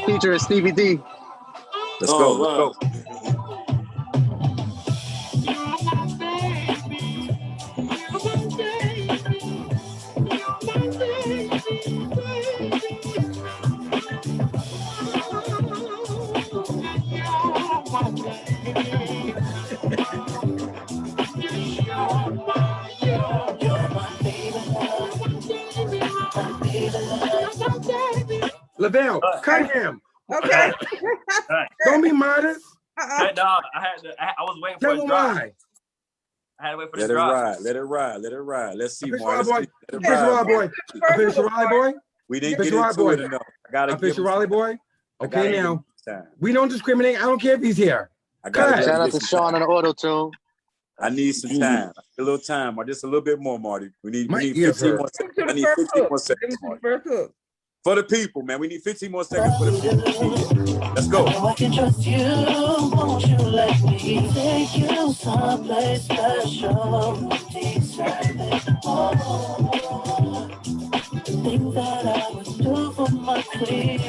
Feature is Stevie D. Let's go. Let's go. Lavelle, cut him. Okay. Don't be modest. Hey, dog, I was waiting for Tell a him drop. why. I had to wait for Let the it drop. ride. Let it ride. Let it ride. Let's see, Fish Mark. Rod Boy. Let it Fish Rod ride, Boy. Fish Rod Boy. We didn't Fish get Rod into Boy. it enough. I gotta Fish give him Raleigh some- Boy. I Okay, gotta give now him some time. we don't discriminate. I don't care if he's here. I gotta Cut. Shout out give to some Sean time. on the auto tune. I need some time. A little time, or just a little bit more, Marty. We need My 15 ears more hurt. seconds. I need 15 more seconds, Marty. For the people, man. We need 15 more seconds for the people. Let's go. I can trust you, won't you let me take you someplace special? Deserve it. Oh, the things that I would do for my queen.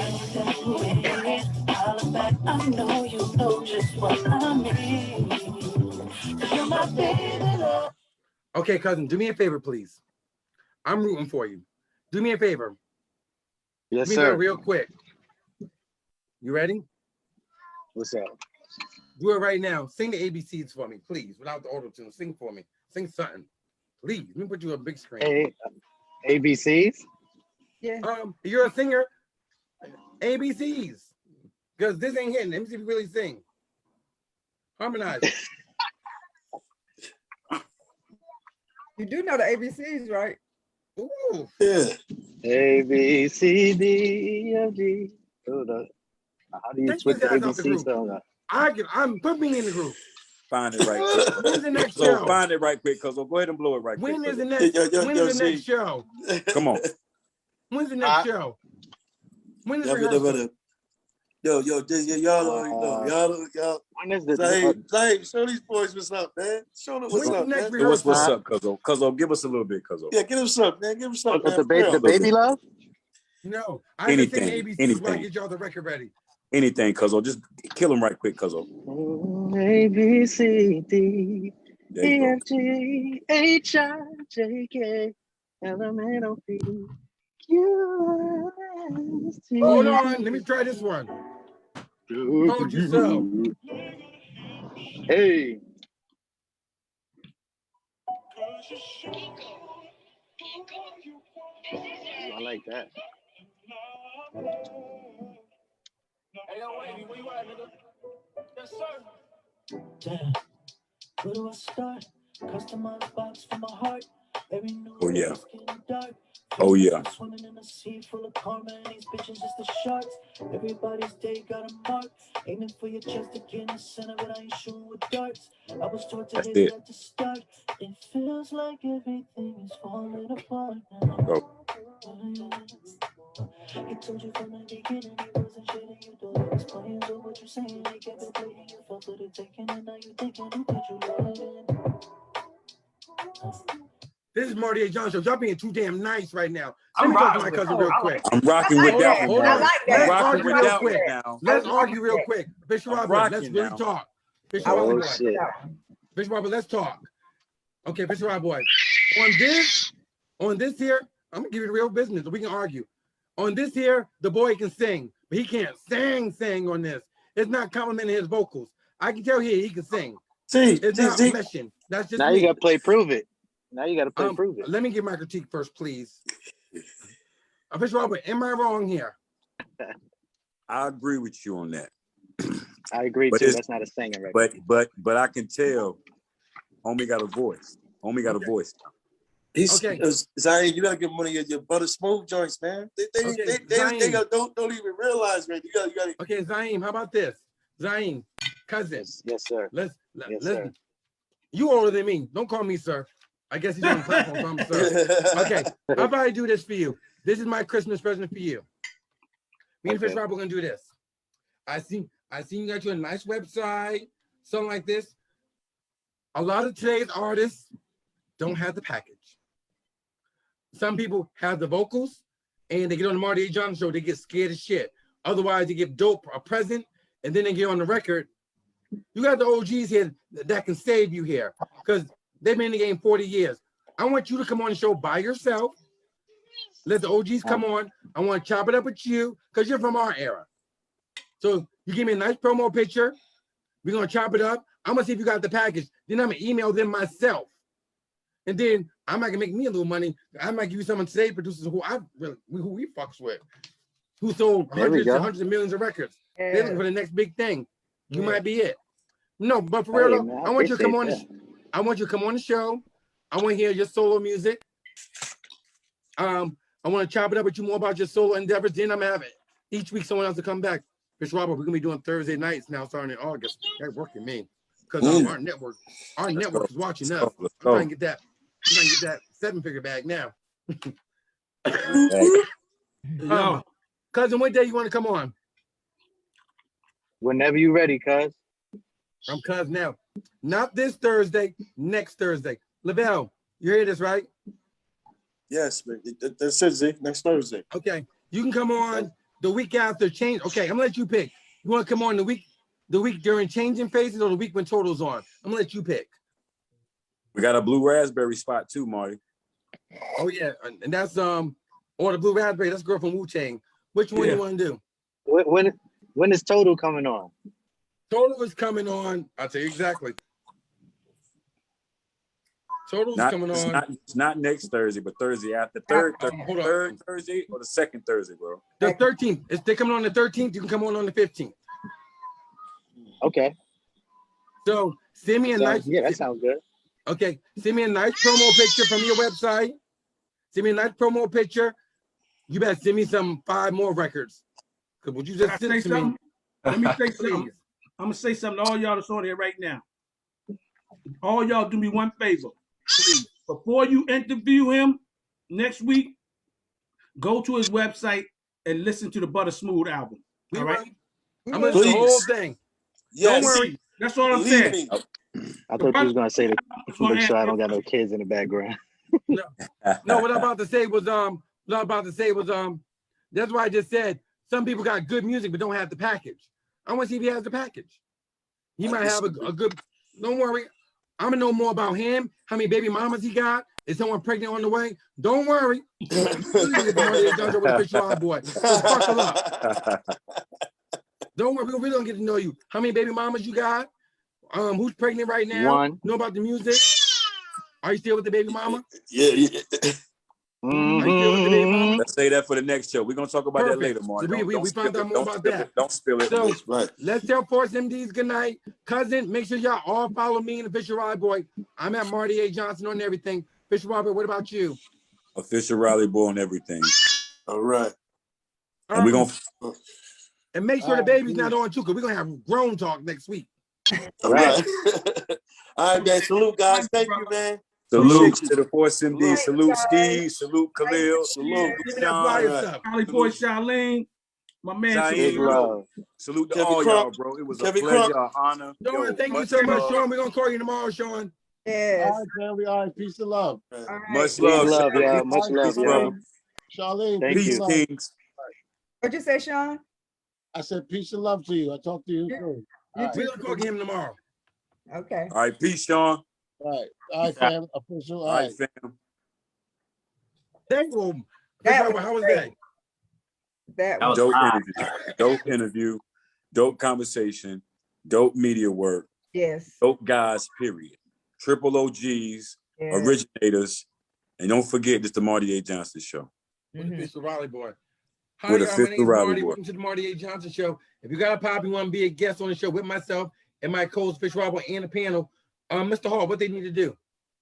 I'll back, I know you know just what I mean. 'Cause you're my baby love. Okay, cousin, do me a favor, please. I'm rooting for you. Do me a favor. Yes, Do me that sir. real quick. You ready? What's up? Do it right now. Sing the ABCs for me, please, without the auto tune. Sing for me. Sing something, please. Let me put you on big screen. ABCs? Yeah. You're a singer. ABCs. Because this ain't hitting. Let me see if you really sing. Harmonize. You do know the ABCs, right? Ooh. Yeah. A B C D E F G. Hold up. How do you Take switch his the ass out the ABC group. song up? I'm put me in the group. Find it right quick. When's the next So show? find it right quick, cuz go ahead and blow it right quick. When is the Cuzzo. next? When is the see. next show? Come on. When's the next show? When is Y'all rehearsal? y'all When is the Zahid, show these boys what's up, man. Show them what's When's the up, next man. Hey, what's rehearsal? up, Cuzzo? Cuzzo, give us a little bit, Cuzzo. Yeah, give him something, man. Give him something, man. the baby love? No, I just sing Anything, ABCs while I anything. get y'all the record ready. Anything, Cuzzo. Just kill him right quick, Cuzzo. A B C D There you E go. F G H I J K L M N O P Q R S T. Hold on, let me try this one. Told you so. Hey. I like that. Damn, where do I start? Customize box for my heart. Every new Oh, yeah. day is getting dark. Oh, yeah. Swimming in a sea full of karma and these bitches just the sharks. Everybody's day got a mark. Aiming for your chest to get in the center, but I ain't shooting with darts. I was taught to That's hit it. it at the start. It feels like everything is falling apart now. Go. He told you from the beginning he wasn't shit and you thought he was playing, but what you saying, he kept it playing, you felt for the taking, and now you thinking, who could you let in? This is Marty A. John Show. Y'all being too damn nice right now. Let I'm me talk to rocking my with cousin it. real I quick. I'm rocking with Hold that on, one, hold man. on. like that. Let's I'm rocking argue with real that quick. one now. Let's argue real quick. Bishop I'm Robert, rocking let's really now. talk. Bishop Oh Robert boy. shit. Bishop Robert, let's talk. Okay, Bishop Robert boy. On this here, I'm gonna give you the real business. We can argue. On this here, the boy can sing, but he can't sing on this. It's not complimenting his vocals. I can tell he can sing. It's not meshing. That's just Now me. you gotta play prove it. Now you gotta play prove it. Let me give my critique first, please. Bishop Robert, am I wrong here? I agree with you on that. I agree But too. it's- That's not a singing record. But I can tell homie got a voice. Homie got a voice. Okay. Zion, you gotta give money your butter smooth joints, man. They don't even realize, man. You gotta. Okay, Zaim, how about this? Zaim, cousin. Yes, sir. Let's sir. You older than me. Don't call me sir. I guess he's on the platform, so I'm sir. Okay, how about I do this for you? This is my Christmas present for you. Me and Fish Rob are gonna do this. I seen you got you a nice website, something like this. A lot of today's artists don't have the package. Some people have the vocals and they get on the Marty A. John Show, they get scared as shit. Otherwise, they give dope a present and then they get on the record. You got the OGs here that can save you here because they've been in the game 40 years. I want you to come on the show by yourself. Let the OGs come on. I want to chop it up with you because you're from our era. So you give me a nice promo picture. We're going to chop it up. I'm going to see if you got the package. Then I'm going to email them myself. And then I might make me a little money. I might give you someone today, producers who we fucks with, who sold hundreds and hundreds of millions of records. They're looking for the next big thing. You might be it. No, but for real though, man, I want you to come on. that. I want you to come on the show. I want to hear your solo music. I want to chop it up with you more about your solo endeavors. Then I'm gonna have it each week. Someone else to come back. Fish Robert, we're gonna be doing Thursday nights now, starting in August. That's working me because our network is watching us. I'm trying to get that. I'm trying to get that 7-figure bag now. Cousin, what day you want to come on? Whenever you ready, cuz. I'm cuz now. Not this Thursday, next Thursday. Lavelle, you hear this, right? Yes, man. That's it, Z. Next Thursday. Okay. You can come on the week after change. Okay, I'm gonna let you pick. You want to come on the week during changing phases or the week when Total's on? I'm gonna let you pick. We got a blue raspberry spot too, Marty. Oh yeah, and that's or the blue raspberry. That's girl from Wu-Tang. Which one you want to do? When is Total coming on? Total is coming on. I'll tell you exactly. Total's coming on. It's not next Thursday, but Thursday after. Third Thursday or the second Thursday, bro. The 13th. They're coming on the 13th. You can come on the 15th. Okay. So send me a nice. Yeah, that sounds good. Okay, send me a nice promo picture from your website. Send me a nice promo picture. You better send me 5 more records. Cause what you just Can I sent say to me. something? Let me say something. Please. I'm gonna say something to all y'all that's on here right now. All y'all do me one favor. Please. Before you interview him next week, go to his website and listen to the Butter Smooth album. We All right? will. I'm gonna listen to the whole Please. thing. Yes. Don't worry. That's all I'm Believe saying. me. I thought you was gonna say that. It's gonna Make sure I don't answer- got no kids in the background. No, what I'm about to say was that's why I just said some people got good music but don't have the package. I want to see if he has the package. He might have a good. Don't worry. I'm gonna know more about him. How many baby mamas he got? Is someone pregnant on the way? Don't worry. Boy. So buckle up. Don't worry. We don't get to know you. How many baby mamas you got? Who's pregnant right now? One. Know about the music? Are you still with the baby mama? Yeah. Are you still with the baby mama? Let's say that for the next show. We're gonna talk about that later, So Mark. we found out more about that. Don't spill it. So Right. let's tell Force MDs good night. Cousin, make sure y'all all follow me and Official Raleigh Boy. I'm at Marty A. Johnson on everything. Official Robert, what about you? Official Raleigh Boy on everything. All right. And we're gonna And make sure the baby's not on too, because we're gonna have grown talk next week. All right. All right, man. Salute, guys. Thank you, man. salute to the Force MD. Salute, Salute guys. Steve. Salute Khalil. Salute. Give me that flyer Right. stuff. Charlie Boy Charlene, my man. Shaheem. Big love. Salute to Kevin all Crump. y'all, bro. It was a Kevin pleasure, Crump. an honor. Sean, thank you much so much, love. Sean. We're gonna call you tomorrow, Sean. Yes. All right, family. All right, peace and love. All right. Much Big love, love, Shaheem. y'all. Much love, Peace, y'all. bro. Charlene, Thank peace you. Peace, and love. Kings. What'd you say, Sean? I said peace and love to you. I talk to you soon. You We're gonna call him tomorrow. Okay. All right, peace, Sean. All right, fam. Official. All right, fam. Thank you. That was How was great. that? That That was was Dope interview, dope conversation, dope media work, yes. dope guys, period. Triple OGs, Yes. originators, and don't forget this the Marty A. Johnson Show. With Mhm. Official Raleigh Boy. Hi, With y'all. My Official name's Raleigh Marty. Boy. Welcome to the Marty A. Johnson Show. If you got a pop, you want to be a guest on the show with myself and my co-host, Official Raleigh Boy, and the panel, Mr. Hall, what they need to do?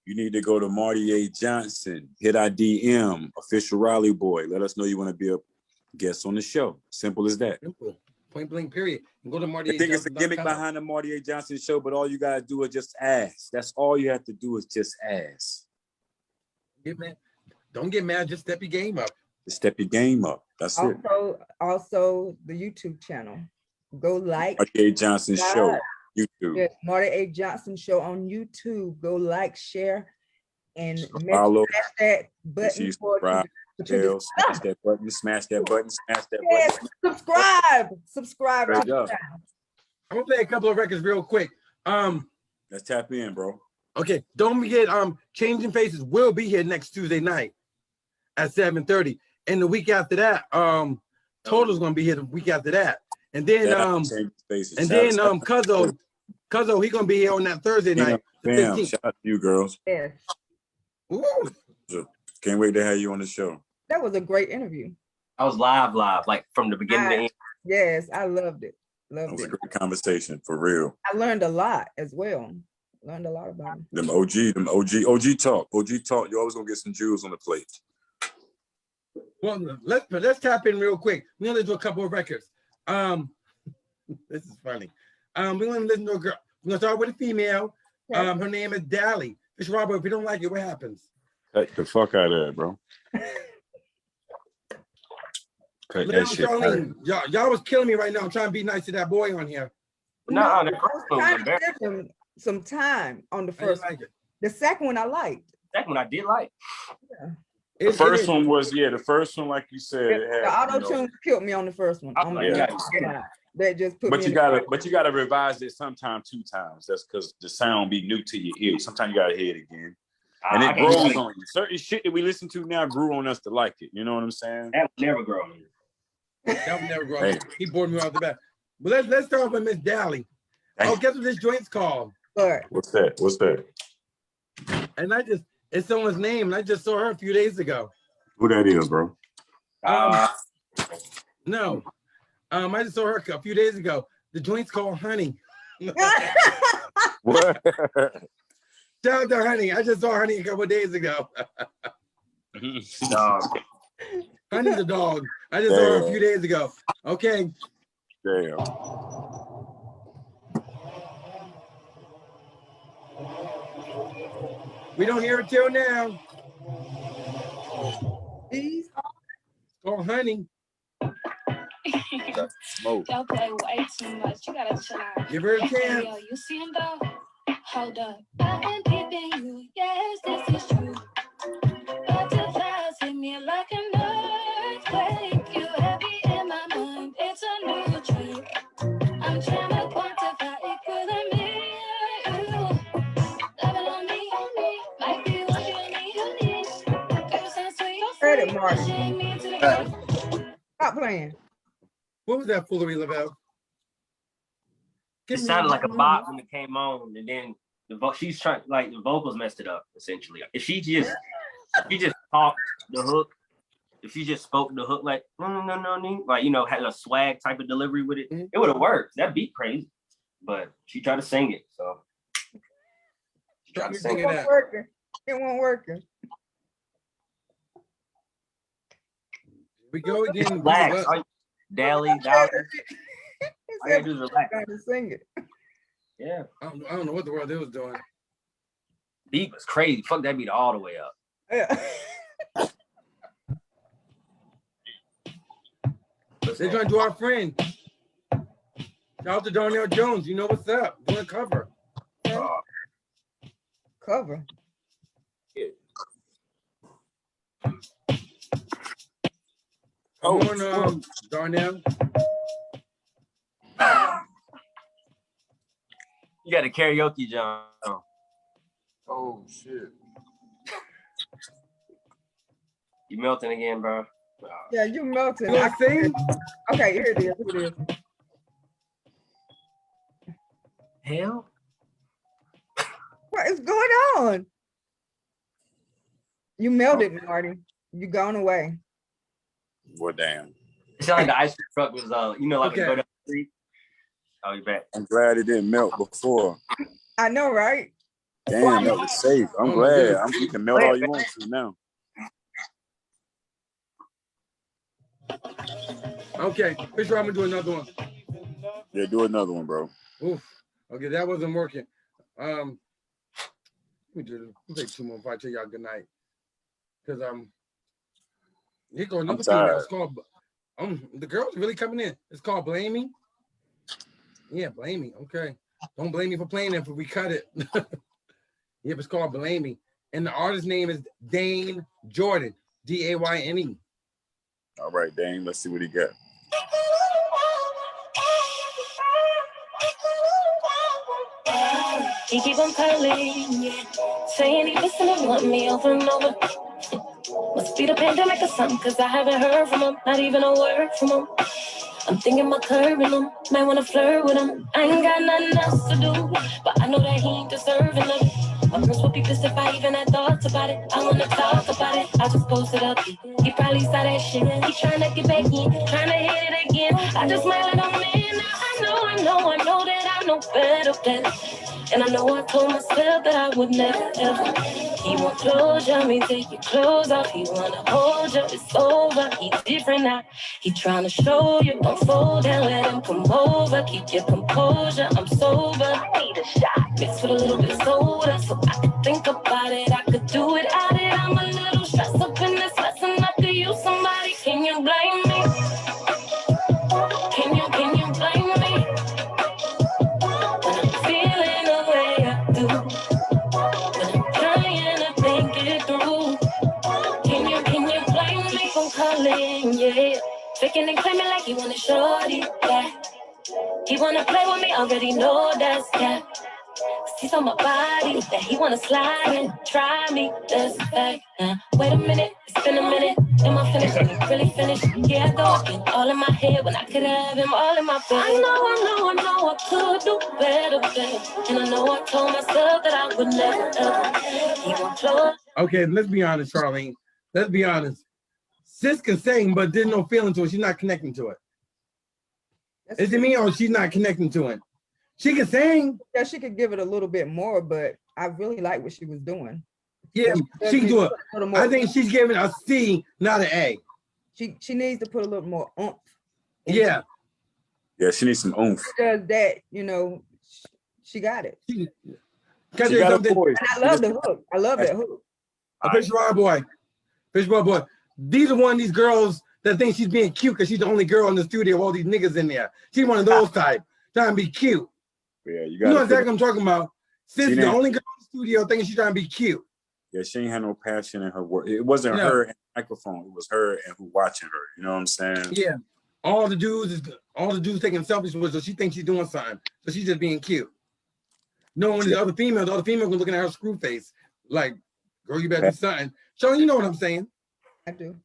You need to go to Marty A. Johnson, hit our DM, Official Raleigh Boy. Let us know you want to be a guest on the show. Simple as that. Simple. Point blank, period. And go to Marty I think it's a gimmick behind the Marty A. Johnson Show, but all you gotta do is just ask. That's all you have to do is just ask. Don't get mad. Just step your game up. Just step your game up. That's it. Also the YouTube channel. Go like. Marty A. Johnson Show, YouTube. Yes, Marty A. Johnson Show on YouTube. Go like, share, and Follow. smash that Make sure you button for subscribe. to Smash that button, smash that button, smash that yes, button. subscribe to Straight the up. channel. I'm gonna play a couple of records real quick. Let's tap in, bro. Okay, don't forget, Changing Faces will be here next Tuesday night at 7:30. And the week after that, Total's gonna be here the week after that. And then Cuzzo, he gonna be here on that Thursday night. the Bam, 15th. shout out to you, girls. Yes, Ooh. Can't wait to have you on the show. that was a great interview. I was live, like from the beginning to end. Yes, I loved it. That Loved was a it. great conversation, for real. I learned a lot as well. Learned a lot about him. Them OG talk. You always gonna get some jewels on the plate. Well, let's tap in real quick. We're gonna do a couple of records. This is funny. We're gonna listen to a girl. We're gonna start with a female. Okay. Her name is Dally. Mr. Robert, if you don't like it, what happens? Cut the fuck out of that, bro. Cut Now, that shit out. Charlene, y'all was killing me right now. I'm trying to be nice to that boy on here. Nah, I the was first one was trying to embarrassing. give him some time on the I didn't first like one. it. The second one I liked. That one I did like. The first one was, the first one, like you said, it The had, auto tune killed me on the first one. I'm Oh like, my yeah. God. That just put but me you in gotta revise it sometime 2 times. That's because the sound be new to your ear. Sometimes you gotta hear it again. And it grows on you. Certain shit that we listen to now grew on us to like it. You know what I'm saying? That would never grow. That would never grow. Hey. He bored me off the bat. But let's start with Miss Dally. Oh, guess what this joint's called? But What's that? And it's someone's name, and I just saw her a few days ago. Who that is, bro? No. I just saw her a few days ago. The joint's called Honey. What? Shout out to Honey. I just saw Honey a couple of days ago. Dog. Honey's a dog. I just saw her a few days ago. Okay. Damn. We don't hear it till now. Please. Call Honey. Smoke. Y'all play way too much. You gotta chill out. Give her a Hey, chance. yo, you see him though? Hold up. I've been peeping you. Yes, this is true. Butterflies hit me like an earthquake. You heavy in my mind. It's a new trip. I'm trying to quantify it with a mirror. Loving on me, might be what you need. Ever since we Heard it, Marty. shame me to the Stop playing. What was that foolery, Lavelle? It sounded like a bop when it came on, and then she's trying, like, the vocals messed it up essentially. If she just talked the hook, if she just spoke the hook like no, like, you know, had a swag type of delivery with it, it would have worked. That beat crazy, but she tried to sing it, so she tried to sing It it. won't working. It won't working. We go again. Relax, Dally. He All you said, gotta do is relax. trying to sing it. Yeah, I don't know what the world they was doing. beat was crazy. Fuck that beat all the way up. Yeah. They're trying to do our friend. Shout out to Darnell Jones. You know what's up? Doing a cover. Cover. Come on, Darnell. You got a karaoke, John. Oh shit. You melting again, bro. Yeah, you melted. You want to sing? Okay, here it is. Here it is. Hell. What is going on? You melted, Marty. You gone away. Well, damn. It sounded like the ice cream truck was, you know, like Okay. we go down the street. Oh, you're back. I'm glad it didn't melt before. I know, right? Damn, that was safe. I'm Oh, glad. good. You can melt all you want to now. Okay, pretty sure I'm gonna do another one. Yeah, do another one, bro. Oof. Okay, that wasn't working. Let me take two more before I tell y'all good night. Cause here go another female. tired. It's called the girls really coming in. It's called Blame Me. Yeah, Blame Me. Okay. Don't blame me for playing it, but we cut it. Yep, it's called Blame Me. And the artist name is Dane Jordan. Dayne. All right, Dane. Let's see what he got. He keep on calling, yeah. Saying he listening, want me over and over. Must be the pandemic or something, cause I haven't heard from him, not even a word from him. I'm thinking about curving him, might wanna flirt with him. I ain't got nothing else to do, but I know that he ain't deserving of it. My friends would be pissed if I even had thoughts about it. I wanna talk about it, I just posted up. He probably saw that shit, he tryna get back in, tryna hit it again. I just might let him in, now I know that I know better. And I know I told myself that I would never ever. He want closure, me take your clothes off. He wanna hold you, it's over. He different now. He tryna show you, don't fold down, let him come over. Keep your composure, I'm sober. Need a shot, mixed with a little bit of soda, so I could think about it. I could do it out it. I'm a little stressed up in this lesson. I could use somebody. Can you blame me? Can you blame me? When I'm feeling the way I do, when I'm trying to think it through, can you blame me for calling, yeah? Faking and claiming like you want a shorty, yeah. He wanna play with me, already know that's yeah. He's on my body, that he wanna slide and try me, that's back. Wait a minute, it's been a minute. Am I finished? Really finished? Yeah, I go again. All in my head when I could have him all in my bed. I know I could do better. And I know I told myself that I would never ever. He won't close. Okay, let's be honest, Charlene. Let's be honest. Sis can sing, but there's no feeling to it. She's not connecting to it. Is it me or she's not connecting to it? She can sing. Yeah, she could give it a little bit more, but I really like what she was doing. Yeah, she can do it. I think she's giving a C, not an A. She needs to put a little more oomph. Yeah. Yeah, she needs some oomph. She does that, you know, she got it. She got a voice. And I love the hook. I love that hook. Fisher boy. These are one of these girls that think she's being cute because she's the only girl in the studio, all these niggas in there. She's one of those type, trying to be cute. Yeah, you know exactly what I'm talking about. Sis, the only girl in the studio thinking she's trying to be cute. Yeah, she ain't had no passion in her work. It wasn't her and the microphone. It was her and who watching her. You know what I'm saying? Yeah. All the dudes taking selfies with her. So she thinks she's doing something. So she's just being cute. No one, the other females were looking at her screw face. Like, girl, you better do something. Sean, you know what I'm saying? I do.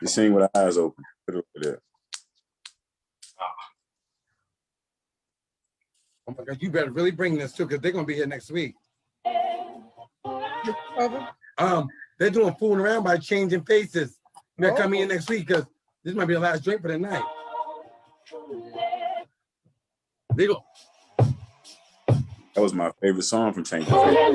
You sing with her eyes open. Put it over there. Oh my God, you better really bring this too, because they're gonna be here next week. They're doing fooling around by changing faces. They're coming in next week because this might be the last drink for the night. They go. That was my favorite song from Changing Faces.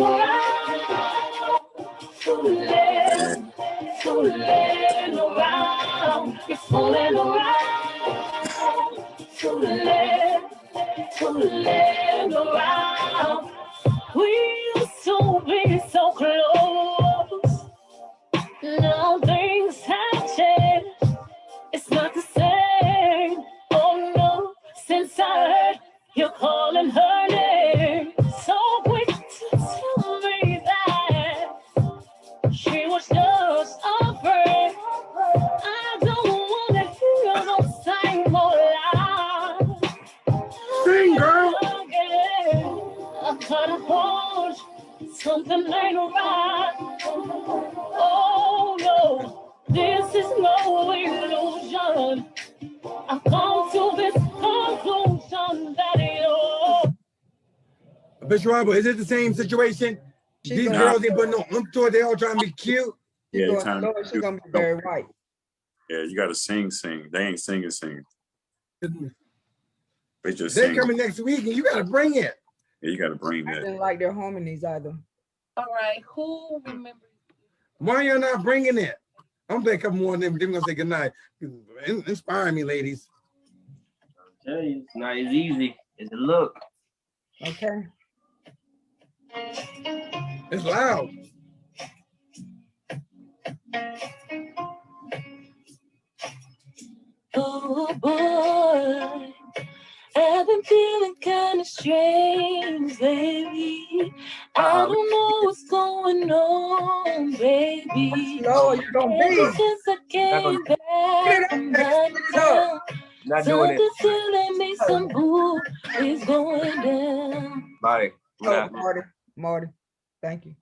We used to be so close. Now things have changed. It's not the same. Oh no, since I heard you calling her name, so quick to tell me that she was just a friend. I don't want to hear those same old lies. Sing, girl. I gotta hold something ain't right. Oh no, this is no illusion. I've come to this conclusion that Bishop Robert, is it the same situation? These girls ain't putting no oomph to it. They all trying to be cute. Yeah, She's gonna be very white. Yeah, you gotta sing. They ain't sing. They just They're sing. coming next week and you gotta bring it. Yeah, you gotta bring I that. didn't like their harmonies either. All right, who remembers? Why y'all not bringing it? I'm playing a couple more of them. Then we're gonna say goodnight. Inspire me, ladies. I'll tell you, it's not as easy as it look. Okay. It's loud. oh boy, I've been feeling kind of strange, baby. I don't know what's going on, baby. No, you gonna be. Ever since I came back from downtown, something's telling me some boo is going down. Bye. Oh, Marty, thank you.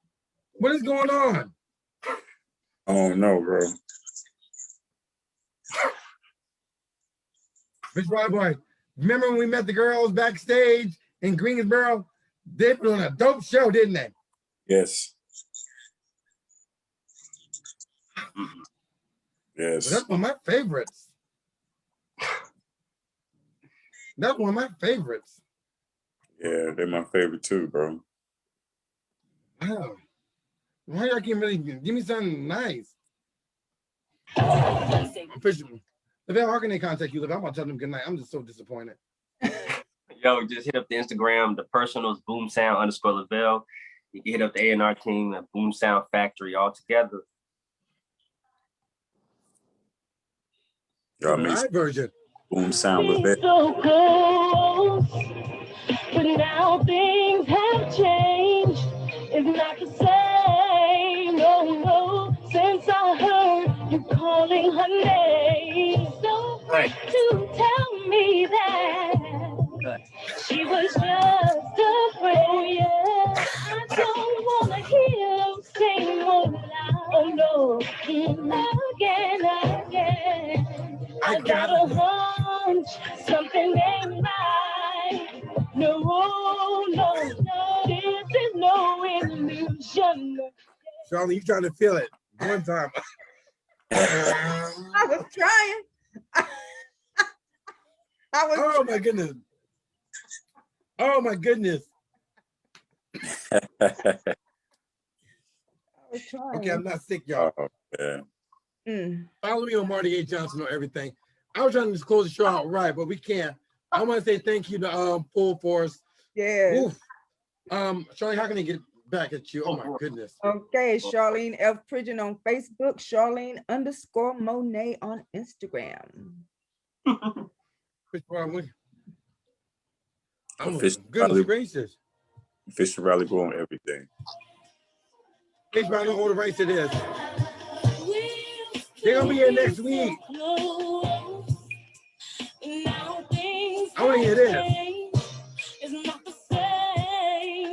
What is going on? Oh no, bro. Mr. Roy, remember when we met the girls backstage in Greensboro? They put on a dope show, didn't they? Yes. Yes. That's one of my favorites. That's one of my favorites. Yeah, they're my favorite too, bro. Wow. Why y'all can't really give me something nice? Officially. Lavelle, how can they contact you? Lavelle, I'm gonna tell them good night. I'm just so disappointed. Yo, just hit up the Instagram. The personal is boomsound_Lavelle. You can hit up the A&R team, the Boom Sound Factory, all together. Y'all My version. Boom Sound with it. So close, but now things have changed. It's not the same, no, since I heard you calling her name. So quick to tell me that she was just a friend. Yeah, I don't wanna hear those same old lies. Oh no, again. I got a hunch, something ain't right. No, this is no illusion. Charlie, you trying to feel it. One time. I was trying. I was, Oh my goodness. Oh my goodness. I was trying. Okay, I'm not sick, y'all. Oh, yeah. Follow me on Marty A. Johnson on everything. I was trying to close the show out right, but we can't. I want to say thank you to Full Force. Yes. Oof. Charlie, how can I get back at you? Oh my goodness. Okay, Charlene F. Pridgeon on Facebook, Charlene_Monet on Instagram. Goodness gracious. Official Rally Boy on everything. Fish Rally don't hold the rights to this. They're gonna be here next week. I want to hear this.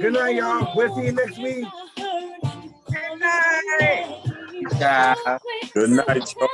Good night, y'all. We'll see you next week. Good night. Yeah. Good night, y'all.